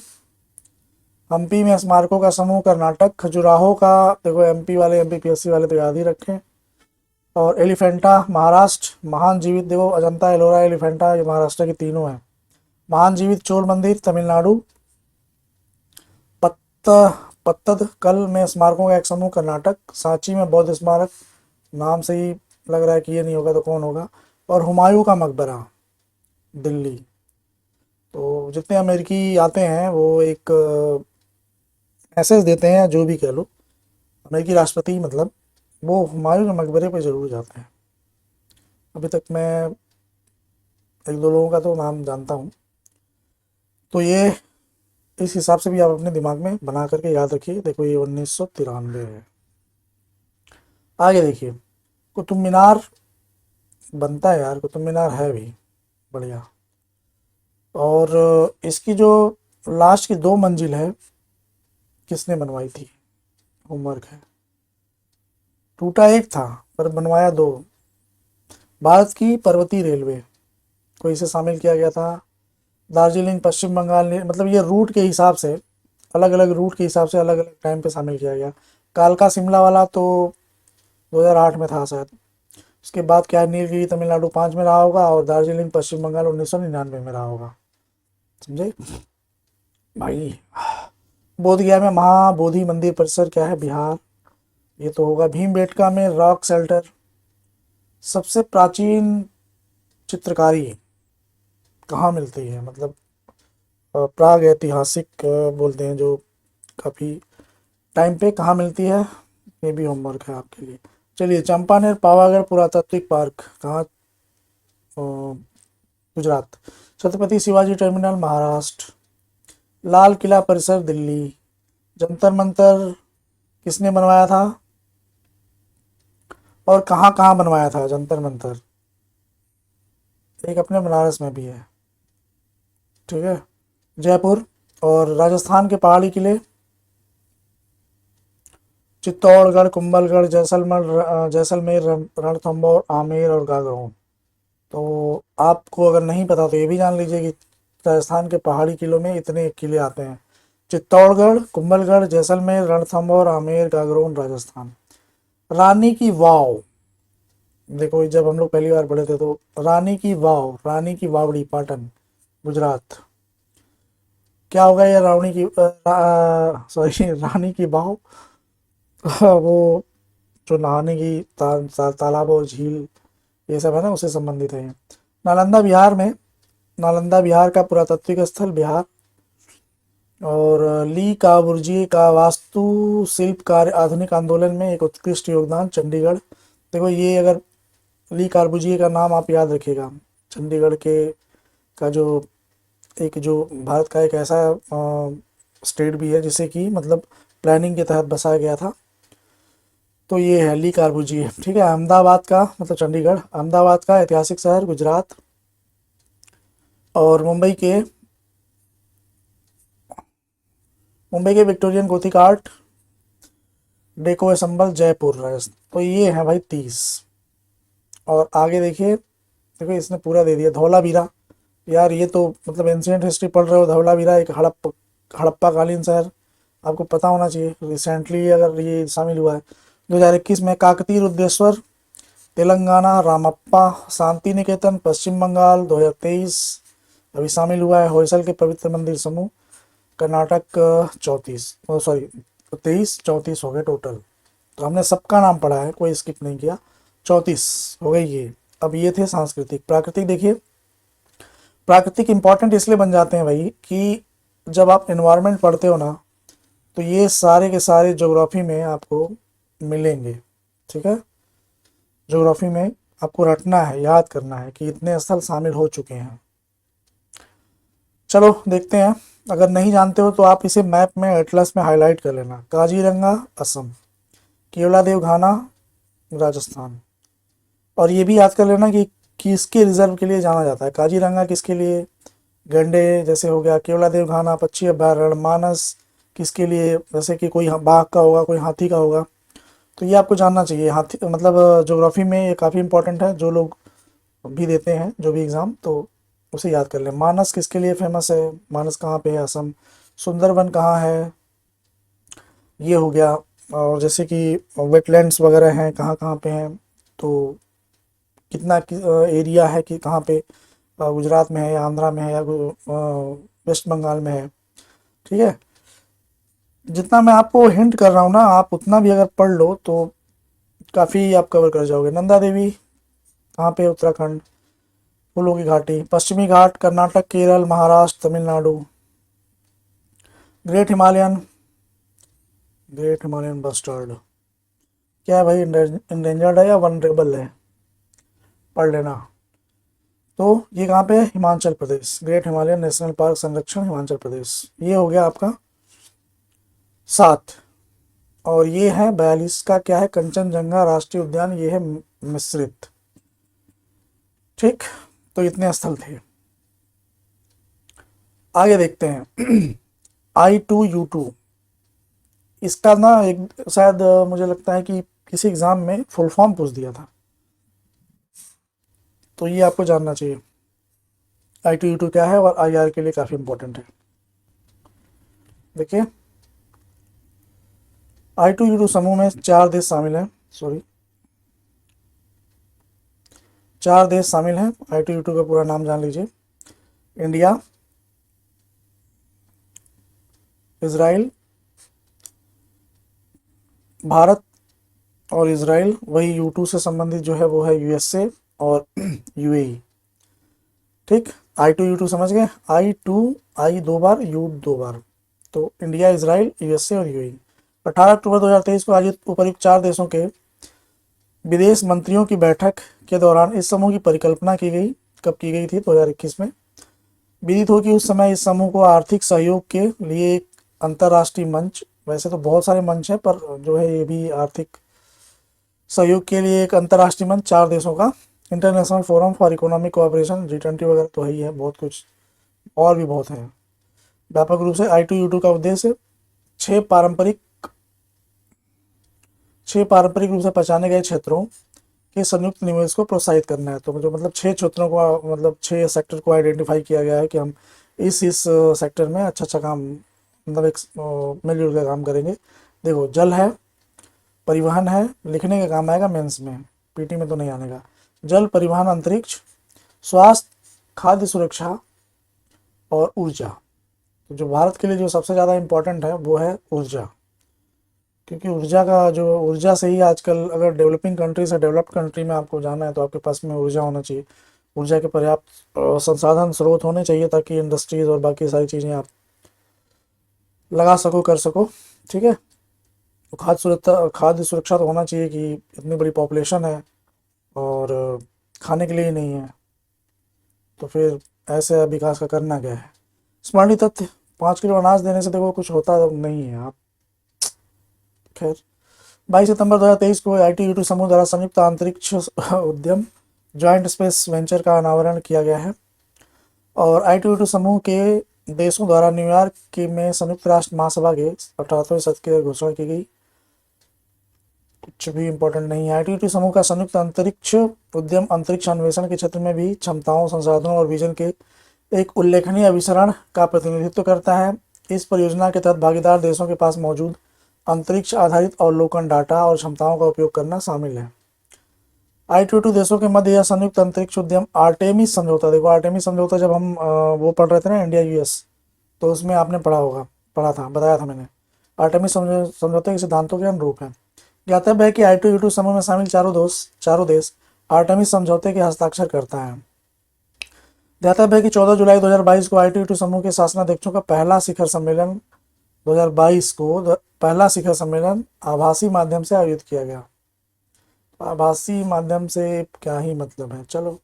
हम्पी में स्मारकों का समूह कर्नाटक। खजुराहो का देखो एमपी वाले, एमपी पीएससी वाले तो याद ही रखें। और एलिफेंटा महाराष्ट्र। महान जीवित देखो अजंता एलोरा एलिफेंटा, ये महाराष्ट्र के तीनों हैं। महान जीवित चोर मंदिर तमिलनाडु। पत्त पत्तदकल में स्मारकों का एक समूह कर्नाटक। सांची में बौद्ध स्मारक, नाम से ही लग रहा है कि ये नहीं होगा तो कौन होगा। और हुमायूं का मकबरा दिल्ली। तो जितने अमेरिकी आते हैं वो एक मैसेज देते हैं, जो भी कह लो, अमेरिकी राष्ट्रपति मतलब, वो हुमायूं के मकबरे पे ज़रूर जाते हैं। अभी तक मैं एक दो लोगों का तो नाम जानता हूँ। तो ये इस हिसाब से भी आप अपने दिमाग में बना करके याद रखिए। देखो ये 1993 है। आगे देखिए, कुतुब मीनार बनता है यार, कुतुब मीनार है भी बढ़िया। और इसकी जो लास्ट की 2 मंजिल है, किसने बनवाई थी? होमवर्क है। टूटा एक था पर बनवाया 2। भारत की पर्वतीय रेलवे को इसे शामिल किया गया था। दार्जिलिंग पश्चिम बंगाल ने, मतलब ये रूट के हिसाब से, अलग अलग रूट के हिसाब से अलग अलग टाइम पे शामिल किया गया। कालका शिमला वाला तो 2008 में था शायद। उसके बाद क्या है, नीलगिरी तमिलनाडु 5 में रहा होगा और दार्जिलिंग पश्चिम बंगाल 1999 में रहा होगा। समझे भाई। बोध गया में महाबोधि मंदिर परिसर क्या है? बिहार। ये तो होगा। भीमबेटका में रॉक शेल्टर। सबसे प्राचीन चित्रकारी कहाँ मिलती है? मतलब प्राग ऐतिहासिक बोलते हैं जो, काफ़ी टाइम पे कहाँ मिलती है? ये भी होमवर्क है आपके लिए। चलिए, चंपानेर पावागढ़ पुरातात्विक पार्क कहाँ गुजरात। छत्रपति शिवाजी टर्मिनल महाराष्ट्र। लाल किला परिसर दिल्ली। जंतर मंतर किसने बनवाया था और कहाँ कहाँ बनवाया था जंतर मंतर? एक अपने बनारस में भी है, ठीक है। जयपुर। और राजस्थान के पहाड़ी किले, चित्तौड़गढ़, कुंभलगढ़, जैसलमेर, रणथंभौर, आमेर और गागरोन। तो आपको अगर नहीं पता तो ये भी जान लीजिए कि राजस्थान के पहाड़ी किलों में इतने किले आते हैं: चित्तौड़गढ़, कुंभलगढ़, जैसलमेर, रणथंभौर, आमेर, गागरोन, राजस्थान। रानी की वाव, देखो जब हम लोग पहली बार पढ़े थे तो रानी की वाव, रानी की वावड़ी, पाटन, गुजरात। क्या होगा ये रावणी की सॉरी रानी की वाव? वो जो नहाने की तालाब और झील ये सब है ना, उससे संबंधित है ये। नालंदा बिहार में, नालंदा बिहार का पुरातात्विक स्थल बिहार। और ली काबुर्जी का वास्तु शिल्प कार्य आधुनिक आंदोलन में एक उत्कृष्ट योगदान, चंडीगढ़। देखो ये अगर ली कार्बुजिए का नाम आप याद रखिएगा, चंडीगढ़ के का जो एक जो भारत का एक ऐसा स्टेट भी है जिसे कि मतलब प्लानिंग के तहत बसाया गया था, तो ये है ली कार्बुजिए, ठीक है। अहमदाबाद का मतलब चंडीगढ़, अहमदाबाद का ऐतिहासिक शहर गुजरात। और मुंबई के Victorian Gothic art, deco असम्बल, Jaipur, Rajasthan. तो ये है भाई 30। और आगे देखिए, देखो इसने पूरा दे दिया। धौलावीरा, यार ये तो मतलब एंशियंट हिस्ट्री पढ़ रहे हो। धौलावीरा एक हड़प्पा कालीन शहर, आपको पता होना चाहिए, रिसेंटली अगर ये शामिल हुआ है 2021 में। काकतीय रुद्रेश्वर, तेलंगाना। रामप्पा शांति निकेतन, पश्चिम बंगाल, 2023 अभी शामिल हुआ है। होयसल के पवित्र मंदिर समूह, कर्नाटक, 34 सॉरी 23, 34 हो गए टोटल। तो हमने सबका नाम पढ़ा है, कोई स्किप नहीं किया, 34 हो गई ये। अब ये थे सांस्कृतिक। प्राकृतिक देखिए, प्राकृतिक इंपॉर्टेंट इसलिए बन जाते हैं भाई कि जब आप इन्वायरमेंट पढ़ते हो ना, तो ये सारे के सारे ज्योग्राफी में आपको मिलेंगे, ठीक है। ज्योग्राफी में आपको रटना है, याद करना है कि इतने स्थल शामिल हो चुके हैं। चलो देखते हैं, अगर नहीं जानते हो तो आप इसे मैप में, एटलस में हाईलाइट कर लेना। काजीरंगा असम, केवलादेव घाना राजस्थान। और ये भी याद कर लेना कि किसके रिजर्व के लिए जाना जाता है। काजीरंगा किसके लिए, गंडे जैसे हो गया, केवलादेव घाना पक्षी अभ्यारण्य। मानस किसके लिए, जैसे कि कोई बाघ का होगा, कोई हाथी का होगा। तो ये आपको जानना चाहिए। हाथी मतलब ज्योग्राफी में ये काफ़ी इंपॉर्टेंट है, जो लोग भी देते हैं जो भी एग्ज़ाम, तो उसे याद कर लें। मानस किसके लिए फेमस है, मानस कहाँ पे है, असम। सुंदरबन कहाँ है, ये हो गया। और जैसे कि वेटलैंड्स वगैरह हैं कहाँ कहाँ पे हैं, तो कितना एरिया है कि कहाँ पे, गुजरात में है या आंध्रा में है या वेस्ट बंगाल में है, ठीक है। जितना मैं आपको हिंट कर रहा हूँ ना, आप उतना भी अगर पढ़ लो तो काफ़ी आप कवर कर जाओगे। नंदा देवी कहाँ पे, उत्तराखंड। फूलों की घाटी, पश्चिमी घाट, Karnataka, Kerala, Maharashtra, Tamil Nadu. Great Himalayan, great Himalayan bustard क्या है भाई, इंडेंजर्ड है या वनरेबल है, पढ़ लेना। तो ये कहाँ पे है, Himachal Pradesh. Great Himalayan national park संरक्षण, हिमाचल प्रदेश। ये हो गया आपका 7। और ये है 42 का, क्या है, कंचनजंगा राष्ट्रीय उद्यान, ये है मिश्रित, ठीक। तो इतने स्थल थे। आगे देखते हैं I2U2। इसका ना एक शायद मुझे लगता है कि किसी एग्जाम में फुल फॉर्म पूछ दिया था, तो ये आपको जानना चाहिए। I2U2 क्या है और IR के लिए काफ़ी इंपॉर्टेंट है। देखिए I2U2 समूह में 4 देश शामिल हैं, सॉरी 4 देश शामिल हैं। I2U2 का पूरा नाम जान लीजिए। इंडिया, इजराइल, भारत और इजराइल। वही U2 से संबंधित जो है वो है USA और UAE, ठीक। I2U2 समझ गए, I 2 बार, U 2 बार। तो इंडिया, इजराइल, USA और UAE। 18 अक्टूबर 2023 को आयोजित उपर्युक्त 4 देशों के विदेश मंत्रियों की बैठक के दौरान इस समूह की परिकल्पना की गई। कब की गई थी? 2021 में। विदित हो कि उस समय इस समूह को आर्थिक सहयोग के लिए एक अंतर्राष्ट्रीय मंच, वैसे तो बहुत सारे मंच हैं पर जो है ये भी आर्थिक सहयोग के लिए एक अंतर्राष्ट्रीय मंच 4 देशों का, international forum for economic cooperation, G20 वगैरह तो है ही है, बहुत कुछ और भी बहुत है। व्यापक रूप से I2U2 का उद्देश्य छह पारंपरिक पारंपरिक रूप से पहचाने गए क्षेत्रों के संयुक्त निवेश को प्रोत्साहित करना है। तो जो मतलब 6 क्षेत्रों को, मतलब 6 सेक्टर को आइडेंटिफाई किया गया है कि हम इस सेक्टर में अच्छा काम, मतलब एक मिलजुल कर काम करेंगे। देखो, जल है, परिवहन है, लिखने का काम आएगा मेंस में, पीटी में तो नहीं आने का। जल, परिवहन, अंतरिक्ष, स्वास्थ्य, खाद्य सुरक्षा और ऊर्जा। तो जो भारत के लिए जो सबसे ज़्यादा इम्पोर्टेंट है वो है ऊर्जा, क्योंकि ऊर्जा से ही आजकल, अगर डेवलपिंग कंट्री से डेवलप्ड कंट्री में आपको जाना है तो आपके पास में ऊर्जा होना चाहिए। ऊर्जा के पर्याप्त संसाधन स्रोत होने चाहिए ताकि इंडस्ट्रीज और बाकी सारी चीज़ें आप लगा सको, कर सको। ठीक है, तो खाद्य सुरक्षा तो होना चाहिए कि इतनी बड़ी पॉपुलेशन है और खाने के लिए ही नहीं है, तो फिर ऐसे विकास का करना क्या है। स्मरणीय तथ्य, 5 किलो अनाज देने से देखो कुछ होता नहीं है। आप खैर, 22 सितंबर 2023 को I2U2 समूह द्वारा संयुक्त अंतरिक्ष उद्यम ज्वाइंट स्पेस वेंचर का अनावरण किया गया है। और I2U2 समूह के देशों द्वारा न्यूयॉर्क के में संयुक्त राष्ट्र महासभा के 18वें सत्र की घोषणा की गई। कुछ भी इम्पोर्टेंट नहीं है। I2U2 समूह का संयुक्त अंतरिक्ष उद्यम अंतरिक्ष अन्वेषण के क्षेत्र में भी क्षमताओं, संसाधनों और विजन के एक उल्लेखनीय अभिसरण का प्रतिनिधित्व करता है। इस परियोजना के तहत भागीदार देशों के पास मौजूद अंतरिक्ष आधारित अवलोकन डाटा और क्षमताओं का उपयोग करना शामिल है। I2U2 देशों के मध्य यह संयुक्त अंतरिक्ष उद्यम आर्टेमिस समझौता, देखो आर्टेमिस समझौता जब हम वो पढ़ रहे थे ना, इंडिया US, तो उसमें आपने पढ़ा था, बताया था मैंने। आर्टेमिस समझौते के सिद्धांतों के अनुरूप है। ज्ञातव्य है कि I2U2 समूह में शामिल चारों देश आर्टेमिस समझौते के हस्ताक्षर करता है। ज्ञातव्य है कि 14 जुलाई 2022 को I2U2 समूह के शासनाध्यक्षों का पहला शिखर सम्मेलन 2022 को पहला शिखर सम्मेलन आभासी माध्यम से आयोजित किया गया। आभासी माध्यम से क्या ही मतलब है, चलो।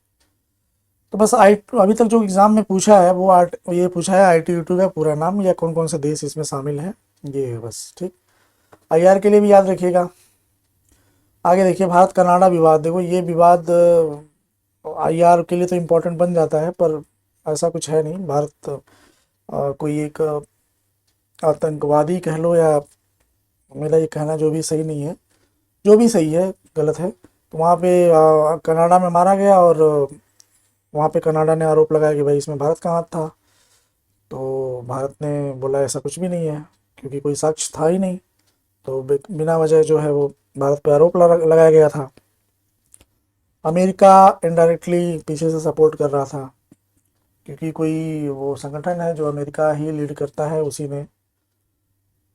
तो बस अभी तक जो एग्जाम में पूछा है वो ये पूछा है I2U2 का पूरा नाम या कौन कौन से देश इसमें शामिल हैं, ये है बस। ठीक, IR के लिए भी याद रखिएगा। आगे देखिए, भारत कनाडा विवाद। देखो ये विवाद IR के लिए तो इम्पोर्टेंट बन जाता है, पर ऐसा कुछ है नहीं। भारत कोई एक आतंकवादी कह लो, या मेरा ये कहना जो भी सही नहीं है, जो भी सही है गलत है। तो वहाँ पे कनाडा में मारा गया और वहाँ पे कनाडा ने आरोप लगाया कि भाई इसमें भारत का हाथ था। तो भारत ने बोला ऐसा कुछ भी नहीं है, क्योंकि कोई साक्ष्य था ही नहीं। तो बिना वजह जो है वो भारत पे आरोप लगाया गया था। अमेरिका इनडायरेक्टली पीछे से सपोर्ट कर रहा था, क्योंकि कोई वो संगठन है जो अमेरिका ही लीड करता है, उसी ने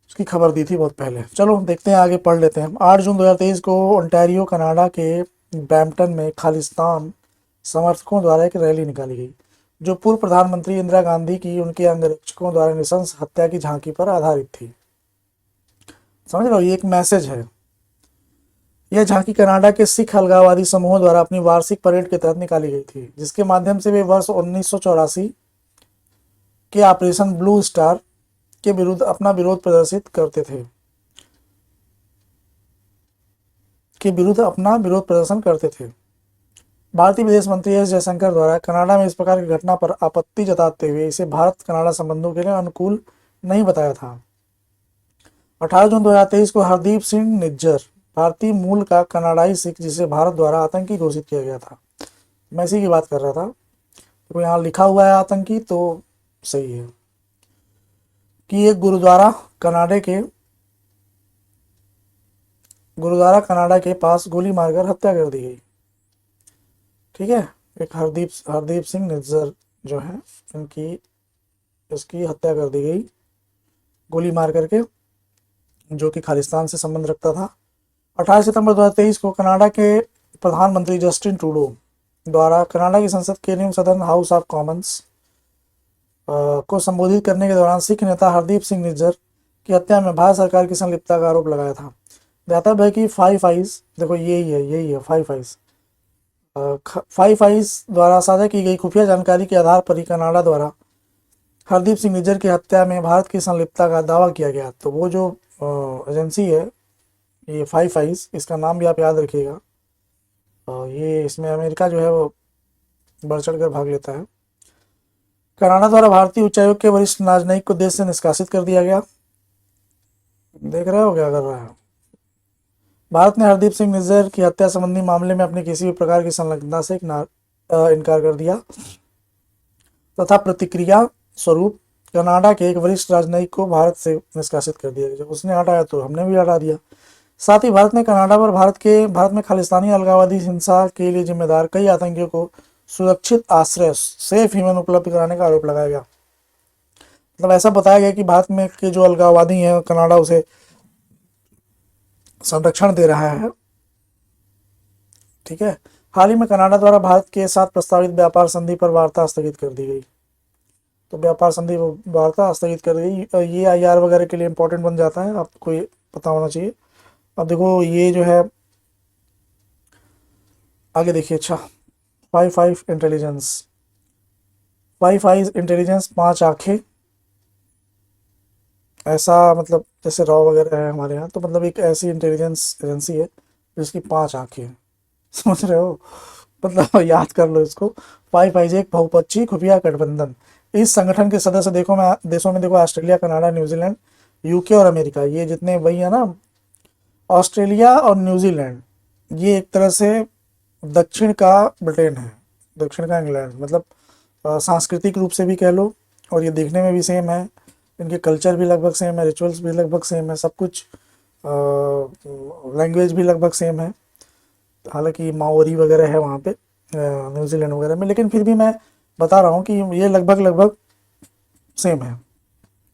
उसकी खबर दी थी बहुत पहले। चलो देखते हैं, आगे पढ़ लेते हैं। 8 जून 2023 को ओंटारियो कनाडा के ब्रैम्पटन में खालिस्तान समर्थकों द्वारा एक रैली निकाली गई, जो पूर्व प्रधानमंत्री इंदिरा गांधी की उनके अंगरक्षकों द्वारा नृशंस हत्या की झांकी पर आधारित थी। समझ लो, ये एक मैसेज है। यह झांकी कनाडा के सिख अलगाववादी समूहों द्वारा अपनी वार्षिक परेड के तहत निकाली गई थी, जिसके माध्यम से वे वर्ष 1984 के ऑपरेशन ब्लू स्टार के विरुद्ध अपना विरोध प्रदर्शित करते थे, के विरुद्ध अपना विरोध प्रदर्शन करते थे। भारतीय विदेश मंत्री S जयशंकर द्वारा कनाडा में इस प्रकार की घटना पर आपत्ति जताते हुए इसे भारत कनाडा संबंधों के लिए अनुकूल नहीं बताया था। 18 जून 2023 को हरदीप सिंह निज्जर, भारतीय मूल का कनाडाई सिख जिसे भारत द्वारा आतंकी घोषित किया गया था, मैं इसी की बात कर रहा था। तो यहाँ लिखा हुआ है आतंकी, तो सही है, कि एक गुरुद्वारा कनाडा के पास गोली मारकर हत्या कर दी गई। ठीक है, एक हरदीप सिंह निज्जर जो है, इसकी हत्या कर दी गई गोली मार करके, जो कि खालिस्तान से संबंध रखता था। 18 सितंबर 2023 को कनाडा के प्रधानमंत्री जस्टिन ट्रूडो द्वारा कनाडा की संसद के निम्न सदन हाउस ऑफ कॉमन्स को संबोधित करने के दौरान सिख नेता हरदीप सिंह निज्जर की हत्या में भारत सरकार की संलिप्तता का आरोप लगाया था। ज्ञातव्य है कि फाइव आइज, देखो यही है फाइव आइज, फाइव आइज द्वारा साझा की गई खुफिया जानकारी के आधार पर ही कनाडा द्वारा हरदीप सिंह निज्जर की हत्या में भारत की संलिप्तता का दावा किया गया। तो वो जो एजेंसी है, ये फाइव आइज, इसका नाम भी आप याद रखिएगा। ये इसमें अमेरिका जो है वो बढ़ चढ़ कर भाग लेता है। कनाडा द्वारा भारतीय उच्चायोग के वरिष्ठ राजनयिक को देश से निष्कासित कर दिया गया। देख रहे हो क्या कर रहा है। भारत ने हरदीप सिंह निज्जर की हत्या संबंधी मामले में अपनी किसी भी प्रकार की संलग्नता से इनकार कर दिया तथा प्रतिक्रिया स्वरूप कनाडा के एक वरिष्ठ राजनयिक को भारत से निष्कासित कर दिया। जब उसने हटाया तो हमने भी हटा दिया। साथ ही भारत ने कनाडा पर भारत में खालिस्तानी अलगाववादी हिंसा के लिए जिम्मेदार कई आतंकियों को सुरक्षित आश्रय सेफ हेवन उपलब्ध कराने का आरोप लगाया गया। मतलब ऐसा बताया गया कि भारत में के जो अलगाववादी हैं, कनाडा उसे संरक्षण दे रहा है। ठीक है। हाल ही में कनाडा द्वारा भारत के साथ प्रस्तावित व्यापार संधि पर वार्ता स्थगित कर दी गई। तो व्यापार संधि वार्ता स्थगित कर गई। ये आईआर वगैरह के लिए इंपॉर्टेंट बन जाता है, आपको ये पता होना चाहिए। अब देखो ये जो है आगे देखिए। अच्छा, five eyes intelligence, five eyes intelligence, पांच आंखें, ऐसा मतलब जैसे रॉ वगैरह है हमारे यहाँ, तो मतलब एक ऐसी इंटेलिजेंस एजेंसी है जिसकी पांच आंखें हैं। समझ रहे हो, मतलब याद कर लो इसको। फाइव आइज एक बहुपक्षीय खुफिया गठबंधन। इस संगठन के सदस्य देशों में देखो ऑस्ट्रेलिया, कनाडा, न्यूजीलैंड, यूके और अमेरिका, ये जितने वही है ना। ऑस्ट्रेलिया और न्यूजीलैंड ये एक तरह से दक्षिण का ब्रिटेन है, दक्षिण का इंग्लैंड। मतलब सांस्कृतिक रूप से भी कह लो, और ये देखने में भी सेम है। इनके कल्चर भी लगभग सेम है, रिचुअल्स भी लगभग सेम है, सब कुछ, लैंग्वेज भी लगभग सेम है। हालांकि माओरी वगैरह है वहाँ पे न्यूजीलैंड वगैरह में, लेकिन फिर भी मैं बता रहा हूँ कि ये लगभग लगभग सेम है।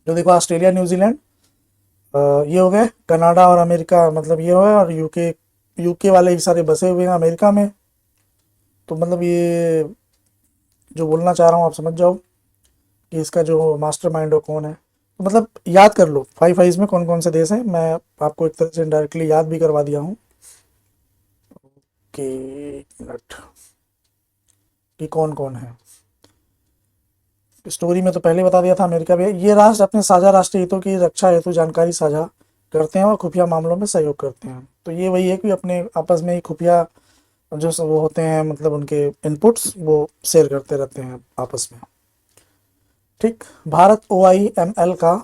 जो देखो ऑस्ट्रेलिया, न्यूजीलैंड, ये हो गए। कनाडा और अमेरिका मतलब ये हो गए, और यूके वाले ही सारे बसे हुए हैं अमेरिका में। तो मतलब ये जो बोलना चाह रहा हूँ आप समझ जाओ कि इसका जो मास्टर माइंड हो कौन है। तो मतलब याद कर लो फाइव आइज में कौन कौन से देश हैं। मैं आपको एक तरह से डायरेक्टली याद भी करवा दिया हूँ कि मिनट कि कौन कौन है। स्टोरी में तो पहले बता दिया था, अमेरिका भी। ये राष्ट्र अपने साझा राष्ट्रीय हितों की रक्षा हेतु जानकारी साझा करते हैं और खुफिया मामलों में सहयोग करते हैं। तो ये वही है कि अपने आपस में ही खुफिया जो वो होते हैं, मतलब उनके इनपुट्स वो शेयर करते रहते हैं आपस में। ठीक। भारत OIML का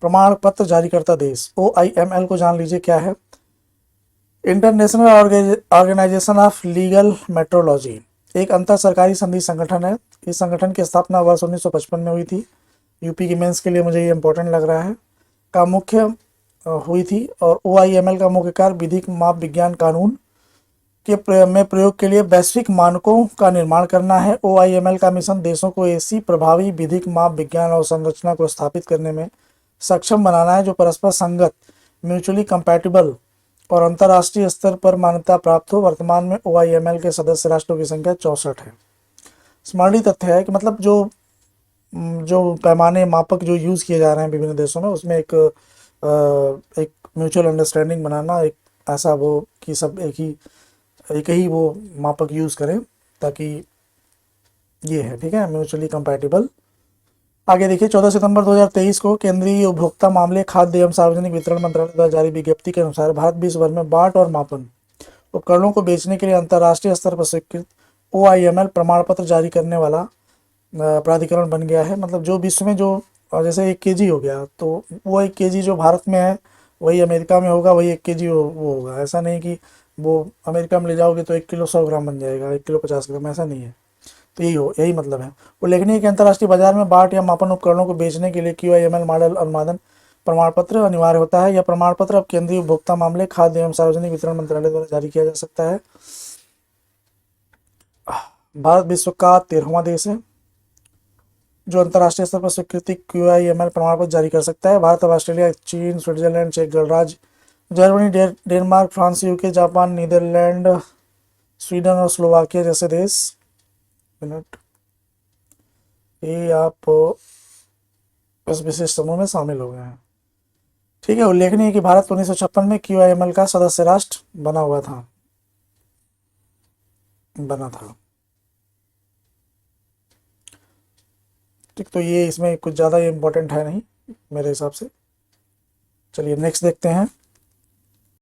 प्रमाण पत्र जारी करता देश। OIML को जान लीजिए क्या है। International Organization of Legal Metrology एक अंतर सरकारी संधि संगठन है। इस संगठन की स्थापना वर्ष 1955 में हुई थी। यूपी की मेंस के लिए मुझे ये इंपॉर्टेंट लग रहा है। का मुख्य हुई थी। और OIML का मुख्य कार्य विधिक माप विज्ञान कानून में प्रयोग के लिए वैश्विक मानकों का निर्माण करना है। OIML का मिशन देशों को ऐसी प्रभावी विधिक माप विज्ञान और संरचना को स्थापित करने में सक्षम बनाना है जो परस्पर संगत, म्यूचुअली कंपैटिबल और अंतर्राष्ट्रीय स्तर पर मान्यता प्राप्त हो। वर्तमान में OIML के सदस्य राष्ट्रों की संख्या 64 है। स्मरणीय तथ्य है कि मतलब जो पैमाने मापक जो यूज़ किए जा रहे हैं विभिन्न देशों में, उसमें एक म्यूचुअल अंडरस्टैंडिंग बनाना, एक ऐसा वो कि सब एक ही वो मापक यूज़ करें, ताकि ये है। ठीक है, म्यूचुअली कंपैटिबल। आगे देखिए, 14 सितंबर 2023 को केंद्रीय उपभोक्ता मामले, खाद्य एवं सार्वजनिक वितरण मंत्रालय द्वारा जारी विज्ञप्ति के अनुसार भारत विश्व भर में बाट और मापन उपकरणों को बेचने के लिए अंतर्राष्ट्रीय स्तर पर स्वीकृत OIML प्रमाण पत्र जारी करने वाला प्राधिकरण बन गया है। मतलब जो विश्व में जो जैसे 1 kg हो गया, तो वो 1 kg जो भारत में है वही अमेरिका में होगा, वही 1 kg वो होगा। ऐसा नहीं कि वो अमेरिका में ले जाओगे तो 1 किलो 100 ग्राम बन जाएगा, 1 किलो 50 ग्राम, ऐसा नहीं है। तो यही मतलब है। उल्लेखनीय है कि अंतर्राष्ट्रीय बाजार में बाट या मापन उपकरणों को बेचने के लिए QIML मॉडल अनुमोदन प्रमाण पत्र अनिवार्य होता है। यह प्रमाण पत्र अब केंद्रीय उपभोक्ता मामले, खाद्य एवं सार्वजनिक वितरण मंत्रालय द्वारा जारी किया जा सकता है। भारत विश्व का 13वां देश है जो अंतर्राष्ट्रीय स्तर पर स्वीकृति QIML प्रमाण पत्र जारी कर सकता है। भारत अब ऑस्ट्रेलिया, चीन, स्विट्जरलैंड, चेक गणराज्य, Germany, Denmark, France, UK, Japan, Netherland, Sweden और स्लोवाकिया जैसे देश मिनट ये आप इस विशेष समूह में शामिल हो गए हैं। ठीक है। उल्लेखनीय है कि भारत 1956 में QIML का सदस्य राष्ट्र बना हुआ था। बना था। ठीक, तो ये इसमें कुछ ज़्यादा इम्पोर्टेंट है नहीं मेरे हिसाब से। चलिए नेक्स्ट देखते हैं।